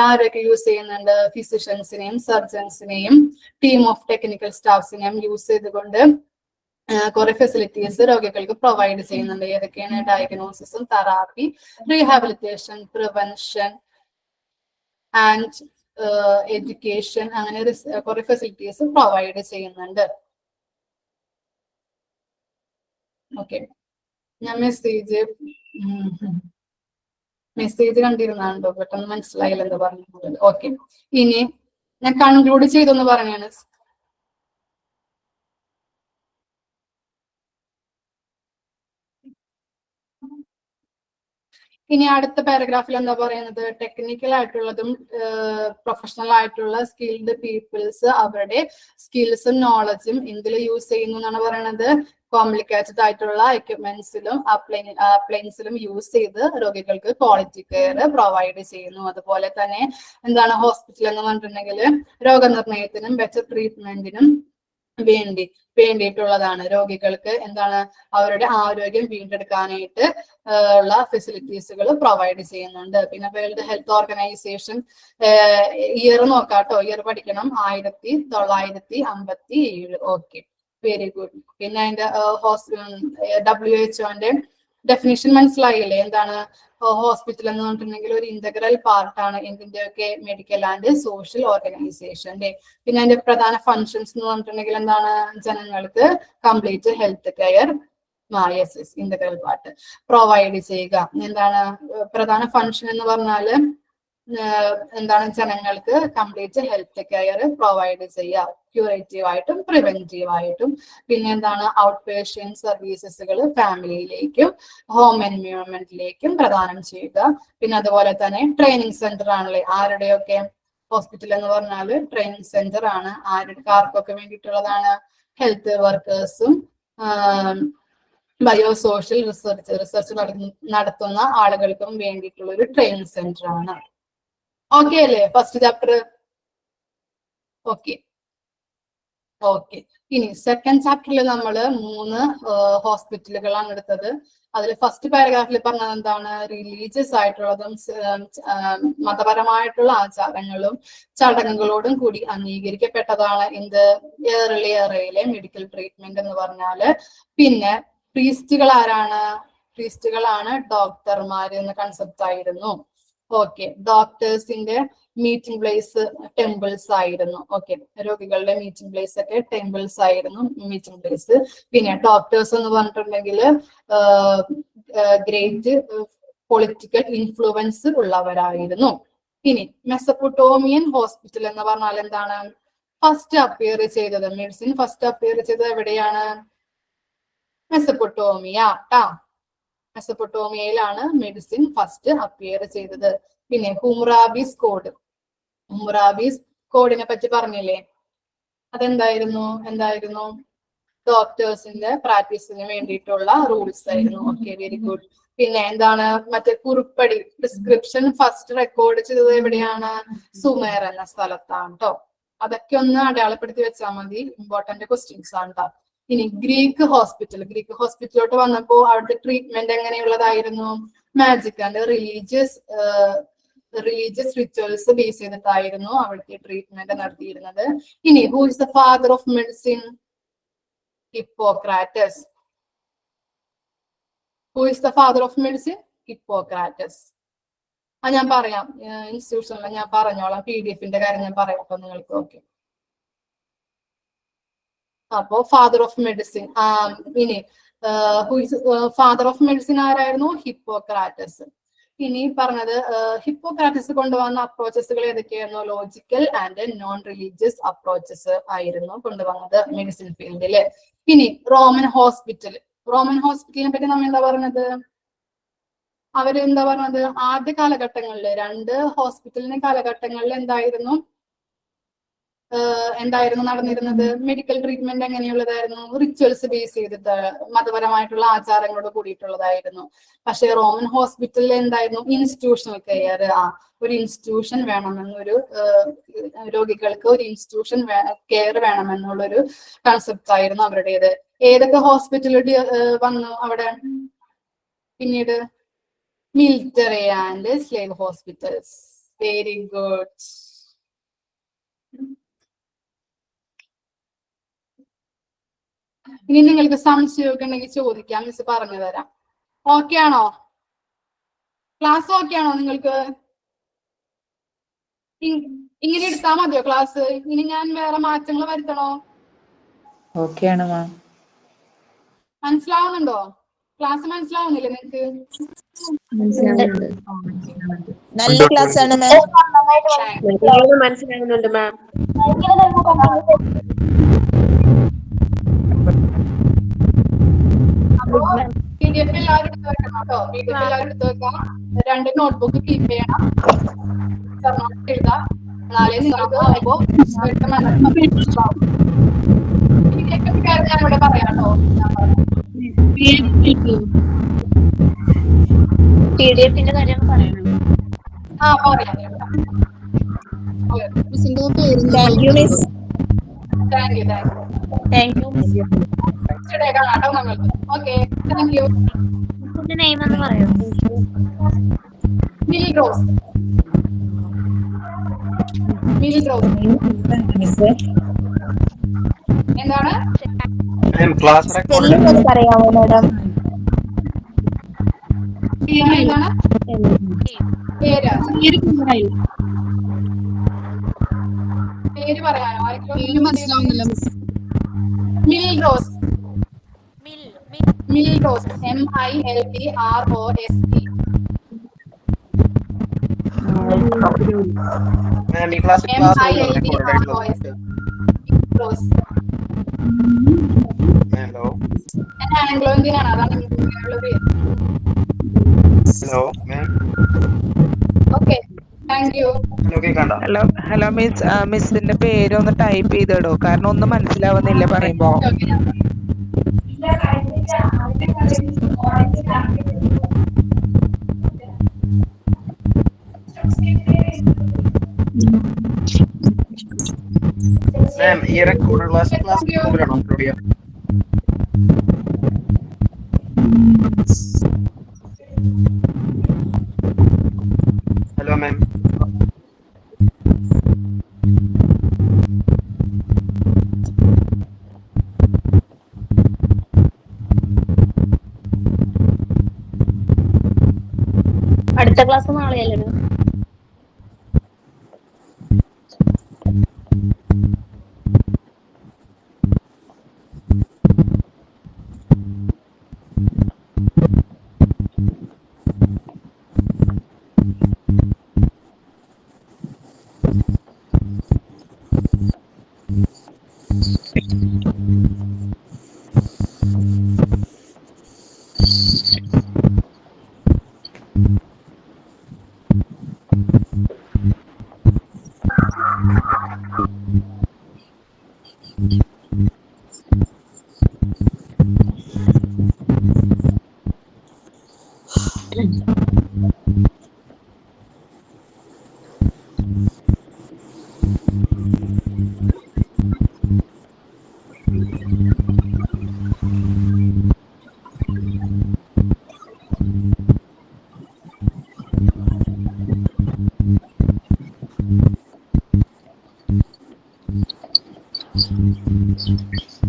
ആരൊക്കെ യൂസ് ചെയ്യുന്നുണ്ട്? ഫിസിഷ്യൻസിനെയും സർജൻസിനെയും ടീം ഓഫ് ടെക്നിക്കൽ സ്റ്റാഫ്സിനെയും യൂസ് ചെയ്തുകൊണ്ട് കുറെ ഫെസിലിറ്റീസ് രോഗികൾക്ക് പ്രൊവൈഡ് ചെയ്യുന്നുണ്ട്. ഏതൊക്കെയാണ്? ഡയഗ്നോസിസും, therapy, rehabilitation, prevention and education, അങ്ങനെ കുറെ ഫെസിലിറ്റീസ് പ്രൊവൈഡ് ചെയ്യുന്നുണ്ട്. ഓക്കെ, ഞാൻ മെസ്സേജ് കണ്ടിരുന്നാണ്ടോ? പെട്ടെന്ന് മനസ്സിലായില്ല എന്താ പറഞ്ഞത്. ഓക്കെ, ഇനി ഞാൻ കൺക്ലൂഡ് ചെയ്തൊന്ന് പറഞ്ഞാണ്. ഇനി അടുത്ത പാരഗ്രാഫിൽ എന്താ പറയുന്നത്? ടെക്നിക്കൽ ആയിട്ടുള്ളതും പ്രൊഫഷണൽ ആയിട്ടുള്ള സ്കിൽഡ് പീപ്പിൾസ് അവരുടെ സ്കിൽസും നോളജും എന്തിൽ യൂസ് ചെയ്യുന്നു എന്നാണ് പറയുന്നത്? കോംപ്ലിക്കേറ്റഡ് ആയിട്ടുള്ള എക്യുപ്മെന്റ്സിലും അപ്ലയൻസിലും യൂസ് ചെയ്ത് രോഗികൾക്ക് ക്വാളിറ്റി കെയർ പ്രൊവൈഡ് ചെയ്യുന്നു. അതുപോലെ തന്നെ എന്താണ്? ഹോസ്പിറ്റൽ എന്ന് പറഞ്ഞിട്ടുണ്ടെങ്കിൽ രോഗനിർണയത്തിനും ബെറ്റർ ട്രീറ്റ്മെന്റിനും വേണ്ടിയിട്ടുള്ളതാണ്. രോഗികൾക്ക് എന്താണ്? അവരുടെ ആരോഗ്യം വീണ്ടെടുക്കാനായിട്ട് ഉള്ള ഫെസിലിറ്റീസുകൾ പ്രൊവൈഡ് ചെയ്യുന്നുണ്ട്. പിന്നെ വേൾഡ് ഹെൽത്ത് ഓർഗനൈസേഷൻ ഇയർ നോക്കാട്ടോ, ഇയർ പഠിക്കണം, 1957. Okay, very good. പിന്നെ അതിന്റെ WHO ഡെഫിനിഷൻ മനസ്സിലായില്ലേ? എന്താണ്? ഹോസ്പിറ്റൽ എന്ന് പറഞ്ഞിട്ടുണ്ടെങ്കിൽ ഒരു ഇന്റഗ്രൽ പാർട്ടാണ് എന്തിന്റെയൊക്കെ? മെഡിക്കൽ ആൻഡ് സോഷ്യൽ ഓർഗനൈസേഷന്റെ. പിന്നെ അതിന്റെ പ്രധാന ഫങ്ഷൻസ് എന്ന് പറഞ്ഞിട്ടുണ്ടെങ്കിൽ എന്താണ്? ജനങ്ങൾക്ക് complete health care, integral part provide ചെയ്യുക. എന്താണ് പ്രധാന ഫങ്ഷൻ എന്ന് പറഞ്ഞാല്? എന്താണ്? ജനങ്ങൾക്ക് കംപ്ലീറ്റ് ഹെൽത്ത് കെയർ പ്രൊവൈഡ് ചെയ്യുക, ക്യൂറേറ്റീവ് ആയിട്ടും പ്രിവെന്റീവ് ആയിട്ടും. പിന്നെ എന്താണ്? ഔട്ട് പേഷ്യന്റ് സർവീസസുകൾ ഫാമിലിയിലേക്കും ഹോം എൻവയോൺമെന്റിലേക്കും പ്രദാനം ചെയ്യുക. പിന്നെ അതുപോലെ തന്നെ ട്രെയിനിങ് സെന്റർ ആണല്ലേ? ആരുടെയൊക്കെ? ഹോസ്പിറ്റൽ എന്ന് പറഞ്ഞാല് ട്രെയിനിങ് സെന്റർ ആണ്. ആർക്കൊക്കെ വേണ്ടിയിട്ടുള്ളതാണ്? ഹെൽത്ത് വർക്കേഴ്സും ബയോസോഷ്യൽ റിസർച്ച് നടത്തുന്ന ആളുകൾക്കും വേണ്ടിയിട്ടുള്ള ഒരു ട്രെയിനിങ് സെന്റർ ആണ്. ഓക്കെ അല്ലേ ഫസ്റ്റ് ചാപ്റ്റർ? ഓക്കെ. ഇനി സെക്കൻഡ് ചാപ്റ്ററിൽ നമ്മൾ 3 ഹോസ്പിറ്റലുകളാണ് എടുത്തത്. അതിൽ ഫസ്റ്റ് പാരഗ്രാഫിൽ പറഞ്ഞത് എന്താണ്? റിലീജിയസ് ആയിട്ടുള്ളതും മതപരമായിട്ടുള്ള ആചാരങ്ങളും ചടങ്ങുകളോടും കൂടി അംഗീകരിക്കപ്പെട്ടതാണ് എന്ത് ഏർലി എറയിലെ മെഡിക്കൽ ട്രീറ്റ്മെന്റ് എന്ന് പറഞ്ഞാല്. പിന്നെ പ്രീസ്റ്റുകൾ ആരാണ്? പ്രീസ്റ്റുകളാണ് ഡോക്ടർമാര് എന്ന കൺസെപ്റ്റ് ആയിരുന്നു. ഓക്കെ. ഡോക്ടേഴ്സിന്റെ മീറ്റിംഗ് പ്ലേസ് ടെമ്പിൾസ് ആയിരുന്നു. ഓക്കെ. രോഗികളുടെ മീറ്റിംഗ് പ്ലേസ് ഒക്കെ ടെമ്പിൾസ് ആയിരുന്നു മീറ്റിംഗ് പ്ലേസ്. പിന്നെ ഡോക്ടേഴ്സ് എന്ന് പറഞ്ഞിട്ടുണ്ടെങ്കിൽ ഗ്രേറ്റ് പൊളിറ്റിക്കൽ ഇൻഫ്ലുവൻസ് ഉള്ളവരായിരുന്നു. ഇനി മെസപ്പൊട്ടോമിയൻ ഹോസ്പിറ്റൽ എന്ന് പറഞ്ഞാൽ എന്താണ്? ഫസ്റ്റ് അപ്പിയർ ചെയ്തത് മെഡിസിൻ ഫസ്റ്റ് അപ്പിയർ ചെയ്തത് എവിടെയാണ്? മെസപ്പൊട്ടോമിയ. മെസപ്പൊട്ടോമിയയിലാണ് മെഡിസിൻ ഫസ്റ്റ് അപ്പിയർ ചെയ്തത്. പിന്നെ ഹുംറാബീസ് കോഡിനെ പറ്റി പറഞ്ഞില്ലേ? എന്തായിരുന്നു? ഡോക്ടേഴ്സിന്റെ പ്രാക്ടീസിന് വേണ്ടിയിട്ടുള്ള റൂൾസ് ആയിരുന്നു. Okay, very good. പിന്നെ എന്താണ്? മറ്റേ കുറിപ്പടി പ്രിസ്ക്രിപ്ഷൻ ഫസ്റ്റ് റെക്കോർഡ് ചെയ്തത് എവിടെയാണ്? സുമേർ എന്ന സ്ഥലത്താണ് കേട്ടോ. അതൊക്കെ ഒന്ന് അടയാളപ്പെടുത്തി വെച്ചാൽ മതി. ഇമ്പോർട്ടന്റ് ക്വസ്റ്റ്യൻസ് ആണ് കേട്ടോ. ഇനി ഗ്രീക്ക് ഹോസ്പിറ്റലോട്ട് വന്നപ്പോ അവിടുത്തെ ട്രീറ്റ്മെന്റ് എങ്ങനെയുള്ളതായിരുന്നു? Magic and religious rituals base ചെയ്തിട്ടായിരുന്നു അവിടുത്തെ ട്രീറ്റ്മെന്റ് നടത്തിയിരുന്നത്. ഇനി who is the father of medicine? Hippocrates. Who is the father of medicine? Hippocrates. ഞാൻ പറയാം, ഇൻസ്റ്റിറ്റ്യൂഷനിൽ ഞാൻ പറഞ്ഞോളാം. PDF-ന്റെ കാര്യം ഞാൻ പറയാം അപ്പൊ നിങ്ങൾക്ക്. ഓക്കെ. അപ്പോ ഫാദർ ഓഫ് മെഡിസിൻ. ഇനി ഫാദർ ഓഫ് മെഡിസിൻ ആരായിരുന്നു? ഹിപ്പോക്രാറ്റസ്. ഇനി പറഞ്ഞത് ഹിപ്പോക്രാറ്റസ് കൊണ്ടുവന്ന അപ്രോച്ചസുകൾ ഏതൊക്കെയായിരുന്നു? Logical and non religious approaches ആയിരുന്നു കൊണ്ടുവന്നത് മെഡിസിൻ ഫീൽഡില്. ഇനി റോമൻ ഹോസ്പിറ്റലിനെ പറ്റി നമ്മൾ എന്താ പറഞ്ഞത്? ആദ്യ കാലഘട്ടങ്ങളിൽ 2 ഹോസ്പിറ്റലിന്റെ കാലഘട്ടങ്ങളിൽ എന്തായിരുന്നു നടന്നിരുന്നത്? മെഡിക്കൽ ട്രീറ്റ്മെന്റ് എങ്ങനെയുള്ളതായിരുന്നു? റിച്വൽസ് ബേസ് ചെയ്തിട്ട് മതപരമായിട്ടുള്ള ആചാരങ്ങളോട് കൂടിയിട്ടുള്ളതായിരുന്നു. പക്ഷെ റോമൻ ഹോസ്പിറ്റലിൽ എന്തായിരുന്നു? Institutional care. ഒരു ഇൻസ്റ്റിറ്റ്യൂഷൻ വേണമെന്നൊരു രോഗികൾക്ക് ഒരു ഇൻസ്റ്റിറ്റ്യൂഷൻ കെയർ വേണമെന്നുള്ളൊരു കൺസെപ്റ്റ് ആയിരുന്നു അവരുടേത്. ഏതൊക്കെ ഹോസ്പിറ്റലുകൾ വന്നു അവിടെ പിന്നീട്? Military and slave hospitals. Very good. ഇനി നിങ്ങൾക്ക് സംശയമൊക്കെ ഉണ്ടെങ്കിൽ ചോദിക്കാം, മിസ് പറഞ്ഞു തരാം. ഓക്കെ ആണോ? ക്ലാസ് ഓക്കെ ആണോ നിങ്ങൾക്ക്? ഇങ്ങനെ എടുത്താൽ മതിയോ ക്ലാസ്? ഇനി ഞാൻ വേറെ മാറ്റങ്ങൾ വരുത്തണോ? ഓക്കെ ആണ് മാം. മനസ്സിലാവുന്നുണ്ടോ? ക്ലാസ് മനസ്സിലാവുന്നില്ലേ നിങ്ങൾക്ക്? നല്ല ക്ലാസ് ആണ് മാം. മനസ്സിലാകുന്നുണ്ട് മാം. PDF എല്ലാവരും എടുത്ത് വെക്കണം കേട്ടോ. PDF എല്ലാവരും എടുത്ത് വെക്കാം. 2 നോട്ട്ബുക്ക് കീപ്പ് ചെയ്യണം. എഴുതാം. എന്നാലേ നിങ്ങൾക്ക് ആവുമ്പോ ഞാൻ ഇവിടെ പറയാം കേട്ടോ. PDF-ന്റെ കാര്യം പറയണം. പറയാം. Thank you miss. Thank you. കാണാം കേട്ടോ നിങ്ങൾക്ക്. Okay, thank you. നെയിം എന്ന് പറയോ? Mill rose. എന്താണ്? പറയാമോ മാഡം? എന്താണ് പേര് പറയാനോ? മനസ്സിലാവുന്നില്ല. Mill rose. MILROSE. Anglo Indian ആണ്, അതാണ് ഇങ്ങനെയുള്ള പേര്. Okay, thank you. ഹലോ മിസ്സിന്റെ പേര് ഒന്ന് ടൈപ്പ് ചെയ്തിടോ, കാരണം ഒന്നും മനസ്സിലാവുന്നില്ല പറയുമ്പോ. മാം ഈ റെക്കോർഡ് ക്ലാസ് ഗ്രൂപ്പിലാണോ അപ്ലോഡ് ചെയ്യാം? Hello ma'am. അടുത്ത ക്ലാസ് നാളെയല്ലേ?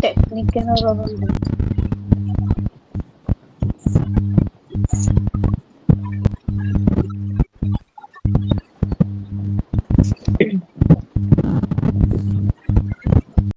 ടെക്നിക്കൽ